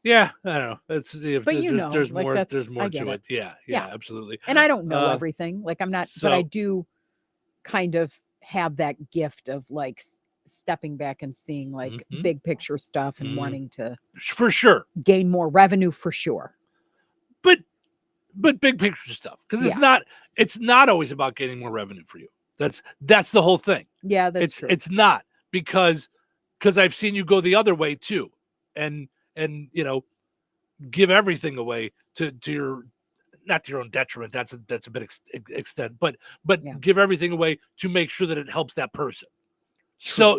Speaker 1: Yeah, I don't know. It's
Speaker 2: but
Speaker 1: there's
Speaker 2: like,
Speaker 1: more to
Speaker 2: it.
Speaker 1: it. Yeah, absolutely.
Speaker 2: And I don't know everything. Like, I'm not, but I do kind of have that gift of like stepping back and seeing like big picture stuff and wanting to
Speaker 1: for sure
Speaker 2: gain more revenue for sure.
Speaker 1: But big picture stuff, because it's not always about getting more revenue for you. That's the whole thing.
Speaker 2: Yeah, that's true.
Speaker 1: It's not because I've seen you go the other way too, and give everything away to your, not to your own detriment. That's a bit extent, but give everything away to make sure that it helps that person. So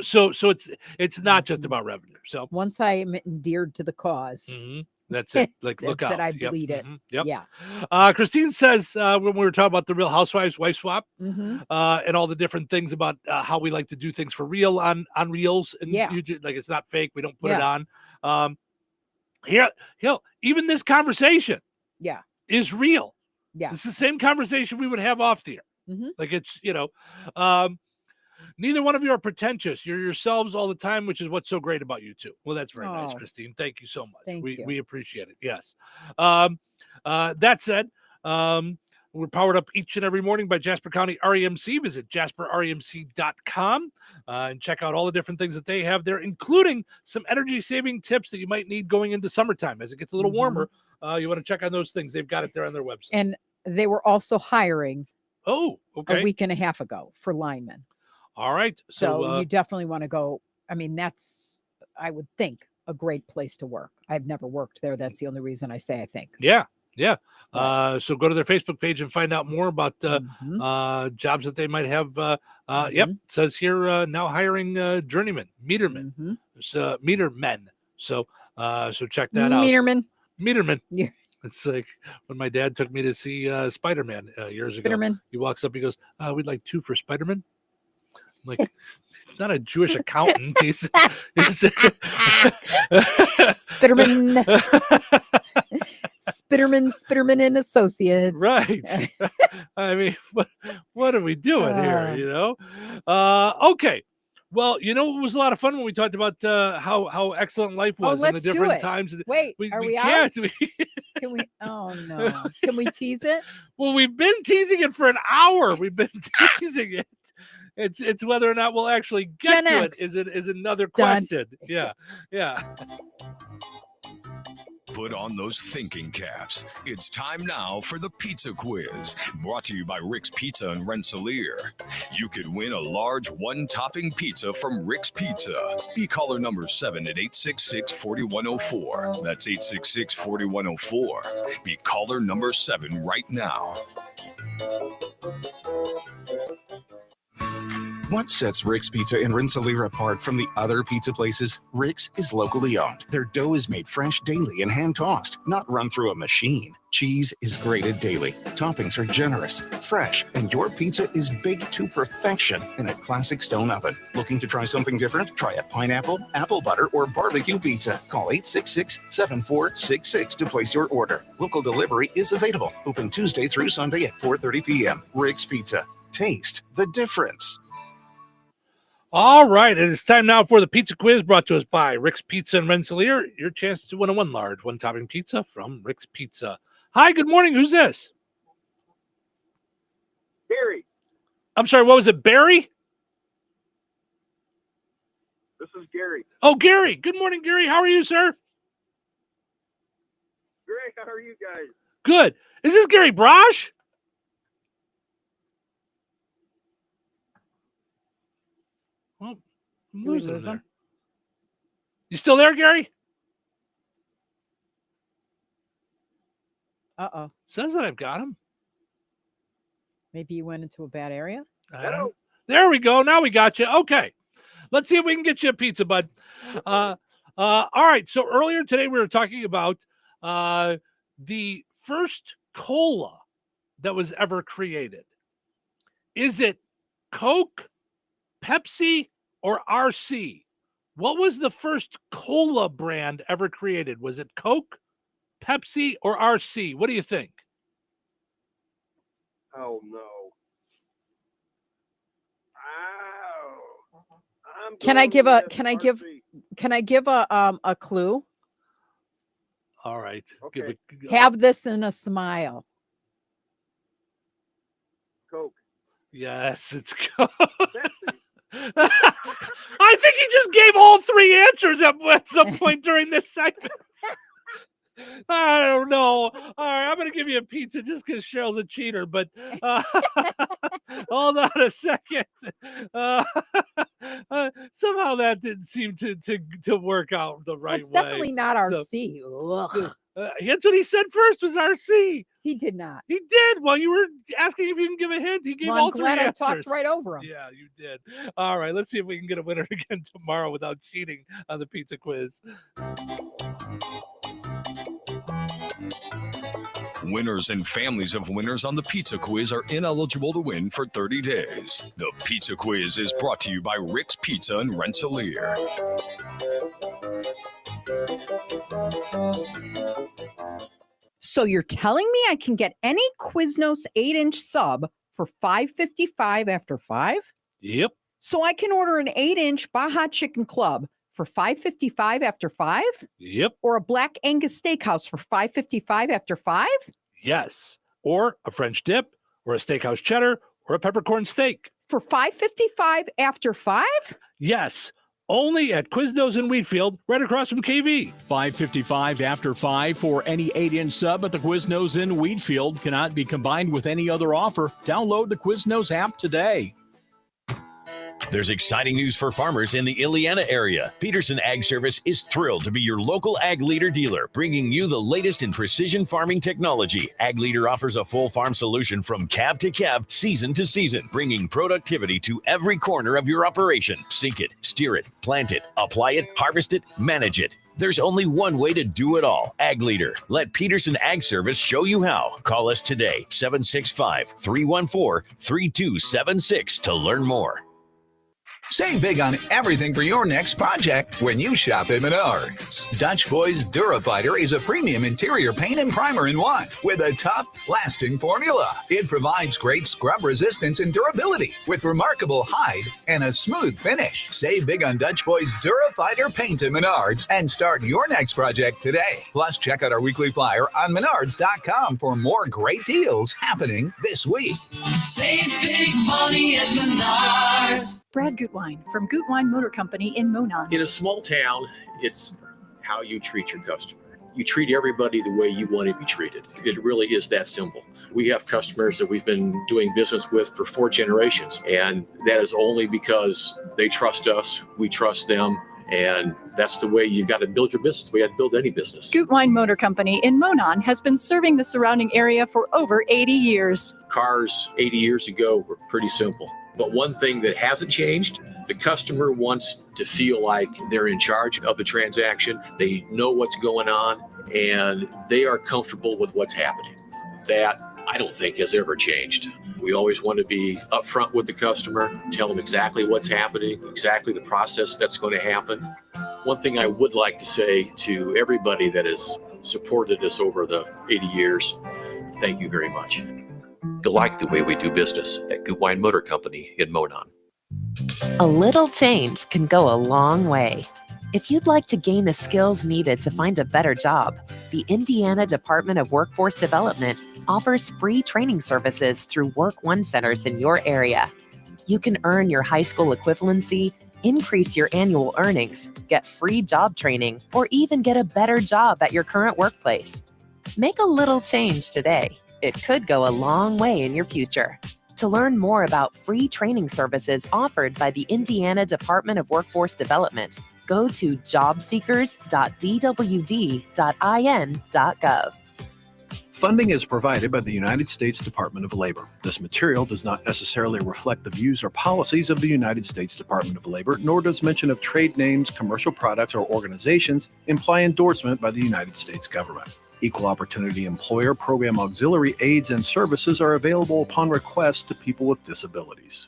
Speaker 1: it's not just about revenue. So
Speaker 2: once I am endeared to the cause,
Speaker 1: That's it. Like,
Speaker 2: That's
Speaker 1: look
Speaker 2: it,
Speaker 1: out.
Speaker 2: I bleed it.
Speaker 1: Yep.
Speaker 2: Yeah.
Speaker 1: Christine says when we were talking about the Real Housewives wife swap
Speaker 2: Mhm.
Speaker 1: and all the different things about how we like to do things for real on Reels and
Speaker 2: Yeah.
Speaker 1: YouTube, like it's not fake. We don't put it
Speaker 2: Yeah.
Speaker 1: on. Here, even this conversation
Speaker 2: Yeah.
Speaker 1: is real.
Speaker 2: Yeah.
Speaker 1: It's the same conversation we would have off the air.
Speaker 2: Mhm.
Speaker 1: Like it's, neither one of you are pretentious. You're yourselves all the time, which is what's so great about you two. Well, that's very nice,
Speaker 2: Oh.
Speaker 1: Christine. Thank you so much.
Speaker 2: Thank you.
Speaker 1: We appreciate it. Yes. That said, we're powered up each and every morning by Jasper County REMC. Visit jasperremc.com and check out all the different things that they have there, including some energy saving tips that you might need going into summertime. As it gets a little warmer, you want to check on those things. They've got it there on their website.
Speaker 2: And they were also hiring
Speaker 1: a
Speaker 2: week and a half ago for linemen.
Speaker 1: All right.
Speaker 2: So you definitely want to go. I mean, that's, I would think, a great place to work. I've never worked there. That's the only reason I say I think.
Speaker 1: Yeah. So go to their Facebook page and find out more about jobs that they might have. Yep. It says here now hiring journeyman, metermen. There's metermen. So check that out. Meterman.
Speaker 2: Yeah.
Speaker 1: It's like when my dad took me to see Spider-Man years ago.
Speaker 2: Spiderman.
Speaker 1: He walks up, he goes, we'd like 2 for Spider-Man. I'm like, he's not a Jewish accountant. He's
Speaker 2: Spitterman. Spitterman and Associates.
Speaker 1: Right. I mean, what are we doing here? Okay. Well, it was a lot of fun when we talked about how excellent life was and the different times.
Speaker 2: Wait, are we out? Can we? Oh no! Can we tease it?
Speaker 1: Well, we've been teasing it for an hour. We've been teasing it. It's whether or not we'll actually get
Speaker 2: Gen
Speaker 1: to
Speaker 2: X.
Speaker 1: it is another question. Yeah.
Speaker 10: Put on those thinking caps. It's time now for the pizza quiz, brought to you by Rick's Pizza in Rensselaer. You could win a large one-topping pizza from Rick's Pizza. Be caller number 7 at 866-4104. That's 866-4104. Be caller number 7 right now.
Speaker 8: What sets Rick's Pizza in Rensselaer apart from the other pizza places? Rick's is locally owned. Their dough is made fresh daily and hand-tossed, not run through a machine. Cheese is grated daily. Toppings are generous, fresh, and your pizza is baked to perfection in a classic stone oven. Looking to try something different? Try a pineapple, apple butter, or barbecue pizza. Call 866-7466 to place your order. Local delivery is available. Open Tuesday through Sunday at 4:30 p.m. Rick's Pizza. Taste the difference.
Speaker 1: All right, and it's time now for the pizza quiz brought to us by Rick's Pizza in Rensselaer. Your chance to win a large one-topping pizza from Rick's Pizza. Hi, good morning. Who's this?
Speaker 11: Gary.
Speaker 1: I'm sorry, what was it, Barry?
Speaker 11: This is Gary.
Speaker 1: Oh, Gary. Good morning, Gary. How are you, sir?
Speaker 11: Great. How are you guys?
Speaker 1: Good. Is this Gary Brosh? Well, I'm losing him there. You still there, Gary?
Speaker 2: Uh-oh.
Speaker 1: Says that I've got him.
Speaker 2: Maybe you went into a bad area?
Speaker 1: There we go. Now we got you. Okay. Let's see if we can get you a pizza, bud. All right. So earlier today, we were talking about the first cola that was ever created. Is it Coke, Pepsi, or RC? What was the first cola brand ever created? Was it Coke, Pepsi, or RC? What do you think?
Speaker 11: Oh no.
Speaker 2: Can I give a clue?
Speaker 1: All right.
Speaker 11: Okay.
Speaker 2: Have this in a smile.
Speaker 11: Coke.
Speaker 1: Yes, it's Coke. I think he just gave all 3 answers at some point during this segment. I don't know. All right, I'm going to give you a pizza just because Cheryl's a cheater, but hold on a second. Somehow that didn't seem to work out the right way.
Speaker 2: It's definitely not RC.
Speaker 1: That's what he said first was RC.
Speaker 2: He did not.
Speaker 1: He did. Well, you were asking if you can give a hint. He gave
Speaker 2: Well,
Speaker 1: all 3
Speaker 2: glad
Speaker 1: answers.
Speaker 2: I talked right over him.
Speaker 1: Yeah, you did. All right, let's see if we can get a winner again tomorrow without cheating on the pizza quiz.
Speaker 10: Winners and families of winners on the Pizza Quiz are ineligible to win for 30 days. The Pizza Quiz is brought to you by Rick's Pizza in Rensselaer.
Speaker 12: So you're telling me I can get any Quiznos 8-inch sub for $5.55 after 5?
Speaker 1: Yep.
Speaker 12: So I can order an 8-inch Baja Chicken Club for $5.55 after 5?
Speaker 1: Yep.
Speaker 12: Or a Black Angus Steakhouse for $5.55 after 5?
Speaker 1: Yes. Or a French dip, or a steakhouse cheddar, or a peppercorn steak.
Speaker 12: For $5.55 after 5?
Speaker 1: Yes. Only at Quiznos in Wheatfield, right across from KV.
Speaker 4: $5.55 after 5 for any 8-inch sub at the Quiznos in Wheatfield. Cannot be combined with any other offer. Download the Quiznos app today.
Speaker 14: There's exciting news for farmers in the Illiana area. Peterson Ag Service is thrilled to be your local Ag Leader dealer, bringing you the latest in precision farming technology. Ag Leader offers a full farm solution from cab to cab, season to season, bringing productivity to every corner of your operation. Sink it, steer it, plant it, apply it, harvest it, manage it. There's only one way to do it all. Ag Leader. Let Peterson Ag Service show you how. Call us today, 765-314-3276 to learn more.
Speaker 15: Save big on everything for your next project when you shop at Menards. Dutch Boys Durafighter is a premium interior paint and primer in one with a tough, lasting formula. It provides great scrub resistance and durability with remarkable hide and a smooth finish. Save big on Dutch Boys Durafighter paint at Menards and start your next project today. Plus, check out our weekly flyer on Menards.com for more great deals happening this week.
Speaker 17: Save big money at Menards.
Speaker 18: Brad Gutwein from Gutwein Motor Company in Monon.
Speaker 20: In a small town, it's how you treat your customer. You treat everybody the way you want to be treated. It really is that simple. We have customers that we've been doing business with for 4 generations, and that is only because they trust us, we trust them, and that's the way you've got to build your business. We had to build any business.
Speaker 18: Gutwein Motor Company in Monon has been serving the surrounding area for over 80 years.
Speaker 20: Cars 80 years ago were pretty simple. But one thing that hasn't changed, the customer wants to feel like they're in charge of the transaction. They know what's going on, and they are comfortable with what's happening. That, I don't think, has ever changed. We always want to be upfront with the customer, tell them exactly what's happening, exactly the process that's going to happen. One thing I would like to say to everybody that has supported us over the 80 years, thank you very much. You like the way we do business at Gutwein Motor Company in Monon.
Speaker 24: A little change can go a long way. If you'd like to gain the skills needed to find a better job, the Indiana Department of Workforce Development offers free training services through Work One centers in your area. You can earn your high school equivalency, increase your annual earnings, get free job training, or even get a better job at your current workplace. Make a little change today. It could go a long way in your future. To learn more about free training services offered by the Indiana Department of Workforce Development, go to jobseekers.dwd.in.gov.
Speaker 27: Funding is provided by the United States Department of Labor. This material does not necessarily reflect the views or policies of the United States Department of Labor, nor does mention of trade names, commercial products, or organizations imply endorsement by the United States government. Equal Opportunity Employer Program auxiliary aids and services are available upon request to people with disabilities.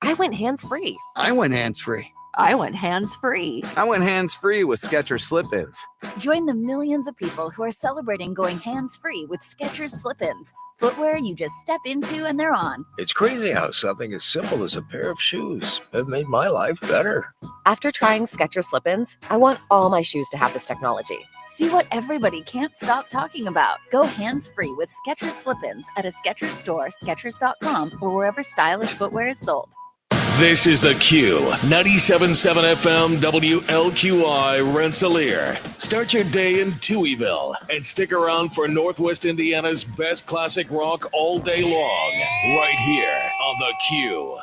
Speaker 24: I went hands-free.
Speaker 28: I went hands-free.
Speaker 24: I went hands-free.
Speaker 28: I went hands-free with Skechers Slip-ins.
Speaker 29: Join the millions of people who are celebrating going hands-free with Skechers Slip-ins. Footwear you just step into and they're on.
Speaker 19: It's crazy how something as simple as a pair of shoes have made my life better.
Speaker 24: After trying Skechers Slip-ins, I want all my shoes to have this technology.
Speaker 29: See what everybody can't stop talking about. Go hands-free with Skechers Slip-ins at a Skechers store, Skechers.com, or wherever stylish footwear is sold.
Speaker 14: This is The Q, 97.7 FM WLQI Rensselaer. Start your day in Touhyville and stick around for Northwest Indiana's best classic rock all day long, right here on The Q.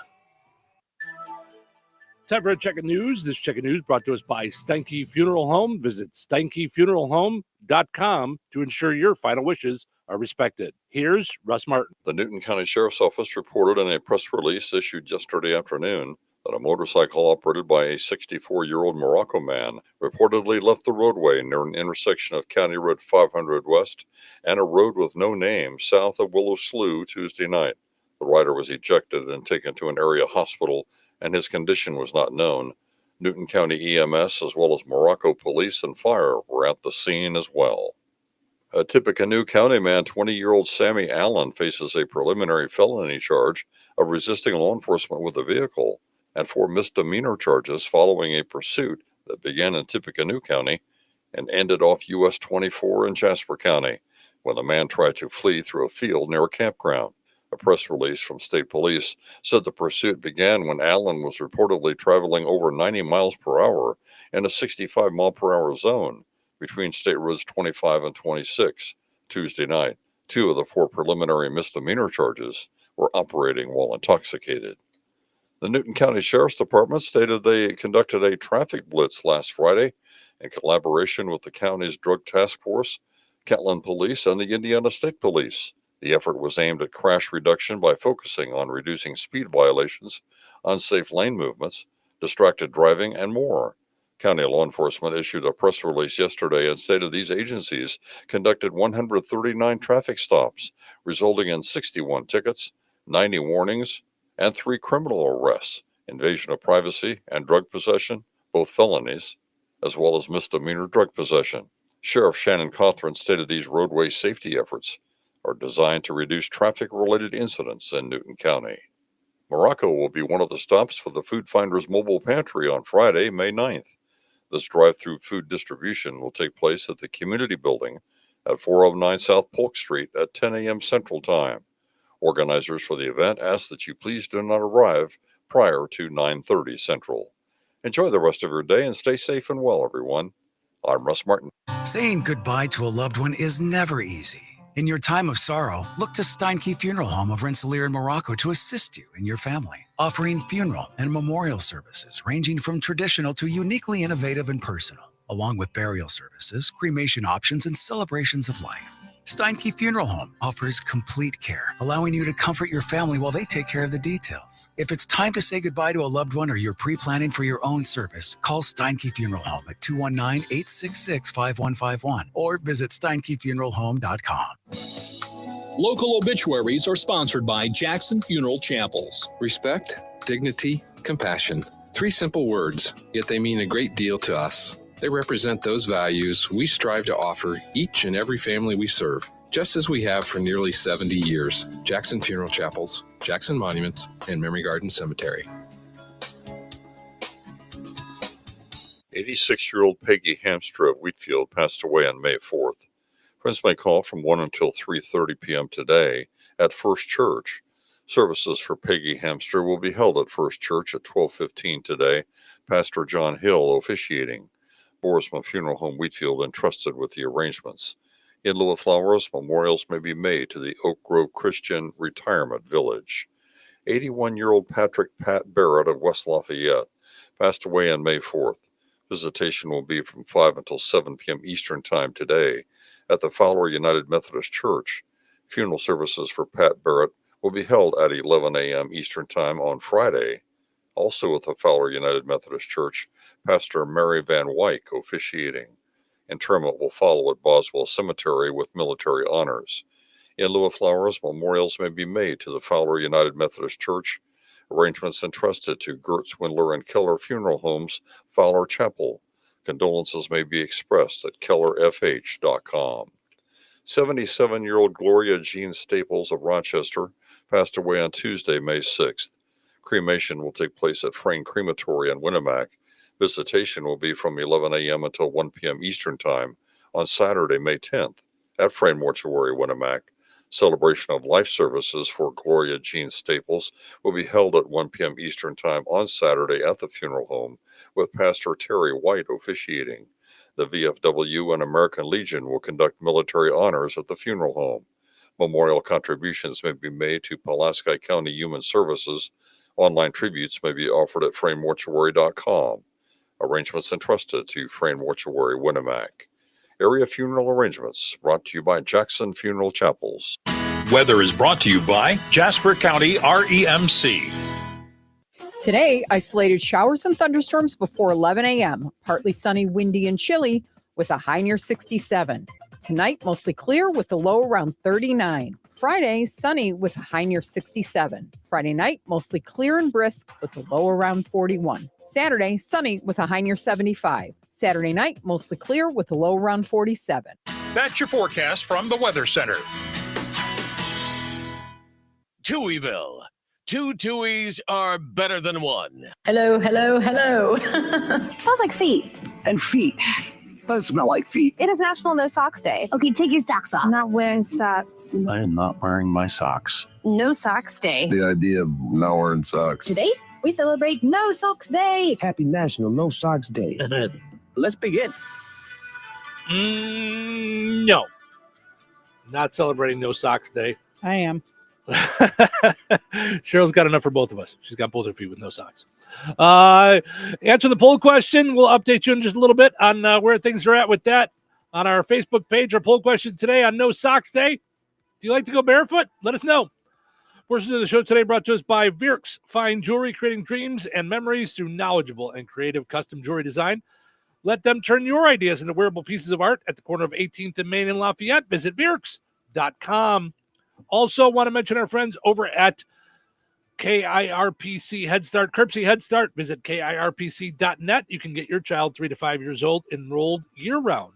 Speaker 1: Time for a check of news. This check of news brought to us by Stanky Funeral Home. Visit stankyfuneralhome.com to ensure your final wishes are respected. Here's Russ Martin.
Speaker 30: The Newton County Sheriff's Office reported in a press release issued yesterday afternoon
Speaker 3: that a motorcycle operated by a 64-year-old Morocco man reportedly left the roadway near an intersection of County Road 500 West and a road with no name south of Willow Slough Tuesday night. The rider was ejected and taken to an area hospital, and his condition was not known. Newton County EMS, as well as Morocco Police and Fire, were at the scene as well. A Tippecanoe County man, 20-year-old Sammy Allen, faces a preliminary felony charge of resisting law enforcement with a vehicle and 4 misdemeanor charges following a pursuit that began in Tippecanoe County and ended off US 24 in Jasper County when the man tried to flee through a field near a campground. A press release from state police said the pursuit began when Allen was reportedly traveling over 90 miles per hour in a 65 mile per hour zone between State Roads 25 and 26 Tuesday night. 2 of the 4 preliminary misdemeanor charges were operating while intoxicated. The Newton County Sheriff's Department stated they conducted a traffic blitz last Friday in collaboration with the county's Drug Task Force, Catlin Police, and the Indiana State Police. The effort was aimed at crash reduction by focusing on reducing speed violations, unsafe lane movements, distracted driving, and more. County law enforcement issued a press release yesterday and stated these agencies conducted 139 traffic stops, resulting in 61 tickets, 90 warnings, and 3 criminal arrests, invasion of privacy and drug possession, both felonies, as well as misdemeanor drug possession. Sheriff Shannon Cothran stated these roadway safety efforts are designed to reduce traffic-related incidents in Newton County. Morocco will be one of the stops for the Food Finders Mobile Pantry on Friday, May 9th. This drive-through food distribution will take place at the Community Building at 409 South Polk Street at 10 a.m. Central Time. Organizers for the event ask that you please do not arrive prior to 9:30 Central. Enjoy the rest of your day and stay safe and well, everyone. I'm Russ Martin.
Speaker 5: Saying goodbye to a loved one is never easy. In your time of sorrow, look to Steinke Funeral Home of Rensselaer in Morocco to assist you and your family, offering funeral and memorial services ranging from traditional to uniquely innovative and personal, along with burial services, cremation options, and celebrations of life. Steinke Funeral Home offers complete care, allowing you to comfort your family while they take care of the details. If it's time to say goodbye to a loved one or you're pre-planning for your own service, call Steinke Funeral Home at 219-866-5151 or visit SteinkeFuneralHome.com.
Speaker 4: Local obituaries are sponsored by Jackson Funeral Chapels.
Speaker 6: Respect, dignity, compassion. 3 simple words, yet they mean a great deal to us. They represent those values we strive to offer each and every family we serve, just as we have for nearly 70 years. Jackson Funeral Chapels, Jackson Monuments, and Memory Garden Cemetery.
Speaker 3: 86-year-old Peggy Hamstra of Wheatfield passed away on May 4th. Friends may call from 1 until 3:30 p.m. today at First Church. Services for Peggy Hamstra will be held at First Church at 12:15 today. Pastor John Hill officiating. Borisman Funeral Home Wheatfield entrusted with the arrangements. In lieu of flowers, memorials may be made to the Oak Grove Christian Retirement Village. 81-year-old Patrick Pat Barrett of West Lafayette passed away on May 4th. Visitation will be from 5 until 7 p.m. Eastern Time today at the Fowler United Methodist Church. Funeral services for Pat Barrett will be held at 11 a.m. Eastern Time on Friday. Also at the Fowler United Methodist Church, Pastor Mary Van Wyck officiating. Interment will follow at Boswell Cemetery with military honors. In lieu of flowers, memorials may be made to the Fowler United Methodist Church. Arrangements entrusted to Gertz, Windler, and Keller Funeral Homes, Fowler Chapel. Condolences may be expressed at kellerfh.com. 77-year-old Gloria Jean Staples of Rochester passed away on Tuesday, May 6th. Cremation will take place at Frayne Crematory in Winnemac. Visitation will be from 11 a.m. until 1 p.m. Eastern Time on Saturday, May 10th at Frayne Mortuary, Winnemac. Celebration of life services for Gloria Jean Staples will be held at 1 p.m. Eastern Time on Saturday at the funeral home, with Pastor Terry White officiating. The VFW and American Legion will conduct military honors at the funeral home. Memorial contributions may be made to Pulaski County Human Services. Online tributes may be offered at FrayneMortuary.com. Arrangements entrusted to Frayne Mortuary, Winnemac. Area funeral arrangements brought to you by Jackson Funeral Chapels.
Speaker 9: Weather is brought to you by Jasper County REMC.
Speaker 2: Today, isolated showers and thunderstorms before 11 a.m. Partly sunny, windy, and chilly with a high near 67. Tonight, mostly clear with the low around 39. Friday, sunny with a high near 67. Friday night, mostly clear and brisk with a low around 41. Saturday, sunny with a high near 75. Saturday night, mostly clear with a low around 47.
Speaker 7: That's your forecast from the Weather Center.
Speaker 14: Touhyville. Two Tuies are better than one.
Speaker 9: Hello, hello, hello. Smells like feet.
Speaker 13: And feet. Does smell like feet.
Speaker 9: It is National No Socks Day. Okay, take your socks off. I'm not wearing socks.
Speaker 13: I am not wearing my socks.
Speaker 9: No Socks Day.
Speaker 13: The idea of not wearing socks.
Speaker 9: Today, we celebrate No Socks Day.
Speaker 13: Happy National No Socks Day. Let's begin.
Speaker 1: No. Not celebrating No Socks Day.
Speaker 2: I am.
Speaker 1: Cheryl's got enough for both of us. She's got both her feet with no socks. Answer the poll question. We'll update you in just a little bit on where things are at with that on our Facebook page. Our poll question today on No Socks Day. Do you like to go barefoot? Let us know. Portions of the show today brought to us by Virks. Fine jewelry, creating dreams and memories through knowledgeable and creative custom jewelry design. Let them turn your ideas into wearable pieces of art at the corner of 18th and Main in Lafayette. Visit Virks.com. Also, want to mention our friends over at KIRPC Head Start, Curbsy Head Start. Visit KIRPC.net. You can get your child 3 to 5 years old enrolled year-round.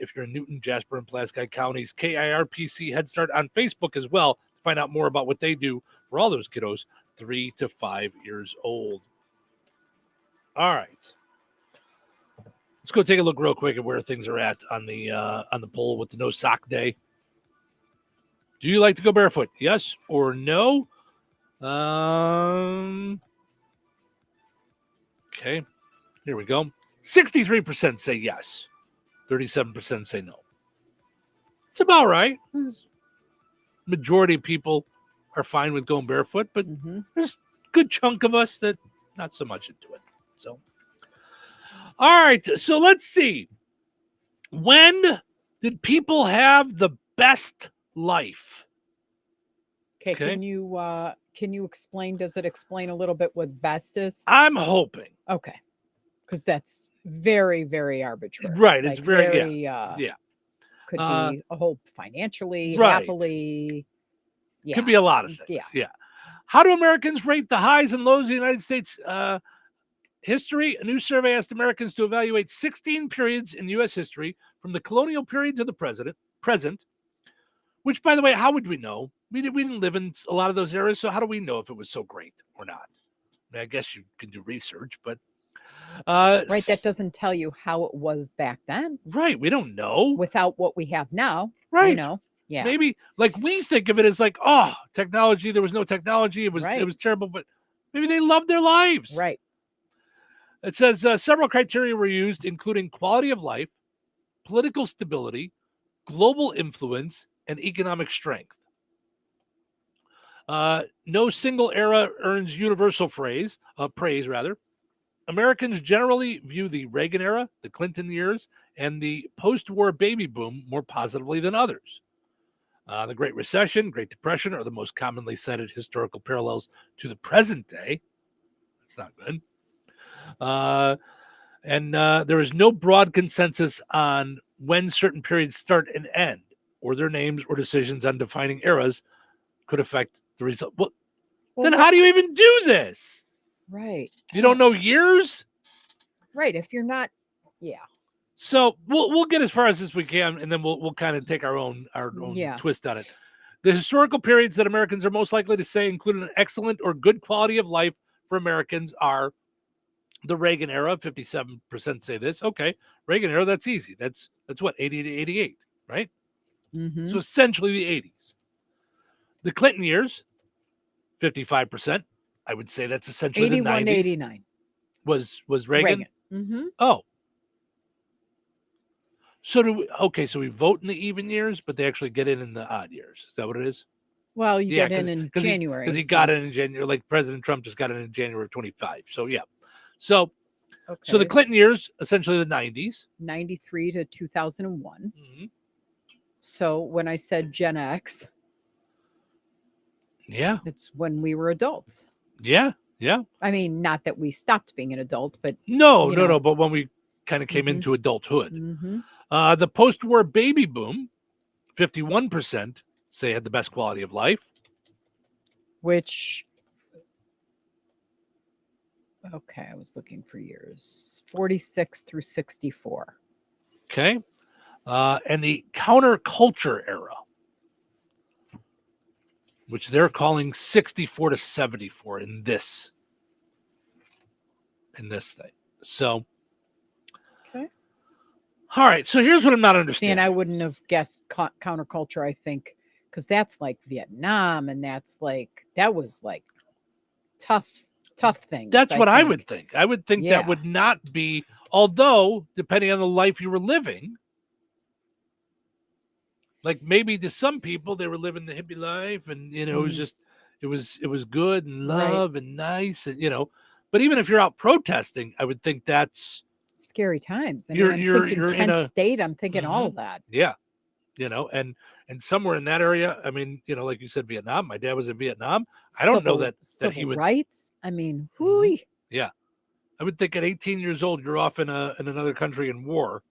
Speaker 1: If you're in Newton, Jasper, and Pulaski counties, KIRPC Head Start on Facebook as well. Find out more about what they do for all those kiddos 3 to 5 years old. All right. Let's go take a look real quick at where things are at on the poll with the No Sock Day. Do you like to go barefoot? Yes or no? Okay, here we go. 63% say yes. 37% say no. It's about right. Majority of people are fine with going barefoot, but there's a good chunk of us that not so much into it. So, all right. So let's see. When did people have the best life?
Speaker 2: Okay. Can you explain? Does it explain a little bit what best is?
Speaker 1: I'm hoping.
Speaker 2: Okay, because that's very, very arbitrary.
Speaker 1: Right. It's very
Speaker 2: yeah. Could be a whole financially,
Speaker 1: right.
Speaker 2: happily. Yeah.
Speaker 1: Could be a lot of things. Yeah. How do Americans rate the highs and lows of the United States history? A new survey asked Americans to evaluate 16 periods in U.S. history from the colonial period to the present, which, by the way, how would we know? We didn't live in a lot of those eras, so how do we know if it was so great or not? I mean, I guess you can do research, but...
Speaker 2: right, that doesn't tell you how it was back then.
Speaker 1: Right, we don't know.
Speaker 2: Without what we have now.
Speaker 1: Right.
Speaker 2: You know, yeah.
Speaker 1: Maybe, like, we think of it as like, oh, technology, there was no technology, it was terrible, but maybe they loved their lives.
Speaker 2: Right.
Speaker 1: It says several criteria were used, including quality of life, political stability, global influence, and economic strength. No single era earns universal praise. Americans generally view the Reagan era, the Clinton years, and the post-war baby boom more positively than others. The Great Recession, Great Depression are the most commonly cited historical parallels to the present day. That's not good. And there is no broad consensus on when certain periods start and end, or their names or decisions on defining eras could affect the result. Well, then how do you even do this?
Speaker 2: Right.
Speaker 1: You don't know years?
Speaker 2: Right. If you're not, yeah.
Speaker 1: So we'll get as far as we can, and then we'll kind of take our own twist on it. The historical periods that Americans are most likely to say included an excellent or good quality of life for Americans are the Reagan era. 57% say this. Okay, Reagan era, that's easy. That's what, 80 to 88, right?
Speaker 2: Mm-hmm.
Speaker 1: So essentially the 80s. The Clinton years, 55%. I would say that's essentially
Speaker 2: 81
Speaker 1: the 90s.
Speaker 2: 89.
Speaker 1: Was Reagan?
Speaker 2: Mm-hmm.
Speaker 1: Oh. So so we vote in the even years, but they actually get in the odd years. Is that what it is?
Speaker 2: Well, you get in January.
Speaker 1: Because he got in January, like President Trump just got in January of 25. So, yeah. So the Clinton years, essentially the 90s.
Speaker 2: 93 to 2001.
Speaker 1: Mm-hmm.
Speaker 2: So when I said Gen X.
Speaker 1: Yeah.
Speaker 2: It's when we were adults.
Speaker 1: Yeah. Yeah.
Speaker 2: I mean, not that we stopped being an adult, but
Speaker 1: No.
Speaker 2: know.
Speaker 1: But when we kind of came into adulthood,
Speaker 2: Mhm.
Speaker 1: the post-war baby boom, 51% say had the best quality of life.
Speaker 2: Which, okay, I was looking for years 46 through 64.
Speaker 1: Okay. And the counterculture era, which they're calling 64 to 74 in this thing. So,
Speaker 2: okay.
Speaker 1: All right. So here's what I'm not
Speaker 2: See,
Speaker 1: understanding.
Speaker 2: and I wouldn't have guessed counterculture, I think, because that's like Vietnam, and that was like tough things.
Speaker 1: That's what I
Speaker 2: think.
Speaker 1: would think. I would think
Speaker 2: Yeah.
Speaker 1: that would not be, although depending on the life you were living, like maybe to some people they were living the hippie life, and it was just it was good and love and nice, and but even if you're out protesting, I would think that's
Speaker 2: scary times. I mean,
Speaker 1: you're
Speaker 2: I'm thinking
Speaker 1: in
Speaker 2: Kent
Speaker 1: a
Speaker 2: State. I'm thinking all of that.
Speaker 1: Yeah. And somewhere in that area, I mean, like you said, Vietnam. My dad was in Vietnam. I don't know that he would.
Speaker 2: Rights. I mean, whoo.
Speaker 1: Yeah, I would think at 18 years old, you're off in another country in war.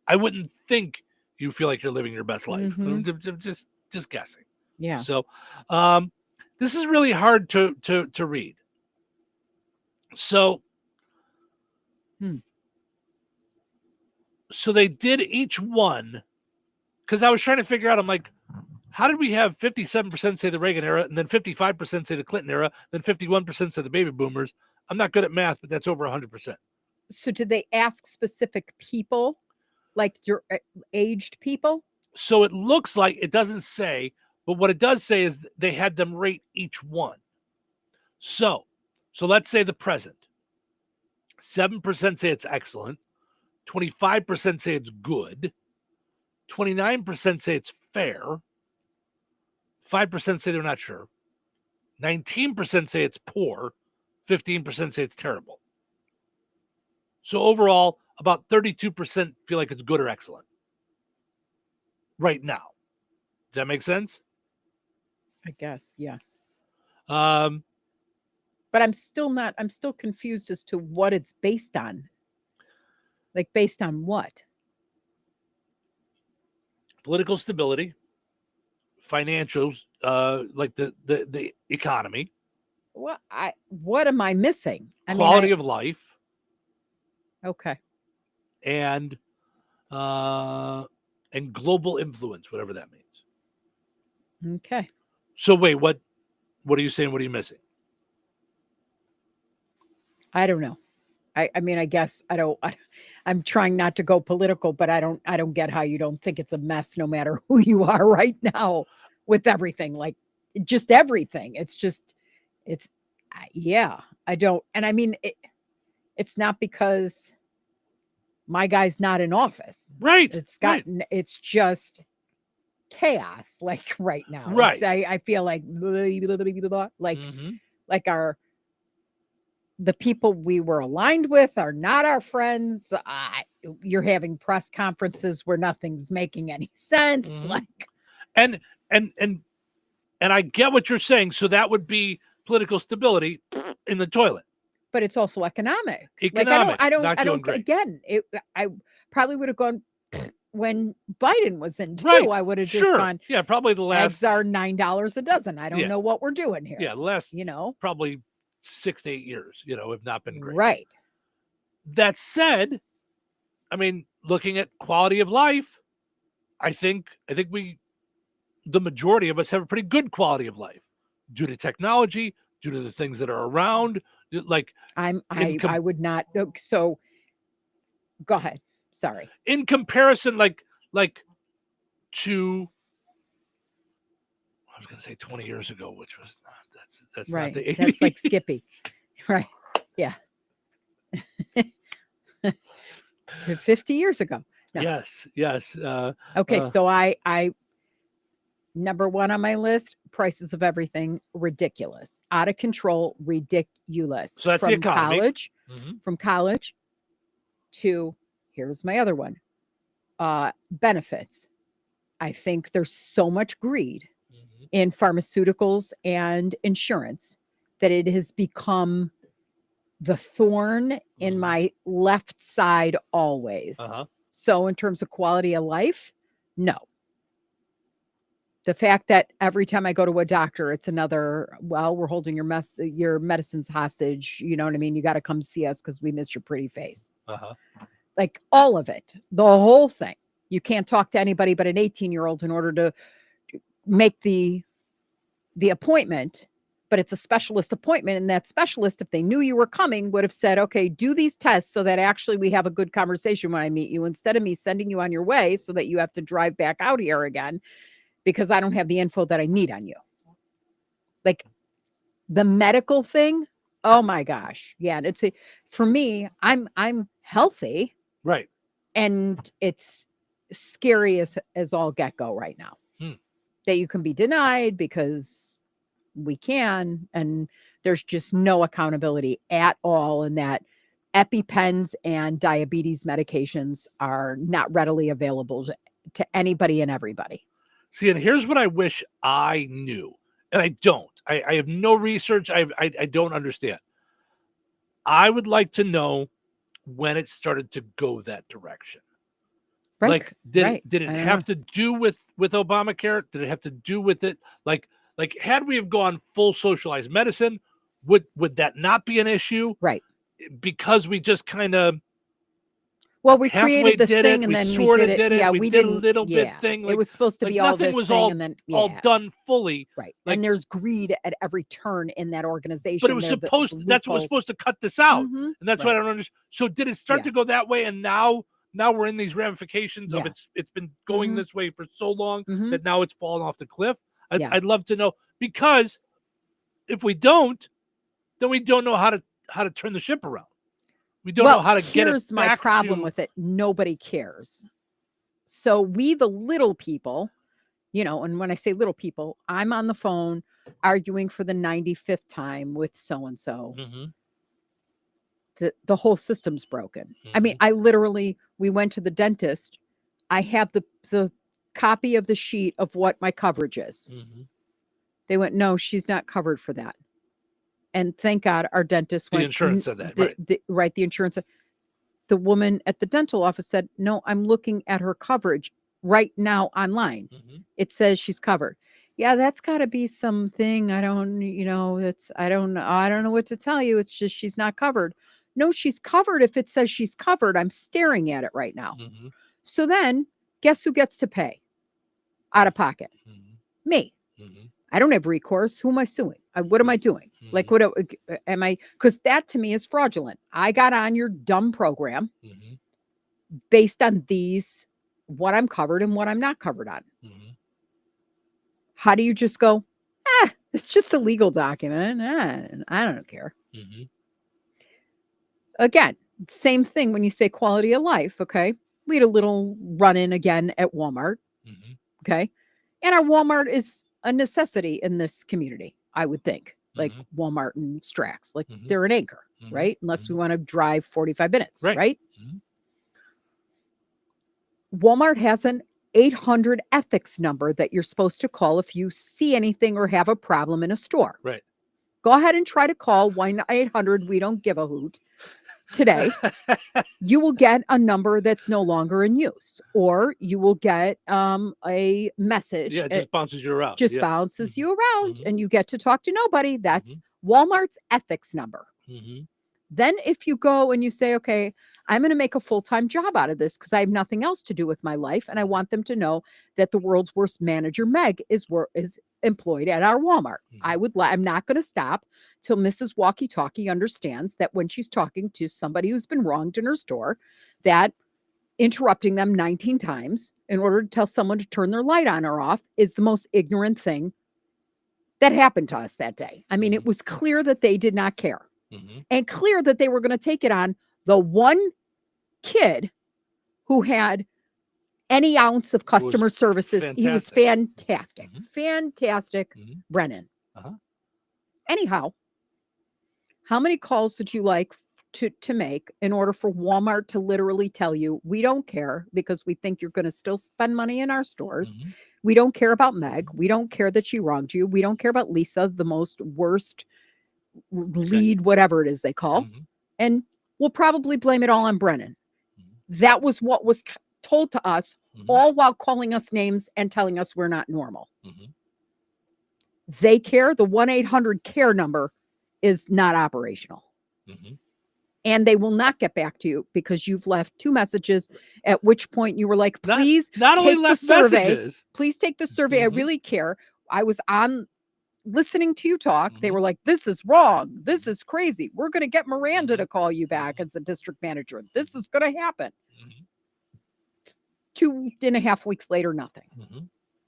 Speaker 1: I wouldn't think you feel like you're living your best life. Just guessing.
Speaker 2: Yeah.
Speaker 1: So, this is really hard to read. So, so they did each one, because I was trying to figure out. I'm like, how did we have 57% say the Reagan era, and then 55% say the Clinton era, then 51% say the baby boomers? I'm not good at math, but that's over 100%.
Speaker 2: So did they ask specific people, like your aged people?
Speaker 1: So it looks like, it doesn't say, but what it does say is they had them rate each one. So let's say the present. 7% say it's excellent. 25% say it's good. 29% say it's fair. 5% say they're not sure. 19% say it's poor. 15% say it's terrible. So overall, about 32% feel like it's good or excellent right now. Does that make sense?
Speaker 2: I guess, yeah.
Speaker 1: But
Speaker 2: I'm still confused as to what it's based on. Like, based on what?
Speaker 1: Political stability, financials, like the economy.
Speaker 2: What am I missing?
Speaker 1: Quality of life.
Speaker 2: Okay.
Speaker 1: And global influence, whatever that means.
Speaker 2: Okay.
Speaker 1: So wait, what are you saying? What are you missing?
Speaker 2: I don't know. I mean, I guess I'm trying not to go political, but I don't get how you don't think it's a mess no matter who you are right now with everything, like just everything. Yeah, I don't. And I mean, it's not because my guy's not in office.
Speaker 1: Right.
Speaker 2: It's just chaos like right now.
Speaker 1: Right.
Speaker 2: I feel like the people we were aligned with are not our friends. You're having press conferences where nothing's making any sense.
Speaker 1: And I get what you're saying. So that would be political stability in the toilet.
Speaker 2: But it's also economic.
Speaker 1: I
Speaker 2: don't. Again, I probably would have gone when Biden was in too.
Speaker 1: Right.
Speaker 2: I would have just
Speaker 1: Sure.
Speaker 2: gone.
Speaker 1: Yeah, probably the last.
Speaker 2: Eggs are $9 a dozen. I don't know what we're doing here.
Speaker 1: Yeah, the last. Probably 6 to 8 years. Have not been great.
Speaker 2: Right.
Speaker 1: That said, I mean, looking at quality of life, I think the majority of us have a pretty good quality of life due to technology, due to the things that are around. Like
Speaker 2: I would not. So go ahead. Sorry.
Speaker 1: In comparison, like to, I was going to say 20 years ago, which was not, that's
Speaker 2: right.
Speaker 1: Not the 80s.
Speaker 2: That's like Skippy. Right. Yeah. So 50 years ago. No.
Speaker 1: Yes.
Speaker 2: Okay. So I number one on my list, prices of everything, ridiculous, out of control, ridiculous.
Speaker 1: So that's
Speaker 2: from
Speaker 1: the economy.
Speaker 2: College, from college to, here's my other one, benefits. I think there's so much greed in pharmaceuticals and insurance that it has become the thorn in my left side always. So in terms of quality of life, no. The fact that every time I go to a doctor, it's another, well, we're holding your medicines hostage. You know what I mean? You got to come see us because we missed your pretty face. Like all of it, the whole thing. You can't talk to anybody but an 18-year-old in order to make the appointment, but it's a specialist appointment. And that specialist, if they knew you were coming, would have said, okay, do these tests so that actually we have a good conversation when I meet you, instead of me sending you on your way so that you have to drive back out here again because I don't have the info that I need on you. Like the medical thing. Oh my gosh. Yeah. And for me, I'm healthy.
Speaker 1: Right.
Speaker 2: And it's scary as all get go right now that you can be denied because we can, and there's just no accountability at all. And that EpiPens and diabetes medications are not readily available to anybody and everybody.
Speaker 1: See, and here's what I wish I knew, and I don't. I have no research. I don't understand. I would like to know when it started to go that direction.
Speaker 2: Right.
Speaker 1: Like, did it have to do with Obamacare? Did it have to do with it? Like had we have gone full socialized medicine, would that not be an issue?
Speaker 2: Right.
Speaker 1: Because we just kind of,
Speaker 2: well, we created this thing and then
Speaker 1: sort of
Speaker 2: we
Speaker 1: did it.
Speaker 2: Yeah,
Speaker 1: we did a little bit thing.
Speaker 2: Like, it was supposed to be all
Speaker 1: nothing
Speaker 2: this
Speaker 1: was
Speaker 2: thing
Speaker 1: all,
Speaker 2: and then
Speaker 1: all done fully.
Speaker 2: Right.
Speaker 1: Like,
Speaker 2: and there's greed at every turn in that organization.
Speaker 1: But it was that's what was supposed to cut this out. And that's what I don't understand. So did it start to go that way? And now we're in these ramifications of it's been going this way for so long that now it's fallen off the cliff. I'd love to know, because if we don't, then we don't know how to turn the ship around. We don't know how to get it
Speaker 2: Here's my problem with it. Nobody cares. So we, the little people, and when I say little people, I'm on the phone arguing for the 95th time with so-and-so. The whole system's broken. I mean, we went to the dentist. I have the copy of the sheet of what my coverage is. They went, no, she's not covered for that. And thank God our dentist went.
Speaker 1: The insurance said that,
Speaker 2: right. The insurance. The woman at the dental office said, no, I'm looking at her coverage right now online. It says she's covered. Yeah, that's got to be something. I don't know what to tell you. It's just she's not covered. No, she's covered. If it says she's covered, I'm staring at it right now. So then guess who gets to pay out of pocket? Me. I don't have recourse. Who am I suing? What am I doing? Like, what am I? Because that to me is fraudulent. I got on your dumb program based on what I'm covered and what I'm not covered on. How do you just go, it's just a legal document. I don't care. Again, same thing when you say quality of life. Okay. We had a little run-in again at Walmart. Okay. And our Walmart is a necessity in this community, I would think, like Walmart and Strax, like they're an anchor, right? Unless we want to drive 45 minutes, right? Walmart has an 800 ethics number that you're supposed to call if you see anything or have a problem in a store.
Speaker 1: Right.
Speaker 2: Go ahead and try to call 1-800. We don't give a hoot. Today, you will get a number that's no longer in use, or you will get a message.
Speaker 1: Yeah, it just bounces you around.
Speaker 2: Bounces you around, and you get to talk to nobody. That's Walmart's ethics number. Then if you go and you say, okay, I'm going to make a full-time job out of this because I have nothing else to do with my life, and I want them to know that the world's worst manager, Meg, is employed at our Walmart. I'm not going to stop till Mrs. Walkie-Talkie understands that when she's talking to somebody who's been wronged in her store, that interrupting them 19 times in order to tell someone to turn their light on or off is the most ignorant thing that happened to us that day. I mean, it was clear that they did not care. And clear that they were going to take it on the one kid who had any ounce of customer services. He was fantastic. Fantastic. Brennan. Anyhow, how many calls would you like to make in order for Walmart to literally tell you, we don't care because we think you're going to still spend money in our stores. We don't care about Meg. We don't care that she wronged you. We don't care about Lisa, the most worst lead, whatever it is they call, and we'll probably blame it all on Brennan. That was what was told to us, all while calling us names and telling us we're not normal. They care. The 1-800-CARE number is not operational. And they will not get back to you because you've left 2 messages, at which point you were like, please
Speaker 1: not only
Speaker 2: take the
Speaker 1: left
Speaker 2: survey.
Speaker 1: messages.
Speaker 2: Please take the survey. I really care. I was on listening to you talk. They were like, this is wrong. This is crazy. We're going to get Miranda to call you back as the district manager. This is going to happen. 2.5 weeks later, nothing.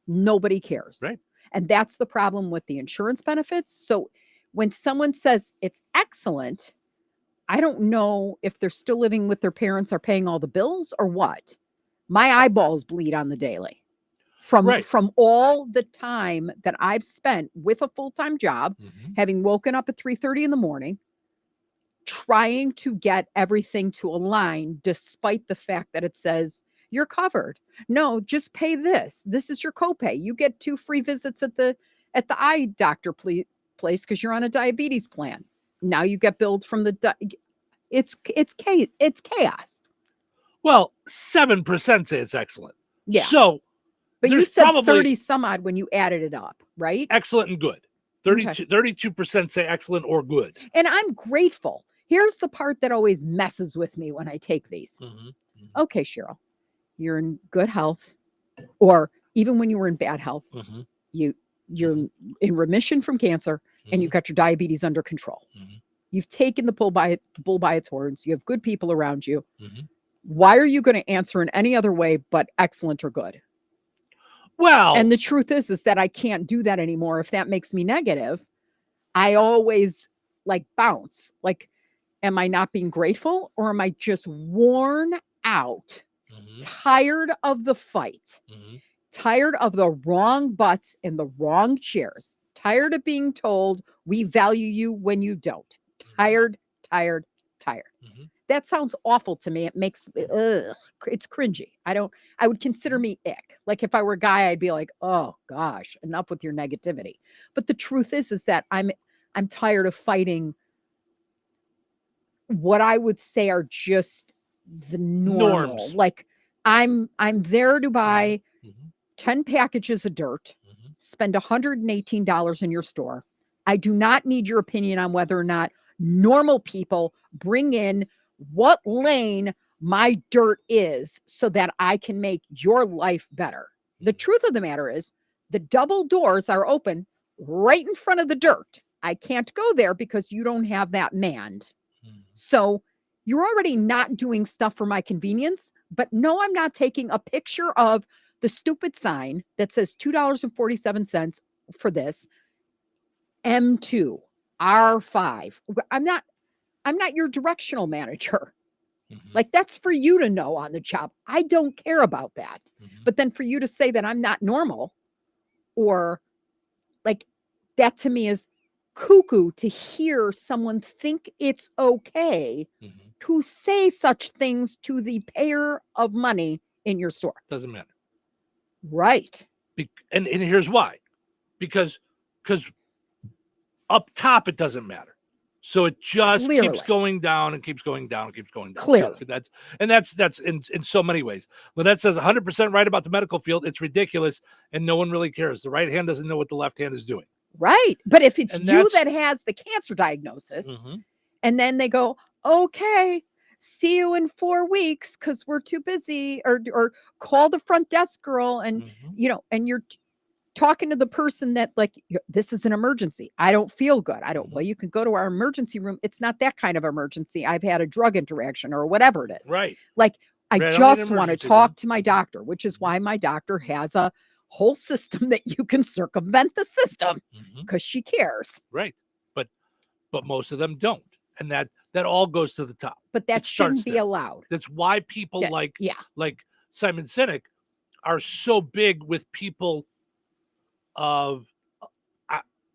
Speaker 2: Nobody cares.
Speaker 1: Right.
Speaker 2: And that's the problem with the insurance benefits. So when someone says it's excellent, I don't know if they're still living with their parents or paying all the bills or what. My eyeballs bleed on the daily from all the time that I've spent with a full-time job, having woken up at 3:30 in the morning, trying to get everything to align, despite the fact that it says you're covered. No, just pay this. This is your copay. You get 2 free visits at the eye doctor place because you're on a diabetes plan. Now you get billed from the it's chaos.
Speaker 1: Well, 7% say it's excellent.
Speaker 2: Yeah.
Speaker 1: So,
Speaker 2: but you
Speaker 1: there's
Speaker 2: said
Speaker 1: probably
Speaker 2: 30 some odd when you added it up, right?
Speaker 1: excellent and good. 32% say excellent or good.
Speaker 2: And I'm grateful. Here's the part that always messes with me when I take these. Okay, Cheryl, you're in good health, or even when you were in bad health, you're in remission from cancer, and you've got your diabetes under control. You've taken the bull by its horns. You have good people around you. Why are you going to answer in any other way but excellent or good?
Speaker 1: Well,
Speaker 2: and the truth is that I can't do that anymore. If that makes me negative, I always bounce. Am I not being grateful, or am I just worn out, tired of the fight, tired of the wrong butts in the wrong chairs, tired of being told we value you when you don't, tired. That sounds awful to me. It makes it's cringy. I would consider me ick. Like if I were a guy, I'd be like, oh gosh, enough with your negativity. But the truth is that I'm tired of fighting what I would say are just the norms. Like I'm there to buy 10 packages of dirt, spend $118 in your store. I do not need your opinion on whether or not normal people bring in what lane my dirt is so that I can make your life better. The truth of the matter is the double doors are open right in front of the dirt. I can't go there because you don't have that manned. So you're already not doing stuff for my convenience. But no, I'm not taking a picture of the stupid sign that says $2.47 for this M2 R5. I'm not your directional manager. Like that's for you to know on the job. I don't care about that. But then for you to say that I'm not normal, or that to me is cuckoo to hear someone think it's okay to say such things to the payer of money in your store.
Speaker 1: Doesn't matter.
Speaker 2: Right.
Speaker 1: And here's why. Because up top it doesn't matter. So it just keeps going down and keeps going down and keeps going down.
Speaker 2: Clearly.
Speaker 1: That's in so many ways. Lynette says 100% right about the medical field. It's ridiculous and no one really cares. The right hand doesn't know what the left hand is doing.
Speaker 2: Right. But if it's you that has the cancer diagnosis, and then they go, okay, see you in 4 weeks because we're too busy, or call the front desk girl, and and you're talking to the person that this is an emergency. I don't feel good. Well, you can go to our emergency room. It's not that kind of emergency. I've had a drug interaction or whatever it is.
Speaker 1: Right.
Speaker 2: I just want to talk to my doctor, which is why my doctor has a whole system that you can circumvent the system because she cares.
Speaker 1: Right. But most of them don't. And that all goes to the top.
Speaker 2: But that shouldn't be allowed.
Speaker 1: That's why people like Simon Sinek are so big with people of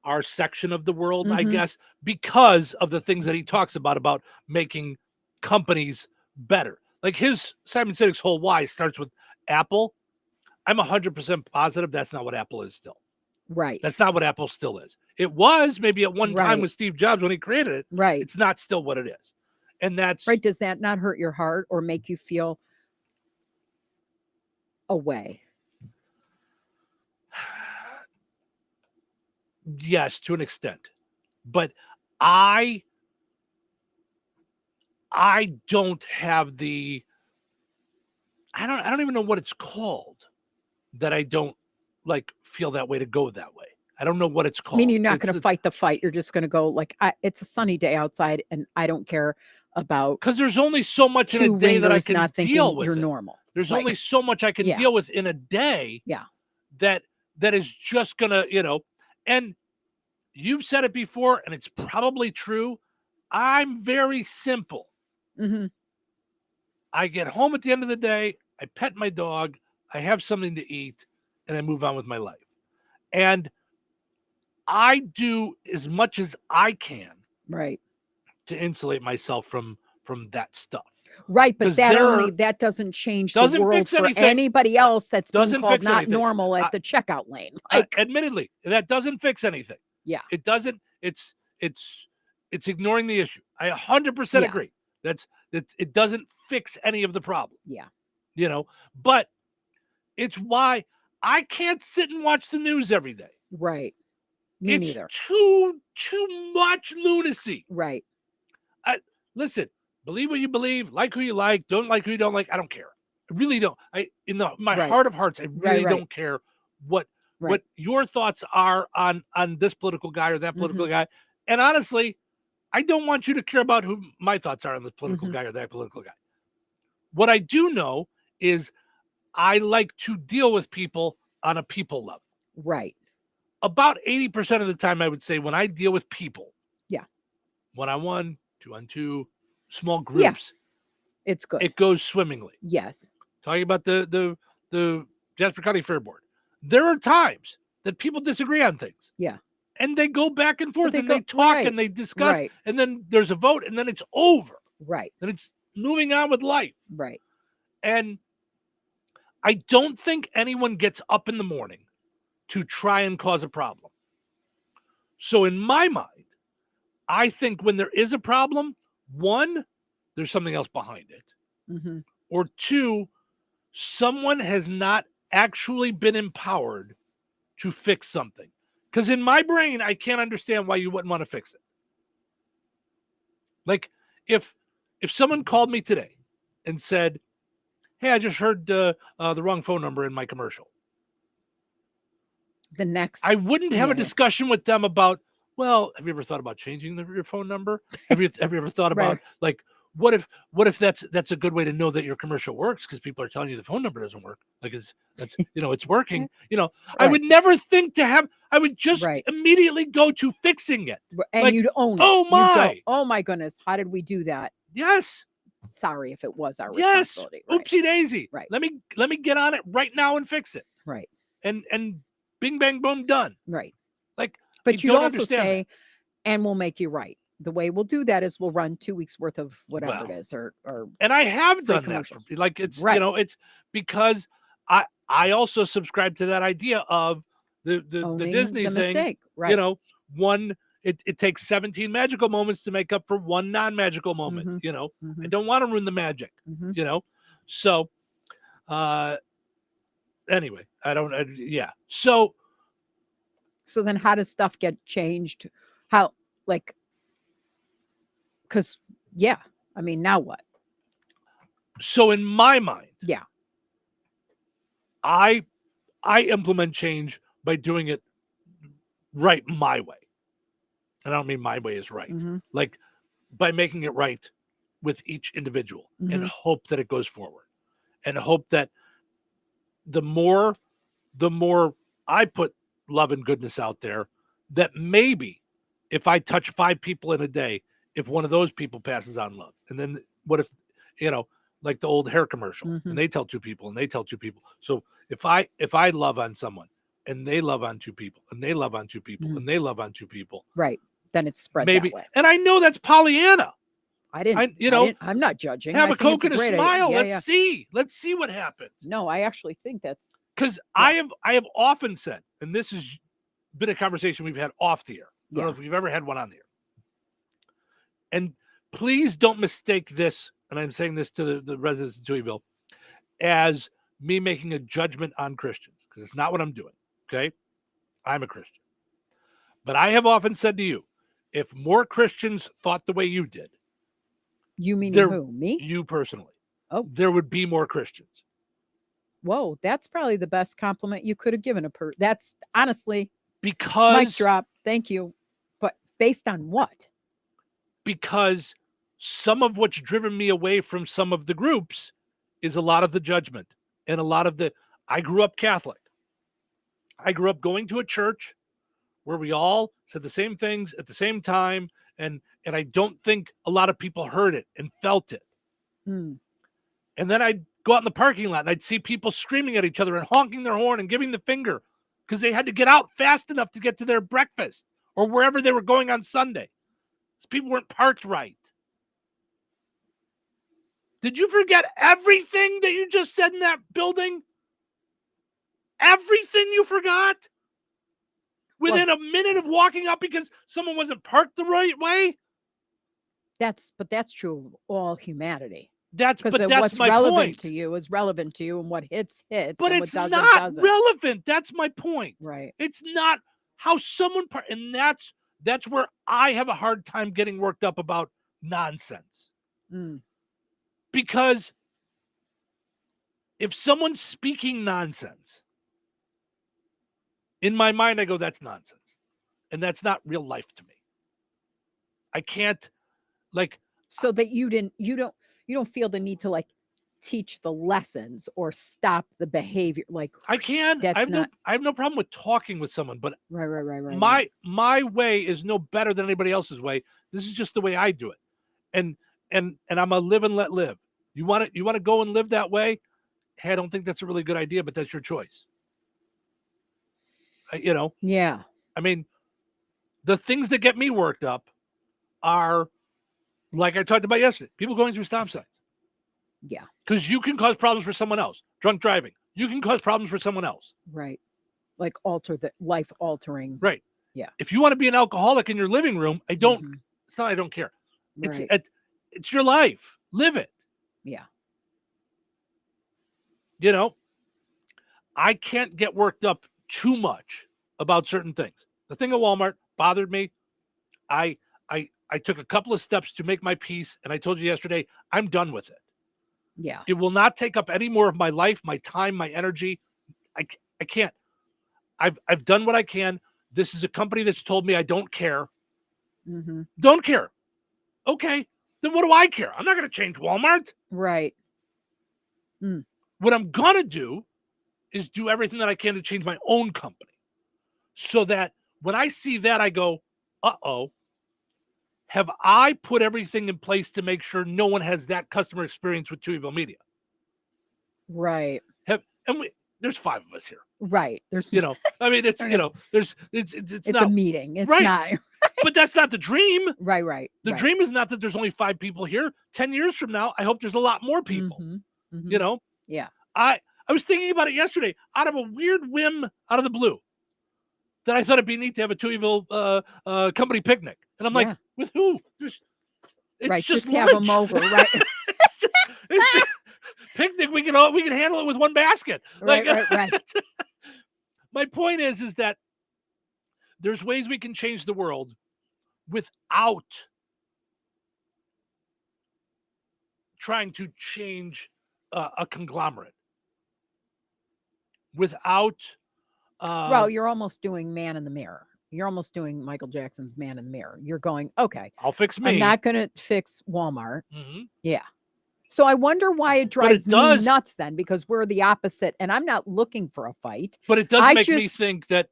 Speaker 1: our section of the world, I guess, because of the things that he talks about making companies better. Like Simon Sinek's whole why starts with Apple. I'm 100% positive that's not what Apple is still.
Speaker 2: Right.
Speaker 1: That's not what Apple still is. It was maybe at one time
Speaker 2: Right.
Speaker 1: with Steve Jobs when he created it.
Speaker 2: Right.
Speaker 1: It's not still what it is. And that's
Speaker 2: Right. Does that not hurt your heart or make you feel away?
Speaker 1: Yes, to an extent. But I don't have I don't even know what it's called that I don't like feel that way to go that way. I don't know what it's
Speaker 2: I
Speaker 1: called.
Speaker 2: mean, you're not
Speaker 1: It's
Speaker 2: going to fight the fight. You're just going to go like, it's a sunny day outside and I don't care about
Speaker 1: because there's only so much in
Speaker 2: two
Speaker 1: a day that I
Speaker 2: ringers
Speaker 1: can
Speaker 2: not thinking
Speaker 1: deal with.
Speaker 2: you're
Speaker 1: it.
Speaker 2: normal.
Speaker 1: There's
Speaker 2: Like,
Speaker 1: only so much I can
Speaker 2: yeah.
Speaker 1: deal with in a day.
Speaker 2: Yeah.
Speaker 1: That is just gonna, and you've said it before, and it's probably true. I'm very simple.
Speaker 2: Mm-hmm.
Speaker 1: I get home at the end of the day, I pet my dog, I have something to eat, and I move on with my life. And I do as much as I can
Speaker 2: Right.
Speaker 1: to insulate myself from that stuff.
Speaker 2: Right, but
Speaker 1: 'Cause
Speaker 2: that doesn't change the
Speaker 1: doesn't
Speaker 2: world
Speaker 1: fix
Speaker 2: for
Speaker 1: anything.
Speaker 2: anybody else that's being
Speaker 1: Doesn't
Speaker 2: called
Speaker 1: fix
Speaker 2: not
Speaker 1: anything.
Speaker 2: normal at the checkout lane. Like,
Speaker 1: admittedly, that doesn't fix anything.
Speaker 2: yeah.
Speaker 1: It doesn't. It's ignoring the issue. I 100%
Speaker 2: Yeah.
Speaker 1: agree. That it doesn't fix any of the problem.
Speaker 2: Yeah.
Speaker 1: But it's why I can't sit and watch the news every day.
Speaker 2: Right. Me
Speaker 1: It's
Speaker 2: neither.
Speaker 1: too much lunacy.
Speaker 2: Right.
Speaker 1: Listen, believe what you believe, like who you like, don't like who you don't like. I don't care. I really don't. In my
Speaker 2: Right.
Speaker 1: heart of hearts, I really
Speaker 2: Right.
Speaker 1: don't care what your thoughts are on this political guy or that political guy. And honestly, I don't want you to care about who my thoughts are on this political guy or that political guy. What I do know is I like to deal with people on a people level.
Speaker 2: Right.
Speaker 1: About 80% of the time, I would say when I deal with people,
Speaker 2: Yeah.
Speaker 1: 1-on-1, 2-on-2, small groups,
Speaker 2: It's good.
Speaker 1: it goes swimmingly.
Speaker 2: Yes.
Speaker 1: Talking about the Jasper County Fair Board, there are times that people disagree on things.
Speaker 2: Yeah.
Speaker 1: And they go back and forth
Speaker 2: they
Speaker 1: and
Speaker 2: go-
Speaker 1: they talk
Speaker 2: right,
Speaker 1: and they discuss
Speaker 2: right.
Speaker 1: and then there's a vote and then it's over.
Speaker 2: Right.
Speaker 1: And it's moving on with life.
Speaker 2: Right.
Speaker 1: And I don't think anyone gets up in the morning to try and cause a problem. So in my mind, I think when there is a problem, one, there's something else behind it.
Speaker 2: Mm-hmm.
Speaker 1: Or two, someone has not actually been empowered to fix something. Because in my brain, I can't understand why you wouldn't want to fix it. Like if someone called me today and said, "Hey, I just heard the wrong phone number in my commercial,"
Speaker 2: The next,
Speaker 1: I wouldn't have a
Speaker 2: minute.
Speaker 1: discussion with them about, well, have you ever thought about changing your phone number? Have you ever thought about
Speaker 2: Right.
Speaker 1: like what if that's a good way to know that your commercial works because people are telling you the phone number doesn't work? Like it's working. I would never think to have. I would just
Speaker 2: Right.
Speaker 1: immediately go to fixing it.
Speaker 2: And
Speaker 1: Like,
Speaker 2: you'd own it.
Speaker 1: oh
Speaker 2: You'd go,
Speaker 1: my,
Speaker 2: oh my goodness. How did we do that?
Speaker 1: yes,
Speaker 2: Sorry if it was our
Speaker 1: yes,
Speaker 2: responsibility. Right.
Speaker 1: oopsie daisy.
Speaker 2: Right.
Speaker 1: Let me get on it right now and fix it.
Speaker 2: Right.
Speaker 1: And bing bang boom done.
Speaker 2: Right.
Speaker 1: Like,
Speaker 2: But
Speaker 1: I
Speaker 2: you'd
Speaker 1: don't
Speaker 2: also
Speaker 1: understand that.
Speaker 2: say, and we'll make you right. The way we'll do that is we'll run 2 weeks worth of whatever
Speaker 1: Well,
Speaker 2: it is, or
Speaker 1: And I have
Speaker 2: free
Speaker 1: done that.
Speaker 2: commercials.
Speaker 1: Like it's
Speaker 2: Right.
Speaker 1: it's because I also subscribe to that idea of the
Speaker 2: owning
Speaker 1: Disney
Speaker 2: the
Speaker 1: thing.
Speaker 2: mistake. Right.
Speaker 1: One it takes 17 magical moments to make up for one non-magical moment.
Speaker 2: Mhm.
Speaker 1: I don't want to ruin the magic.
Speaker 2: Mhm.
Speaker 1: So anyway, yeah. So
Speaker 2: So then how does stuff get changed? How, like, because, yeah, I mean, now what?
Speaker 1: so in my mind,
Speaker 2: Yeah.
Speaker 1: I implement change by doing it right my way. And I don't mean my way is right.
Speaker 2: Mhm.
Speaker 1: Like by making it right with each individual and
Speaker 2: Mhm.
Speaker 1: hope that it goes forward. And hope that the more I put love and goodness out there, that maybe if I touch 5 people in a day, if one of those people passes on love. And then what if, like the old hair commercial,
Speaker 2: Mhm.
Speaker 1: and they tell 2 people and they tell 2 people. So if I love on someone and they love on 2 people and they love on 2 people
Speaker 2: Mhm.
Speaker 1: and they love on 2 people,
Speaker 2: Right. Then it's spread
Speaker 1: maybe.
Speaker 2: that way.
Speaker 1: And I know that's Pollyanna.
Speaker 2: I'm not judging.
Speaker 1: Have
Speaker 2: I
Speaker 1: a
Speaker 2: think it's
Speaker 1: Coke and a
Speaker 2: great idea.
Speaker 1: smile.
Speaker 2: Yeah,
Speaker 1: Let's
Speaker 2: yeah.
Speaker 1: see. Let's see what happens.
Speaker 2: No, I actually think that's
Speaker 1: Because I have often said, and this is been a conversation we've had off the air. I don't know if we've ever had one on the air. And please don't mistake this, and I'm saying this to the residents of Touhyville, as me making a judgment on Christians, because it's not what I'm doing, okay? I'm a Christian. But I have often said to you, if more Christians thought the way you did.
Speaker 2: You mean who? Me?
Speaker 1: You personally.
Speaker 2: Oh.
Speaker 1: There would be more Christians.
Speaker 2: Whoa, that's probably the best compliment you could have given a person. That's honestly.
Speaker 1: Because.
Speaker 2: Mic drop. Thank you. But based on what?
Speaker 1: Because some of what's driven me away from some of the groups is a lot of the judgment and a lot of the. I grew up Catholic. I grew up going to a church where we all said the same things at the same time, and I don't think a lot of people heard it and felt it.
Speaker 2: Hmm.
Speaker 1: And then I'd go out in the parking lot and I'd see people screaming at each other and honking their horn and giving the finger because they had to get out fast enough to get to their breakfast or wherever they were going on Sunday. People weren't parked right. Did you forget everything that you just said in that building? Everything you forgot? Within a minute of walking up because someone wasn't parked the right way?
Speaker 2: But that's true of all humanity.
Speaker 1: That's
Speaker 2: what's
Speaker 1: my
Speaker 2: relevant
Speaker 1: point.
Speaker 2: to you is relevant to you, and what hits.
Speaker 1: But
Speaker 2: and
Speaker 1: it's
Speaker 2: what
Speaker 1: not
Speaker 2: doesn't.
Speaker 1: relevant. That's my point.
Speaker 2: Right.
Speaker 1: It's not how someone and that's where I have a hard time getting worked up about nonsense.
Speaker 2: Mm.
Speaker 1: Because if someone's speaking nonsense, in my mind, I go, that's nonsense. And that's not real life to me. I can't
Speaker 2: so that you don't feel the need to teach the lessons or stop the behavior.
Speaker 1: I can. I have no problem with talking with someone, but
Speaker 2: right.
Speaker 1: My way is no better than anybody else's way. This is just the way I do it. And I'm a live and let live. You want to go and live that way? Hey, I don't think that's a really good idea, but that's your choice.
Speaker 2: Yeah.
Speaker 1: I mean, the things that get me worked up are, like I talked about yesterday, people going through stop signs.
Speaker 2: Yeah.
Speaker 1: Because you can cause problems for someone else. Drunk driving. You can cause problems for someone else.
Speaker 2: Right. Alter the life altering.
Speaker 1: Right.
Speaker 2: Yeah.
Speaker 1: If you want to be an alcoholic in your living room, it's not I don't care.
Speaker 2: Right.
Speaker 1: It's your life. Live it.
Speaker 2: Yeah.
Speaker 1: I can't get worked up too much about certain things. The thing at Walmart bothered me. I took a couple of steps to make my peace, and I told you yesterday, I'm done with it.
Speaker 2: Yeah.
Speaker 1: It will not take up any more of my life, my time, my energy. I can't. I've done what I can. This is a company that's told me I don't care.
Speaker 2: Mm-hmm.
Speaker 1: Don't care. Okay. Then what do I care? I'm not going to change Walmart.
Speaker 2: Right. Mm.
Speaker 1: What I'm going to do is do everything that I can to change my own company so that when I see that, I go, uh-oh, have I put everything in place to make sure no one has that customer experience with Touhyville Media?
Speaker 2: Right.
Speaker 1: There's 5 of us here.
Speaker 2: Right. There's,
Speaker 1: I mean, it's, it's not
Speaker 2: a meeting. It's
Speaker 1: right.
Speaker 2: not.
Speaker 1: But that's not the dream.
Speaker 2: Right.
Speaker 1: The dream is not that there's only 5 people here. 10 years from now, I hope there's a lot more people.
Speaker 2: Mm-hmm. Mm-hmm. Yeah.
Speaker 1: I was thinking about it yesterday out of a weird whim out of the blue that I thought it'd be neat to have a Touhyville company picnic. And I'm like, with who?
Speaker 2: Just have them over, right?
Speaker 1: it's just picnic. We can handle it with one basket.
Speaker 2: Right.
Speaker 1: My point is that there's ways we can change the world without trying to change a conglomerate. Without
Speaker 2: well, you're almost doing Man in the Mirror. You're almost doing Michael Jackson's Man in the Mirror. You're going, okay,
Speaker 1: I'll fix me.
Speaker 2: I'm not going to fix Walmart.
Speaker 1: Mm-hmm.
Speaker 2: Yeah. So I wonder why it drives me nuts then, because we're the opposite, and I'm not looking for a fight.
Speaker 1: But it does make me think that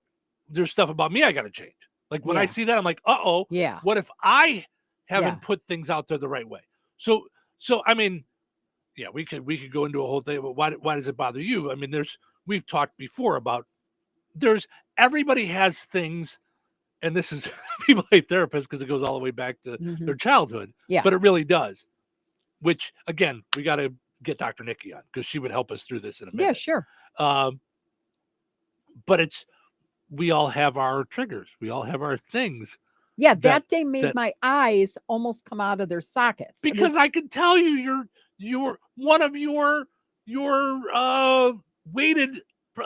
Speaker 1: there's stuff about me I got to change. Like when I see that, I'm like, uh-oh.
Speaker 2: Yeah.
Speaker 1: What if I haven't put things out there the right way? So I mean, yeah, we could go into a whole thing about why does it bother you? I mean, we've talked before about everybody has things, and this is people hate therapists because it goes all the way back to their childhood.
Speaker 2: Yeah.
Speaker 1: But it really does. Which again, we got to get Dr. Nikki on because she would help us through this in a minute.
Speaker 2: Yeah, sure.
Speaker 1: But we all have our triggers. We all have our things.
Speaker 2: Yeah, that day made my eyes almost come out of their sockets.
Speaker 1: Because I can tell you, you're one of your weighted.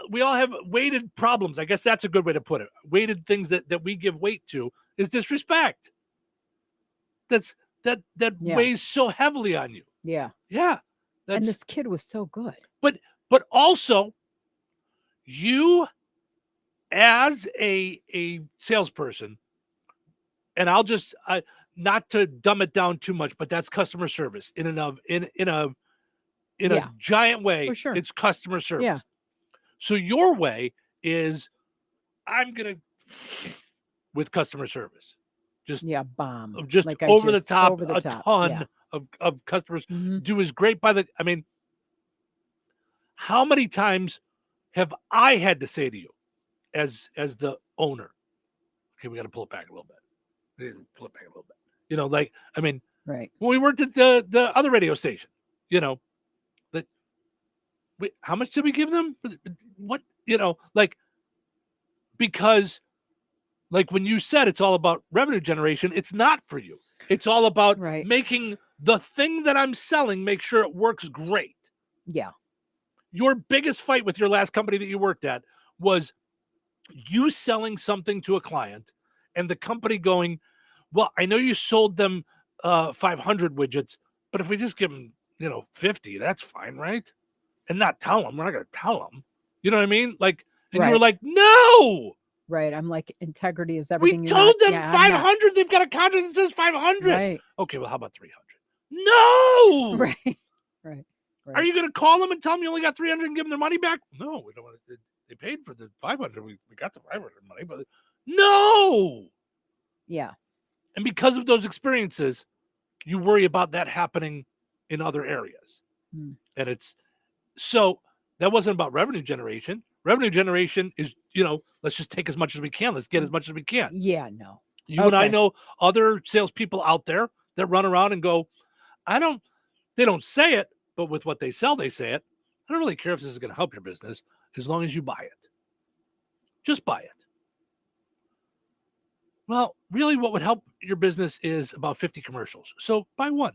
Speaker 1: We all have weighted problems. I guess that's a good way to put it. Weighted things that we give weight to is disrespect. That weighs so heavily on you.
Speaker 2: Yeah.
Speaker 1: Yeah.
Speaker 2: And this kid was so good.
Speaker 1: But also, you as a salesperson, and I'll just not to dumb it down too much, but that's customer service in a giant way.
Speaker 2: For sure.
Speaker 1: It's customer service.
Speaker 2: Yeah.
Speaker 1: So your way is I'm gonna with customer service. Just
Speaker 2: bomb.
Speaker 1: Just
Speaker 2: like
Speaker 1: over the top,
Speaker 2: over the top.
Speaker 1: ton of customers do is great by the. I mean, how many times have I had to say to you, as the owner, okay, we got to pull it back a little bit. Pull it back a little bit. You know, like I mean,
Speaker 2: right.
Speaker 1: When we worked at the other radio station, you know, that how much did we give them? What, you know, like, because like when you said it's all about revenue generation, it's not for you. It's all about making the thing that I'm selling, make sure it works great.
Speaker 2: Yeah.
Speaker 1: Your biggest fight with your last company that you worked at was you selling something to a client and the company going, well, I know you sold them 500 widgets, but if we just give them, 50, that's fine, right? And not tell them. We're not going to tell them. You know what I mean? Like, and you were like, no.
Speaker 2: Right. I'm like, integrity is everything.
Speaker 1: We told them 500. They've got a contract that says 500.
Speaker 2: Right.
Speaker 1: Okay, well, how about 300? No.
Speaker 2: Right.
Speaker 1: Are you going to call them and tell them you only got 300 and give them their money back? No, we don't want to. They paid for the 500. We got the 500 money, but no.
Speaker 2: Yeah.
Speaker 1: And because of those experiences, you worry about that happening in other areas. And it's so that wasn't about revenue generation. Revenue generation is, let's just take as much as we can. Let's get as much as we can.
Speaker 2: Yeah, no.
Speaker 1: You and I know other salespeople out there that run around and go, they don't say it, but with what they sell, they say it. I don't really care if this is going to help your business as long as you buy it. Just buy it. Well, really what would help your business is about 50 commercials. So buy one.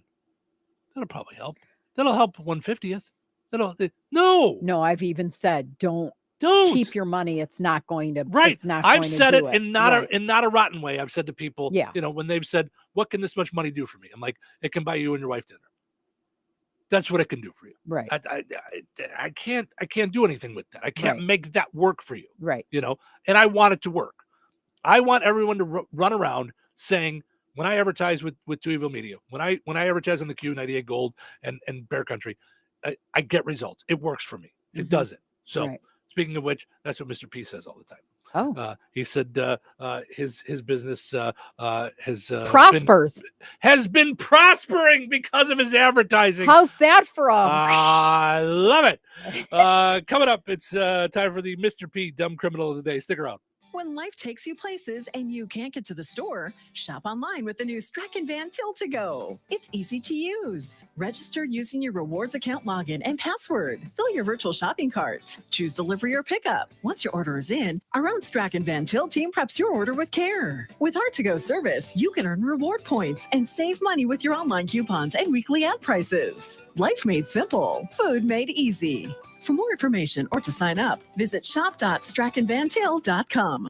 Speaker 1: That'll probably help. That'll help 1/50th. No,
Speaker 2: I've even said don't keep your money. It's not going to.
Speaker 1: Right.
Speaker 2: It's not.
Speaker 1: I've
Speaker 2: going
Speaker 1: said
Speaker 2: to
Speaker 1: it
Speaker 2: do
Speaker 1: in not a rotten way. I've said to people,
Speaker 2: Yeah.
Speaker 1: When they've said, "What can this much money do for me?" I'm like, "It can buy you and your wife dinner." That's what it can do for you.
Speaker 2: Right.
Speaker 1: I can't do anything with that. I can't make that work for you.
Speaker 2: Right.
Speaker 1: And I want it to work. I want everyone to run around saying, when I advertise with Touhyville Media, when I advertise on the Q98 Gold and Bear Country, I get results. It works for me. It does it. So speaking of which, that's what Mr. P says all the time.
Speaker 2: Oh,
Speaker 1: he said his business has been prospering because of his advertising.
Speaker 2: How's that from?
Speaker 1: I love it. Coming up, it's time for the Mr. P Dumb Criminal of the Day. Stick around.
Speaker 18: When life takes you places and you can't get to the store, shop online with the new Strachan Van Til to Go. It's easy to use. Register using your rewards account login and password. Fill your virtual shopping cart. Choose delivery or pickup. Once your order is in, our own Strachan Van Til team preps your order with care. With our to-go service, you can earn reward points and save money with your online coupons and weekly ad prices. Life made simple. Food made easy. For more information or to sign up, visit shop.strachanvantil.com.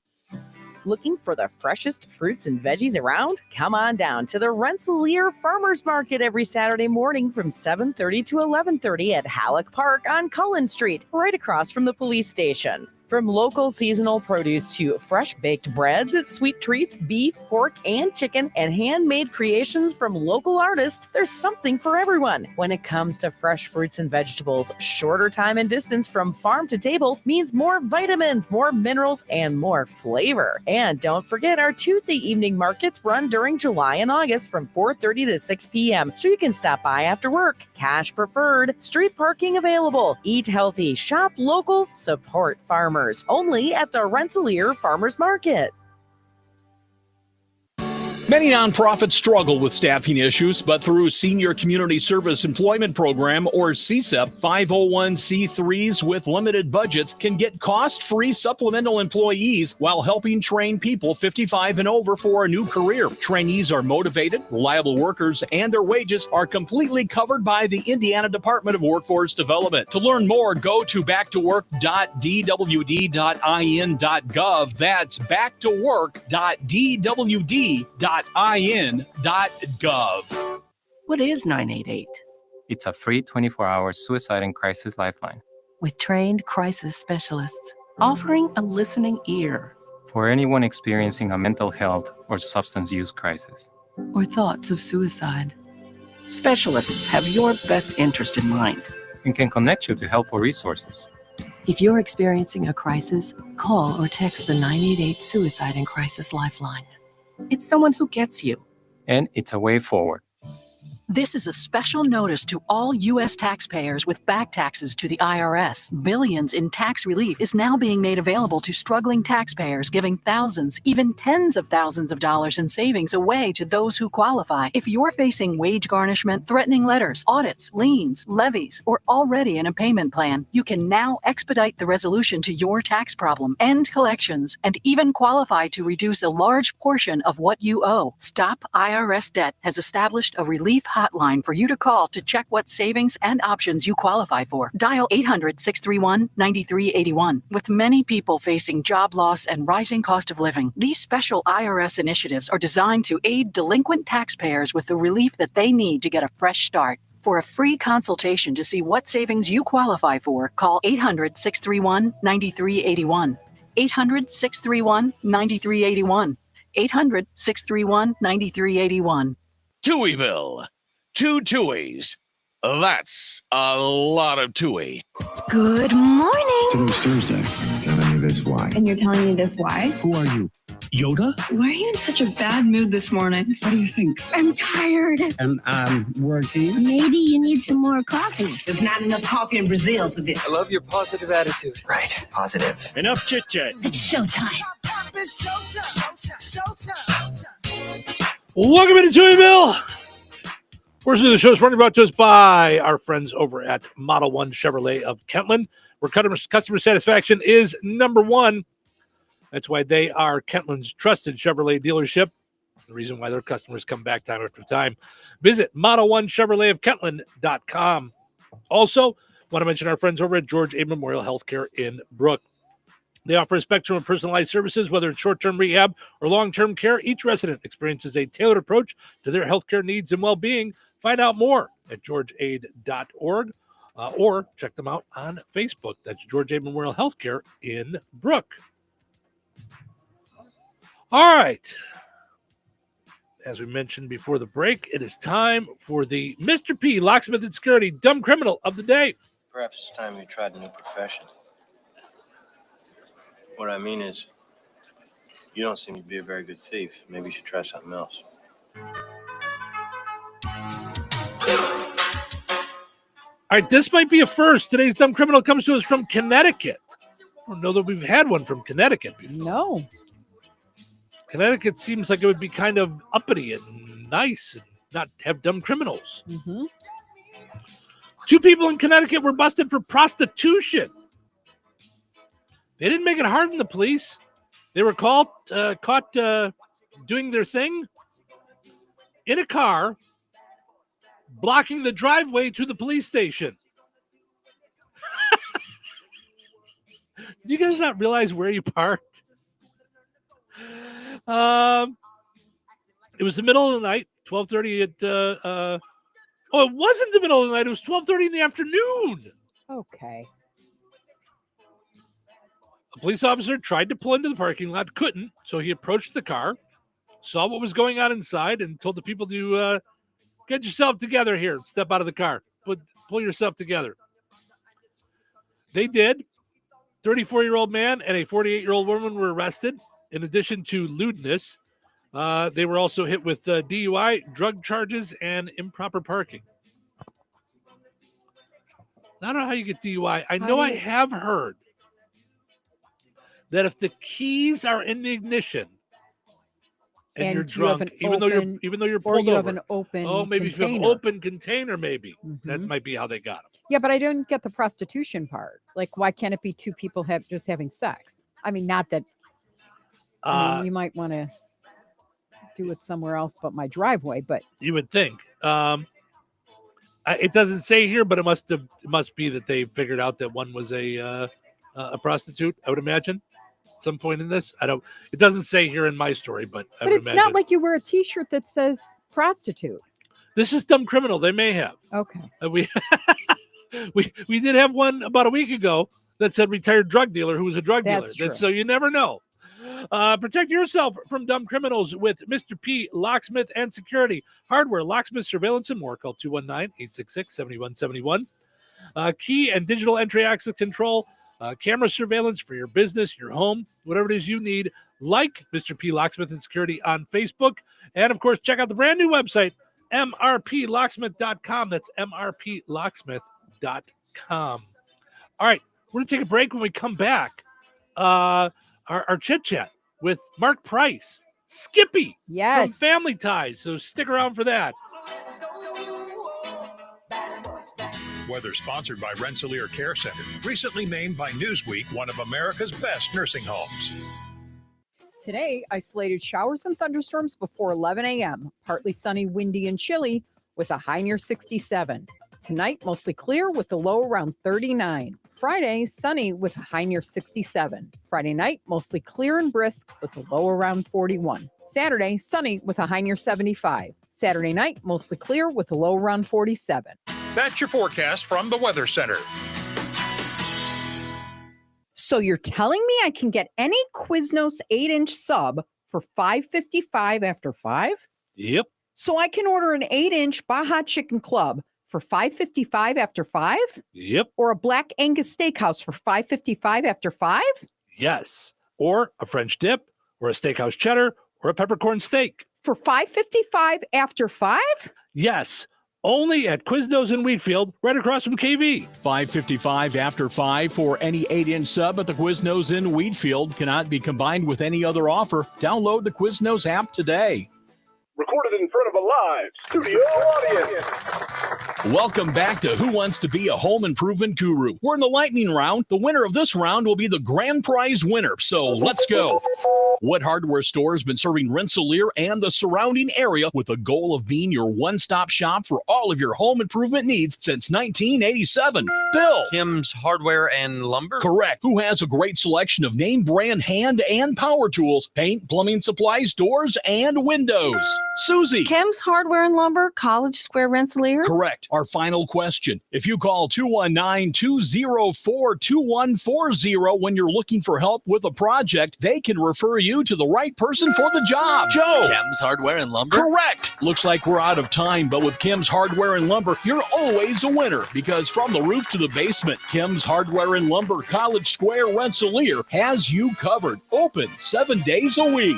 Speaker 8: Looking for the freshest fruits and veggies around? Come on down to the Rensselaer Farmers Market every Saturday morning from 7:30 to 11:30 at Halleck Park on Cullen Street, right across from the police station. From local seasonal produce to fresh baked breads, sweet treats, beef, pork, and chicken, and handmade creations from local artists, there's something for everyone. When it comes to fresh fruits and vegetables, shorter time and distance from farm to table means more vitamins, more minerals, and more flavor. And don't forget, our Tuesday evening markets run during July and August from 4:30 to 6 p.m., so you can stop by after work. Cash preferred, street parking available. Eat healthy, shop local, support farmers. Only at the Rensselaer Farmers Market.
Speaker 4: Many nonprofits struggle with staffing issues, but through Senior Community Service Employment Program, or CSEP, 501c3s with limited budgets can get cost-free supplemental employees while helping train people 55 and over for a new career. Trainees are motivated, reliable workers, and their wages are completely covered by the Indiana Department of Workforce Development. To learn more, go to backtowork.dwd.in.gov. That's backtowork.dwd.in.gov.
Speaker 10: What is 988?
Speaker 11: It's a free 24-hour suicide and crisis lifeline
Speaker 10: With trained crisis specialists offering a listening ear
Speaker 11: for anyone experiencing a mental health or substance use crisis
Speaker 10: or thoughts of suicide. Specialists have your best interest in mind
Speaker 11: and can connect you to helpful resources.
Speaker 10: If you're experiencing a crisis, call or text the 988 Suicide and Crisis Lifeline. It's someone who gets you.
Speaker 11: And it's a way forward.
Speaker 12: This is a special notice to all U.S. taxpayers with back taxes to the IRS. Billions in tax relief is now being made available to struggling taxpayers, giving thousands, even tens of thousands of dollars in savings away to those who qualify. If you're facing wage garnishment, threatening letters, audits, liens, levies, or already in a payment plan, you can now expedite the resolution to your tax problem, end collections, and even qualify to reduce a large portion of what you owe. Stop IRS Debt has established a relief hotline for you to call to check what savings and options you qualify for. Dial 800-631-9381. With many people facing job loss and rising cost of living, these special IRS initiatives are designed to aid delinquent taxpayers with the relief that they need to get a fresh start. For a free consultation to see what savings you qualify for, call 800-631-9381. 800-631-9381. 800-631-9381.
Speaker 16: Touhyville. 2 Touhies. That's a lot of Touhy.
Speaker 21: Good morning.
Speaker 22: Today's Thursday. Telling you this why.
Speaker 21: And you're telling me this why?
Speaker 22: Who are you? Yoda?
Speaker 21: Why are you in such a bad mood this morning?
Speaker 22: What do you think?
Speaker 21: I'm tired.
Speaker 22: And I'm working.
Speaker 21: Maybe you need some more coffee.
Speaker 22: There's not enough coffee in Brazil for this.
Speaker 23: I love your positive attitude.
Speaker 22: Right, positive.
Speaker 23: Enough chit chat.
Speaker 21: It's showtime.
Speaker 1: Welcome into Touhyville. Portion of the show is brought to us by our friends over at Model 1 Chevrolet of Kentland, where customer satisfaction is number one. That's why they are Kentland's trusted Chevrolet dealership. The reason why their customers come back time after time. Visit Model1ChevroletofKentland.com. Also, want to mention our friends over at George A. Memorial Healthcare in Brook. They offer a spectrum of personalized services, whether it's short-term rehab or long-term care. Each resident experiences a tailored approach to their healthcare needs and well-being. Find out more at georgeaid.org or check them out on Facebook. That's George A. Memorial Healthcare in Brook. All right. As we mentioned before the break, it is time for the Mr. P, Locksmith and Security Dumb Criminal of the Day.
Speaker 25: Perhaps it's time you tried a new profession. What I mean is, you don't seem to be a very good thief. Maybe you should try something else.
Speaker 1: All right, this might be a first. Today's Dumb Criminal comes to us from Connecticut. I don't know that we've had one from Connecticut before.
Speaker 2: No.
Speaker 1: Connecticut seems like it would be kind of uppity and nice and not have dumb criminals.
Speaker 2: Mm-hmm.
Speaker 1: 2 people in Connecticut were busted for prostitution. They didn't make it hard on the police. They were caught doing their thing in a car, blocking the driveway to the police station. Did you guys not realize where you parked? It was the middle of the night, 12:30 at it wasn't the middle of the night, it was 12:30 in the afternoon.
Speaker 2: Okay.
Speaker 1: A police officer tried to pull into the parking lot, couldn't, so he approached the car, saw what was going on inside, and told the people to get yourself together here. Step out of the car. Pull yourself together. They did. 34-year-old man and a 48-year-old woman were arrested. In addition to lewdness, they were also hit with DUI, drug charges, and improper parking. I don't know how you get DUI. I know I have heard that if the keys are in the ignition and you're
Speaker 2: And you have
Speaker 1: drunk,
Speaker 2: an
Speaker 1: even though you're
Speaker 2: or
Speaker 1: pulled
Speaker 2: you
Speaker 1: over.
Speaker 2: have an open
Speaker 1: Oh, maybe if you have
Speaker 2: container.
Speaker 1: an open container, maybe that
Speaker 2: Mhm.
Speaker 1: might be how they got him.
Speaker 2: Yeah, but I didn't get the prostitution part. Like, why can't it be two people just having sex? I mean, not that. I mean, you might want to do it somewhere else but my driveway, but
Speaker 1: You would think. It doesn't say here, but it must be that they figured out that one was a prostitute. I would imagine, at some point in this. It doesn't say here in my story, but I would
Speaker 2: it's
Speaker 1: imagine.
Speaker 2: not like you wear a T-shirt that says prostitute.
Speaker 1: This is Dumb Criminal. They may have.
Speaker 2: Okay.
Speaker 1: We did have one about a week ago that said retired drug dealer who was a drug
Speaker 2: That's
Speaker 1: dealer.
Speaker 2: true.
Speaker 1: So you never know. Protect yourself from dumb criminals with Mr. P Locksmith and Security Hardware, Locksmith Surveillance and more. Call 219-866-7171. Key and digital entry access control, camera surveillance for your business, your home, whatever it is you need. Like Mr. P Locksmith and Security on Facebook. And, of course, check out the brand new website, mrplocksmith.com. That's mrplocksmith.com. All right, we're going to take a break. When we come back, our chit-chat with Mark Price, Skippy from Family Ties. So stick around for that.
Speaker 7: Weather sponsored by Rensselaer Care Center, recently named by Newsweek one of America's best nursing homes.
Speaker 2: Today, isolated showers and thunderstorms before 11 a.m. Partly sunny, windy, and chilly with a high near 67. Tonight, mostly clear with the low around 39. Friday, sunny with a high near 67. Friday night, mostly clear and brisk with a low around 41. Saturday, sunny with a high near 75. Saturday night, mostly clear with a low around 47.
Speaker 7: That's your forecast from the Weather Center.
Speaker 15: So you're telling me I can get any Quiznos 8-inch sub for $5.55 after 5?
Speaker 1: Yep.
Speaker 15: So I can order an 8-inch Baja Chicken Club for $5.55 after 5?
Speaker 1: Yep.
Speaker 15: Or a Black Angus Steakhouse for $5.55 after 5?
Speaker 1: Yes. Or a French dip, or a steakhouse cheddar, or a peppercorn steak.
Speaker 15: For $5.55 after 5?
Speaker 1: Yes. Only at Quiznos in Wheatfield, right across from KV.
Speaker 4: $5.55 after 5 for any 8-inch sub at the Quiznos in Wheatfield. Cannot be combined with any other offer. Download the Quiznos app today.
Speaker 17: Recorded in front of a live studio audience.
Speaker 4: Welcome back to Who Wants to Be a Home Improvement Guru. We're in the lightning round. The winner of this round will be the grand prize winner. So let's go. What hardware store has been serving Rensselaer and the surrounding area with the goal of being your one-stop shop for all of your home improvement needs since 1987? Bill.
Speaker 19: Kim's Hardware and Lumber?
Speaker 4: Correct. Who has a great selection of name brand hand and power tools, paint, plumbing supplies, doors, and windows? Susie.
Speaker 20: Kim's Hardware and Lumber, College Square, Rensselaer?
Speaker 4: Correct. Our final question. If you call 219-204-2140 when you're looking for help with a project, they can refer you to the right person for the job. Joe.
Speaker 19: Kim's Hardware and Lumber?
Speaker 4: Correct. Looks like we're out of time, but with Kim's Hardware and Lumber, you're always a winner because from the roof to the basement, Kim's Hardware and Lumber, College Square, Rensselaer has you covered. Open 7 days a week.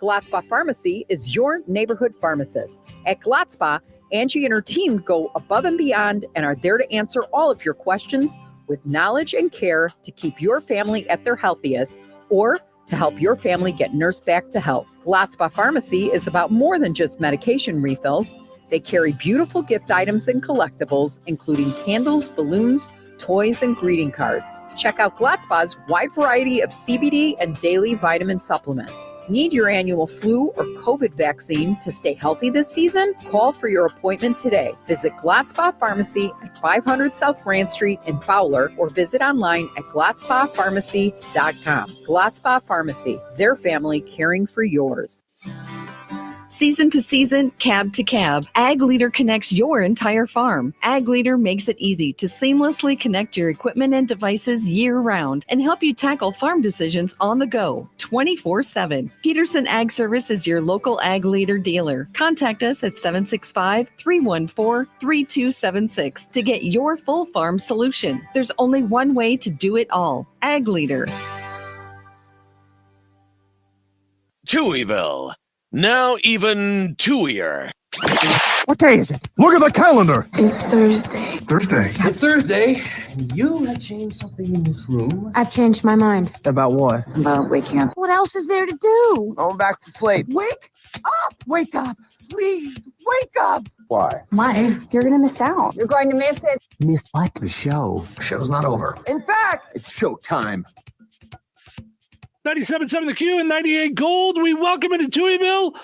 Speaker 2: Gladspa Pharmacy is your neighborhood pharmacist. At Gladspa, Angie and her team go above and beyond and are there to answer all of your questions with knowledge and care to keep your family at their healthiest or to help your family get nursed back to health. Gladspa Pharmacy is about more than just medication refills. They carry beautiful gift items and collectibles, including candles, balloons, toys, and greeting cards. Check out Gladspa's wide variety of CBD and daily vitamin supplements. Need your annual flu or COVID vaccine to stay healthy this season? Call for your appointment today. Visit Gladspa Pharmacy at 500 South Grand Street in Fowler or visit online at GladspaPharmacy.com. Gladspa Pharmacy, their family caring for yours.
Speaker 24: Season to season, cab to cab, Ag Leader connects your entire farm. Ag Leader makes it easy to seamlessly connect your equipment and devices year-round and help you tackle farm decisions on the go, 24/7. Peterson Ag Service is your local Ag Leader dealer. Contact us at 765-314-3276 to get your full farm solution. There's only one way to do it all. Ag Leader.
Speaker 16: Touhyville. Now even Touhier.
Speaker 26: What day is it? Look at the calendar.
Speaker 21: It's Thursday.
Speaker 26: Thursday. It's Thursday.
Speaker 13: Can you change something in this room?
Speaker 21: I've changed my mind.
Speaker 13: About what?
Speaker 21: About waking up. What else is there to do?
Speaker 13: Going back to sleep.
Speaker 21: Wake up! Wake up! Please, wake up!
Speaker 13: Why?
Speaker 21: Why? You're going to miss out. You're going to miss it.
Speaker 13: Miss what? The show. Show's not over. In fact, it's showtime.
Speaker 1: 97.7 The Q and 98 Gold. We welcome into Touhyville.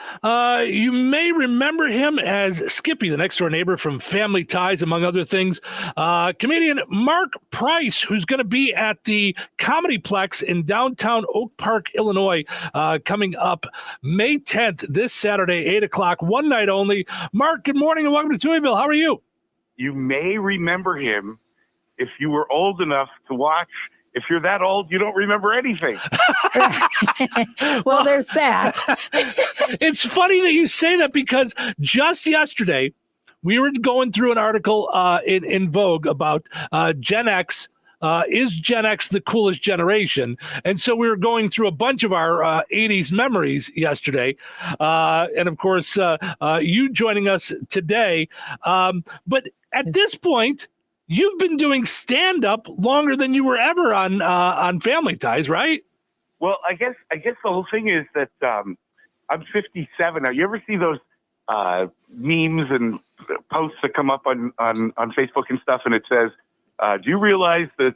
Speaker 1: You may remember him as Skippy, the next door neighbor from Family Ties, among other things. Comedian Mark Price, who's going to be at the Comedyplex in downtown Oak Park, Illinois, coming up May 10th, this Saturday, 8 o'clock, one night only. Mark, good morning and welcome to Touhyville. How are you?
Speaker 3: You may remember him if you were old enough to watch. If you're that old, you don't remember anything.
Speaker 2: Well, there's that.
Speaker 1: It's funny that you say that because just yesterday we were going through an article in Vogue about Gen X. Is Gen X the coolest generation? And so we were going through a bunch of our 80s memories yesterday. And of course, you joining us today. But at this point, you've been doing stand-up longer than you were ever on Family Ties, right?
Speaker 3: Well, I guess the whole thing is that I'm 57 now. You ever see those memes and posts that come up on Facebook and stuff, and it says, "Do you realize that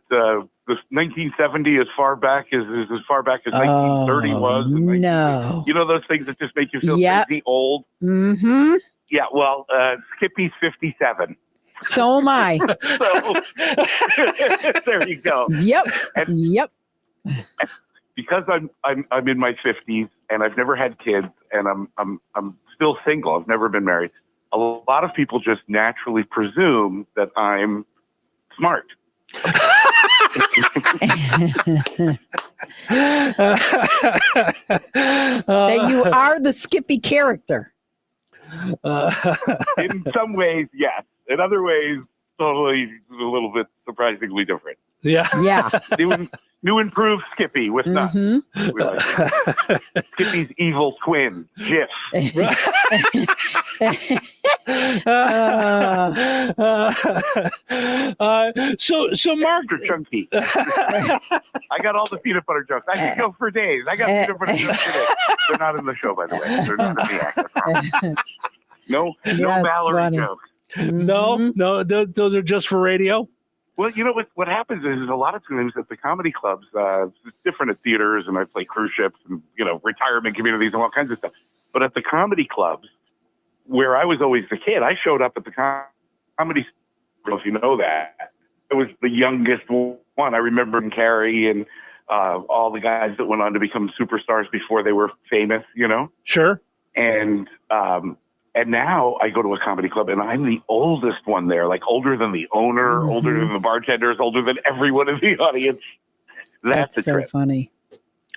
Speaker 3: this 1970 as far back as 1930 was?" And
Speaker 2: No.
Speaker 3: you know those things that just make you feel crazy old.
Speaker 2: Mm-hmm.
Speaker 3: Yeah. Well, Skippy's 57.
Speaker 2: So am I.
Speaker 3: So, there you go.
Speaker 2: Yep. Yep.
Speaker 3: Because I'm in my 50s and I've never had kids and I'm still single. I've never been married. A lot of people just naturally presume that I'm smart.
Speaker 2: That you are the Skippy character.
Speaker 3: In some ways, yes. In other ways, totally a little bit surprisingly different.
Speaker 1: Yeah.
Speaker 2: Yeah.
Speaker 3: New improved Skippy with nuts. Skippy's evil twin, Jif.
Speaker 1: So Mark,
Speaker 3: extra chunky. I got all the peanut butter jokes. I can go for days. I got peanut butter jokes for days. They're not in the show, by the way. They're not in the act. No Mallory
Speaker 2: funny.
Speaker 3: jokes.
Speaker 1: No, those are just for radio.
Speaker 3: Well, you know what happens is a lot of times at the comedy clubs, it's different at theaters, and I play cruise ships and retirement communities and all kinds of stuff. But at the comedy clubs, where I was always the kid, I showed up at the comedy. I don't know if you know that. I was the youngest one. I remember Carrie and all the guys that went on to become superstars before they were famous.
Speaker 1: Sure.
Speaker 3: And now I go to a comedy club and I'm the oldest one there, like older than the owner, older than the bartenders, older than everyone in the audience. That's the
Speaker 2: so
Speaker 3: trip.
Speaker 2: funny.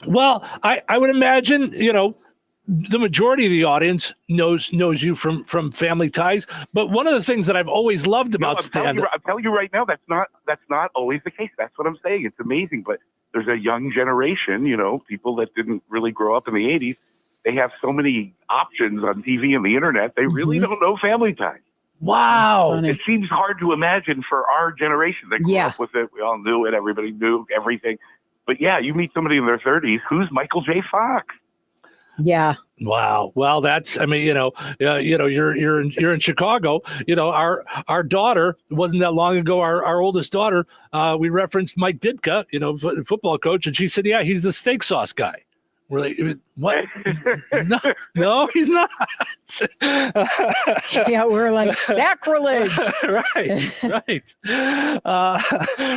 Speaker 1: Well, I would imagine, the majority of the audience knows you from Family Ties. But one of the things that I've always loved about stand-up.
Speaker 3: I'm telling you right now, that's not always the case. That's what I'm saying. It's amazing. But there's a young generation, people that didn't really grow up in the 80s. They have so many options on TV and the internet. They really don't know Family Ties.
Speaker 1: Wow.
Speaker 3: It seems hard to imagine for our generation. They grew up with it. We all knew it. Everybody knew everything. But yeah, you meet somebody in their 30s. Who's Michael J. Fox?
Speaker 2: Yeah.
Speaker 1: Wow. Well, you're in Chicago. Our daughter, it wasn't that long ago. Our oldest daughter, we referenced Mike Ditka, football coach, and she said, "Yeah, he's the steak sauce guy." We're like, what? No, he's not.
Speaker 2: Yeah, we're like, sacrilege.
Speaker 1: Right.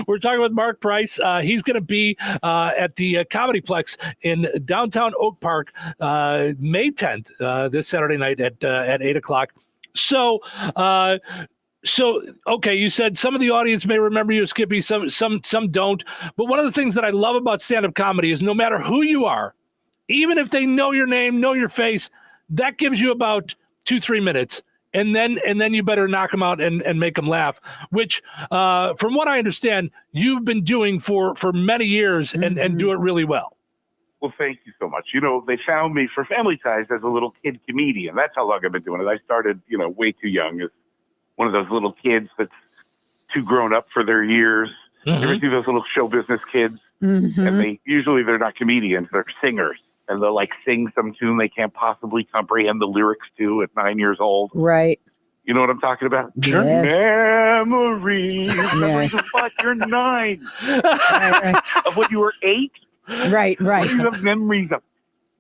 Speaker 1: We're talking with Mark Price. He's going to be at the Comedyplex in downtown Oak Park May 10th, this Saturday night at 8 o'clock. So, okay, you said some of the audience may remember you, Skippy, some don't. But one of the things that I love about stand-up comedy is no matter who you are, even if they know your name, know your face, that gives you about 2-3 minutes. And then you better knock them out and make them laugh, which from what I understand, you've been doing for many years and do it really well.
Speaker 3: Well, thank you so much. They found me for Family Ties as a little kid comedian. That's how long I've been doing it. I started, way too young as one of those little kids that's too grown up for their years. You ever see those little show business kids? And they're not comedians, they're singers. And they'll like sing some tune they can't possibly comprehend the lyrics to at 9 years old.
Speaker 2: Right.
Speaker 3: You know what I'm talking about?
Speaker 2: Sure. Yes.
Speaker 3: Memories. Memories of what? You're 9. Of what, you were 8?
Speaker 2: Right.
Speaker 3: What do you have memories of?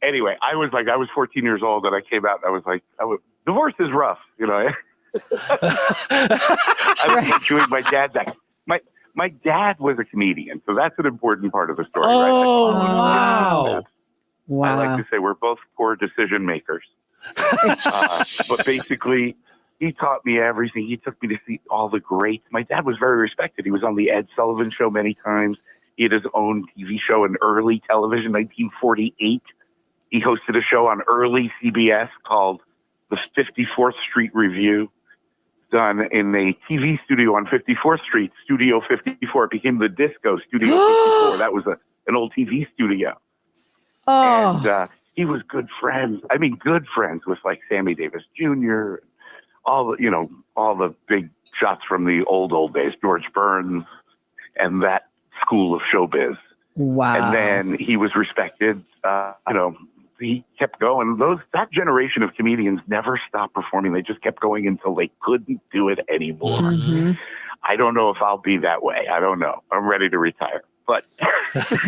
Speaker 3: Anyway, I was 14 years old and I came out and I was like, divorce is rough, you know. I was doing my dad's act. My dad was a comedian, so that's an important part of the story.
Speaker 1: Oh,
Speaker 3: right?
Speaker 2: Wow.
Speaker 3: I like to say we're both poor decision makers. But basically, he taught me everything. He took me to see all the greats. My dad was very respected. He was on the Ed Sullivan Show many times. He had his own TV show in early television, 1948. He hosted a show on early CBS called the 54th Street Review, done in a TV studio on 54th Street, Studio 54. It became the Disco Studio 54. That was an old TV studio.
Speaker 2: Oh.
Speaker 3: And he was good friends with like Sammy Davis Jr., all the big shots from the old days, George Burns, and that school of showbiz.
Speaker 2: Wow.
Speaker 3: And then he was respected. He kept going. That generation of comedians never stopped performing. They just kept going until they couldn't do it anymore. I don't know if I'll be that way. I don't know. I'm ready to retire. But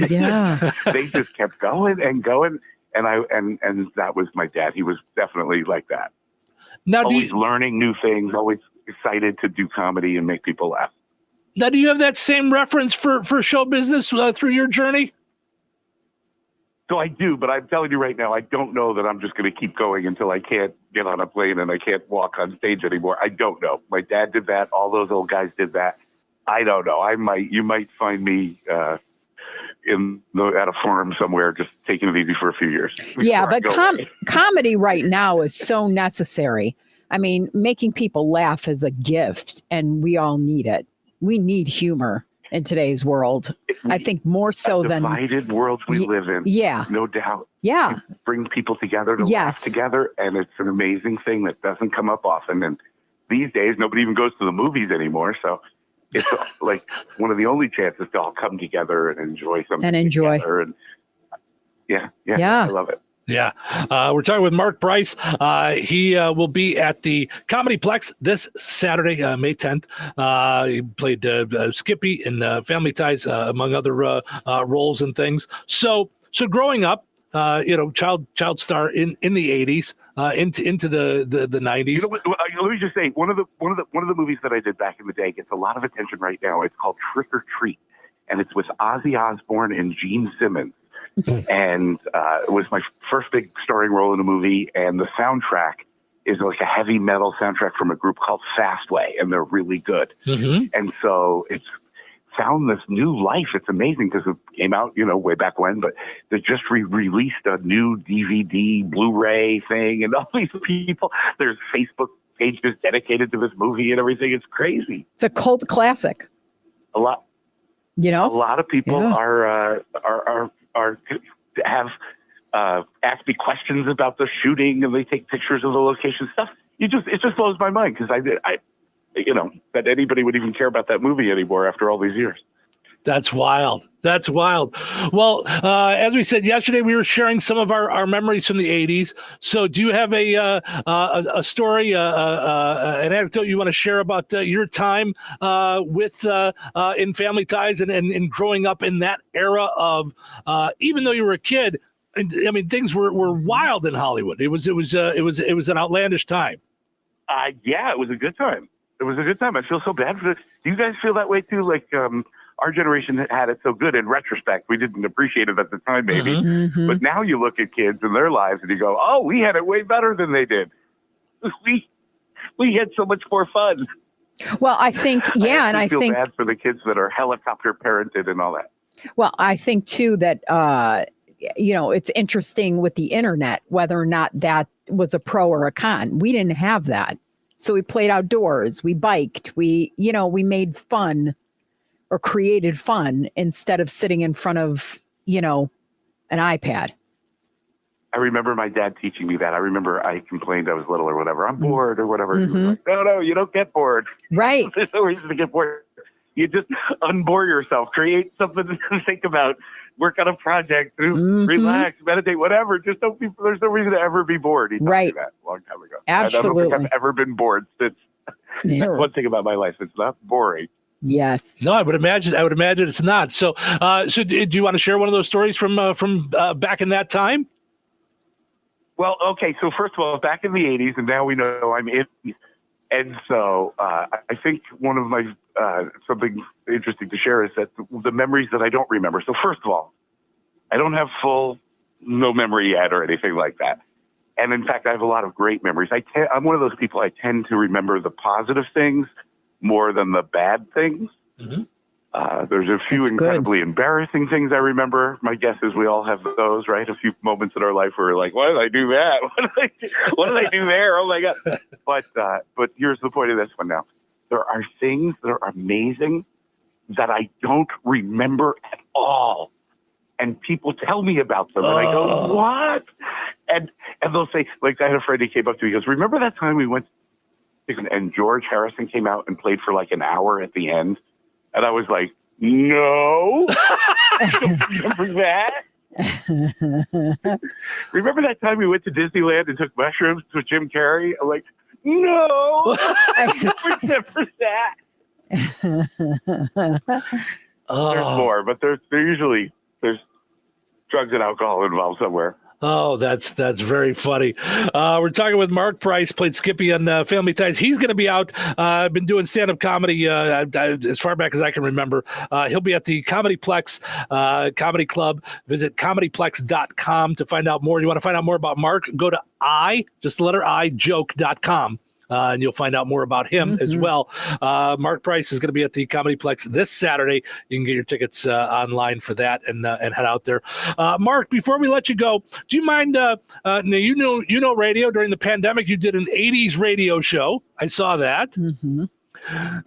Speaker 2: yeah,
Speaker 3: they just kept going and going. And that was my dad. He was definitely like that.
Speaker 1: Now,
Speaker 3: always learning new things, always excited to do comedy and make people laugh.
Speaker 1: Now, do you have that same reference for show business through your journey?
Speaker 3: So I do, but I'm telling you right now, I don't know that I'm just going to keep going until I can't get on a plane and I can't walk on stage anymore. I don't know. My dad did that. All those old guys did that. I don't know. You might find me at a farm somewhere, just taking it easy for a few years.
Speaker 2: Yeah, but comedy right now is so necessary. I mean, making people laugh is a gift, and we all need it. We need humor in today's world. I think more so than
Speaker 3: divided world we live in.
Speaker 2: Yeah,
Speaker 3: no doubt.
Speaker 2: Yeah,
Speaker 3: it brings people together to laugh together, and it's an amazing thing that doesn't come up often. And these days, nobody even goes to the movies anymore, so it's like one of the only chances to all come together and enjoy something.
Speaker 2: And enjoy.
Speaker 3: Together. And yeah, I love it.
Speaker 1: Yeah. We're talking with Mark Bryce. He will be at the Comedyplex this Saturday, May 10th. He played Skippy in Family Ties, among other roles and things. So growing up, child star in the 80s, into the 90s.
Speaker 3: Let me just say, one of the movies that I did back in the day gets a lot of attention right now. It's called Trick or Treat, and it's with Ozzy Osbourne and Gene Simmons. And it was my first big starring role in a movie, and the soundtrack is like a heavy metal soundtrack from a group called Fastway, and they're really good. And so it's found this new life. It's amazing because it came out, way back when, but they just released a new DVD, Blu-ray thing, and all these people, there's Facebook pages dedicated to this movie and everything. It's crazy.
Speaker 2: It's a cult classic.
Speaker 3: A lot of people have asked me questions about the shooting, and they take pictures of the location stuff. It just blows my mind because I that anybody would even care about that movie anymore after all these years.
Speaker 1: That's wild. Well, as we said yesterday, we were sharing some of our memories from the 80s. So do you have a story, an anecdote you want to share about your time with in Family Ties and growing up in that era of, even though you were a kid, I mean, things were wild in Hollywood. It was an outlandish time.
Speaker 3: Yeah, it was a good time. I feel so bad for this. Do you guys feel that way too? Like, our generation had it so good in retrospect. We didn't appreciate it at the time, maybe. But now you look at kids and their lives and you go, oh, we had it way better than they did. We had so much more fun.
Speaker 2: Well, I think,
Speaker 3: I feel bad for the kids that are helicopter parented and all that.
Speaker 2: Well, I think too that, it's interesting with the internet, whether or not that was a pro or a con. We didn't have that. So we played outdoors, we biked, we made fun or created fun instead of sitting in front of, an iPad.
Speaker 3: I remember my dad teaching me that. I remember I complained I was little or whatever. I'm bored or whatever. He was like, no, you don't get bored.
Speaker 2: Right.
Speaker 3: There's no reason to get bored. You just unbore yourself, create something to think about, work on a project, relax, meditate, whatever. Just don't be. There's no reason to ever be bored. He told me that a long time ago.
Speaker 2: Absolutely.
Speaker 3: I don't think I've ever been bored since. That's one thing about my life. It's not boring.
Speaker 2: Yes.
Speaker 1: No, I would imagine it's not. So, so do you want to share one of those stories from back in that time?
Speaker 3: Well, okay. So first of all, back in the 80s, and now we know I'm in. And so I think one of my something interesting to share is that the memories that I don't remember. So first of all, I don't have no memory yet or anything like that. And in fact, I have a lot of great memories. I'm one of those people, I tend to remember the positive things more than the bad things. Mm-hmm. There's a few incredibly embarrassing things I remember. My guess is we all have those, right? A few moments in our life where we're like, why did I do that? What did I do there? Oh my God. But here's the point of this one now. There are things that are amazing that I don't remember at all. And people tell me about them and I go, what? And they'll say, like, I had a friend who came up to me, he goes, remember that time we went and George Harrison came out and played for like an hour at the end? And I was like, no, I don't remember that. Remember that time we went to Disneyland and took mushrooms with Jim Carrey? I'm like, no, I don't remember that. There's more, but there's drugs and alcohol involved somewhere.
Speaker 1: Oh, that's very funny. We're talking with Mark Price, played Skippy on Family Ties. He's going to be out. I've been doing stand-up comedy as far back as I can remember. He'll be at the Comedyplex Comedy Club. Visit comedyplex.com to find out more. You want to find out more about Mark? Go to just the letter I, joke.com. And you'll find out more about him as well. Mark Price is going to be at the Comedyplex this Saturday. You can get your tickets online for that and head out there. Mark, before we let you go, do you mind? Now you know radio. During the pandemic, you did an '80s radio show. I saw that.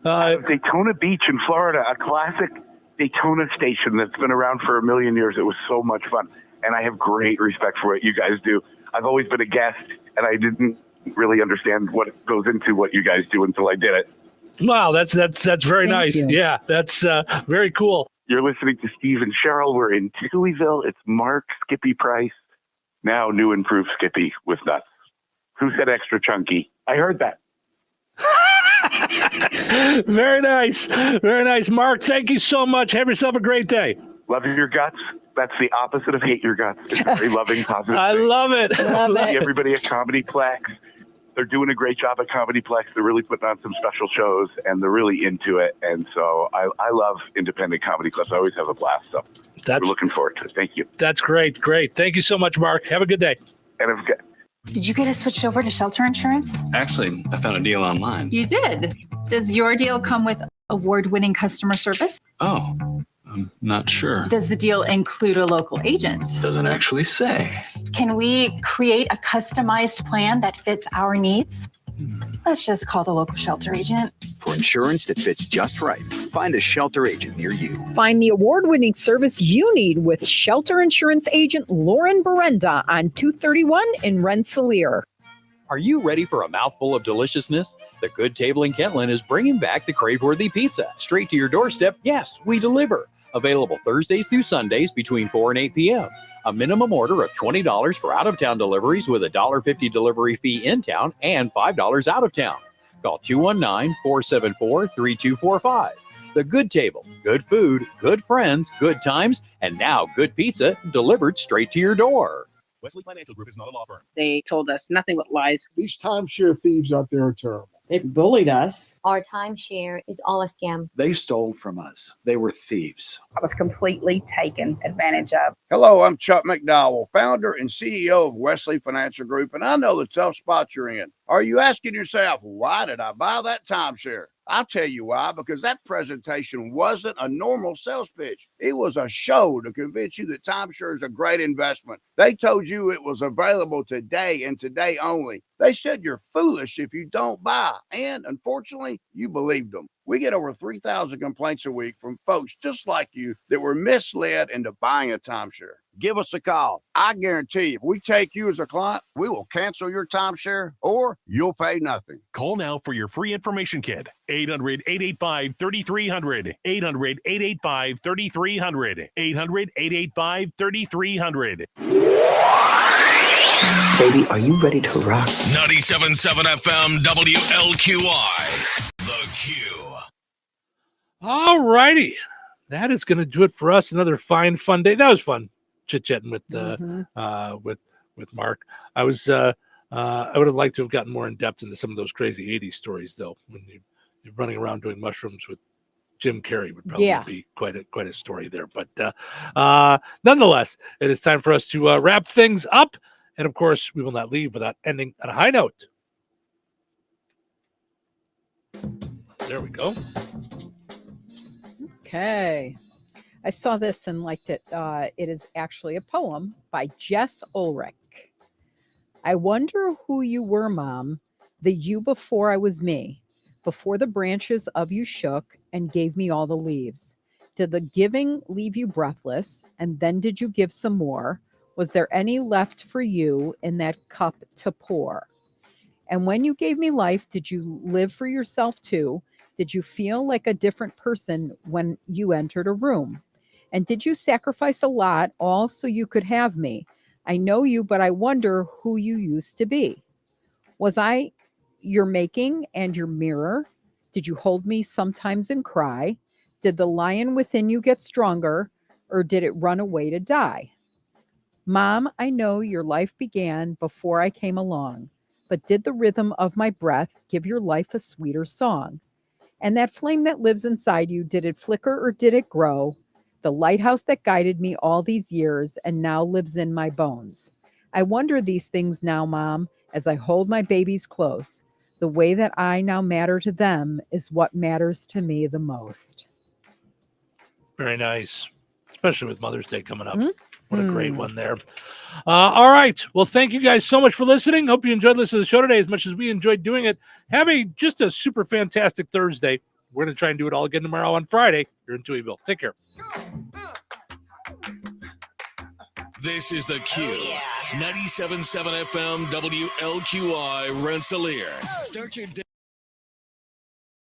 Speaker 3: Daytona Beach in Florida, a classic Daytona station that's been around for a million years. It was so much fun, and I have great respect for what you guys do. I've always been a guest, and I didn't really understand what goes into what you guys do until I did it.
Speaker 1: Wow, that's very nice.
Speaker 3: You.
Speaker 1: Yeah, that's very cool.
Speaker 3: You're listening to Steve and Cheryl. We're in Touhyville. It's Mark Skippy Price, now new improved Skippy with nuts. Who said extra chunky? I heard that.
Speaker 1: Very nice. Very nice. Mark, thank you so much. Have yourself a great day.
Speaker 3: Love your guts. That's the opposite of hate your guts. It's a very loving, positive
Speaker 1: I
Speaker 3: thing.
Speaker 1: love it.
Speaker 2: Love it.
Speaker 3: Everybody at Comedyplex. They're doing a great job at Comedyplex. They're really putting on some special shows, and they're really into it. And so I love independent comedy clubs. I always have a blast. So we're looking forward to it. Thank you.
Speaker 1: That's great. Great. Thank you so much, Mark. Have a good day.
Speaker 3: And have a good.
Speaker 5: Did you get us switched over to shelter insurance?
Speaker 11: Actually, I found a deal online.
Speaker 5: You did. Does your deal come with award-winning customer service?
Speaker 11: Oh, I'm not sure.
Speaker 5: Does the deal include a local agent?
Speaker 11: Doesn't actually say.
Speaker 5: Can we create a customized plan that fits our needs? Let's just call the local shelter agent.
Speaker 13: For insurance that fits just right, find a shelter agent near you.
Speaker 15: Find the award-winning service you need with shelter insurance agent Lauren Berenda on 231 in Rensselaer.
Speaker 6: Are you ready for a mouthful of deliciousness? The Good Table in Kentland is bringing back the crave-worthy pizza. Straight to your doorstep, yes, we deliver. Available Thursdays through Sundays between 4 and 8 p.m. A minimum order of $20 for out-of-town deliveries with a $1.50 delivery fee in town and $5 out of town. Call 219-474-3245. The Good Table. Good food, good friends, good times, and now good pizza delivered straight to your door.
Speaker 9: Wesley Financial Group is not a law firm.
Speaker 14: They told us nothing but lies.
Speaker 18: These timeshare thieves out there are terrible.
Speaker 14: They bullied us.
Speaker 26: Our timeshare is all a scam.
Speaker 18: They stole from us. They were thieves.
Speaker 14: I was completely taken advantage of.
Speaker 27: Hello, I'm Chuck McDowell, founder and CEO of Wesley Financial Group, and I know the tough spot you're in. Are you asking yourself, why did I buy that timeshare? I'll tell you why, because that presentation wasn't a normal sales pitch. It was a show to convince you that timeshare is a great investment. They told you it was available today and today only. They said you're foolish if you don't buy, and unfortunately, you believed them. We get over 3,000 complaints a week from folks just like you that were misled into buying a timeshare. give us a call. I guarantee if we take you as a client, we will cancel your timeshare or you'll pay nothing.
Speaker 9: Call now for your free information kit. 800-885-3300. 800-885-3300. 800-885-3300.
Speaker 13: Baby, are you ready to rock?
Speaker 16: 97.7 FM WLQI. The Q.
Speaker 1: All righty. That is going to do it for us. Another fine, fun day. That was fun chit-chatting with Mark. I would have liked to have gotten more in depth into some of those crazy 80s stories, though. When you're running around doing mushrooms with Jim Carrey would probably be quite a story there. But nonetheless, it is time for us to wrap things up. And of course, we will not leave without ending on a high note. There we go.
Speaker 2: Okay. I saw this and liked it. It is actually a poem by Jess Ulrich. I wonder who you were, Mom, the you before I was me, before the branches of you shook and gave me all the leaves. Did the giving leave you breathless? And then did you give some more? Was there any left for you in that cup to pour? And when you gave me life, did you live for yourself too? Did you feel like a different person when you entered a room? And did you sacrifice a lot all so you could have me? I know you, but I wonder who you used to be. Was I your making and your mirror? Did you hold me sometimes and cry? Did the lion within you get stronger, or did it run away to die? Mom, I know your life began before I came along, but did the rhythm of my breath give your life a sweeter song? And that flame that lives inside you, did it flicker or did it grow? The lighthouse that guided me all these years and now lives in my bones. I wonder these things now, Mom, as I hold my babies close. The way that I now matter to them is what matters to me the most.
Speaker 1: Very nice, especially with Mother's Day coming up. What a great one there. All right. Well, thank you guys so much for listening. Hope you enjoyed listening to the show today as much as we enjoyed doing it. Have just a super fantastic Thursday. We're going to try and do it all again tomorrow on Friday here in Touhyville. Take care.
Speaker 16: This is the Q. 97.7 FM WLQI Rensselaer. Start your day.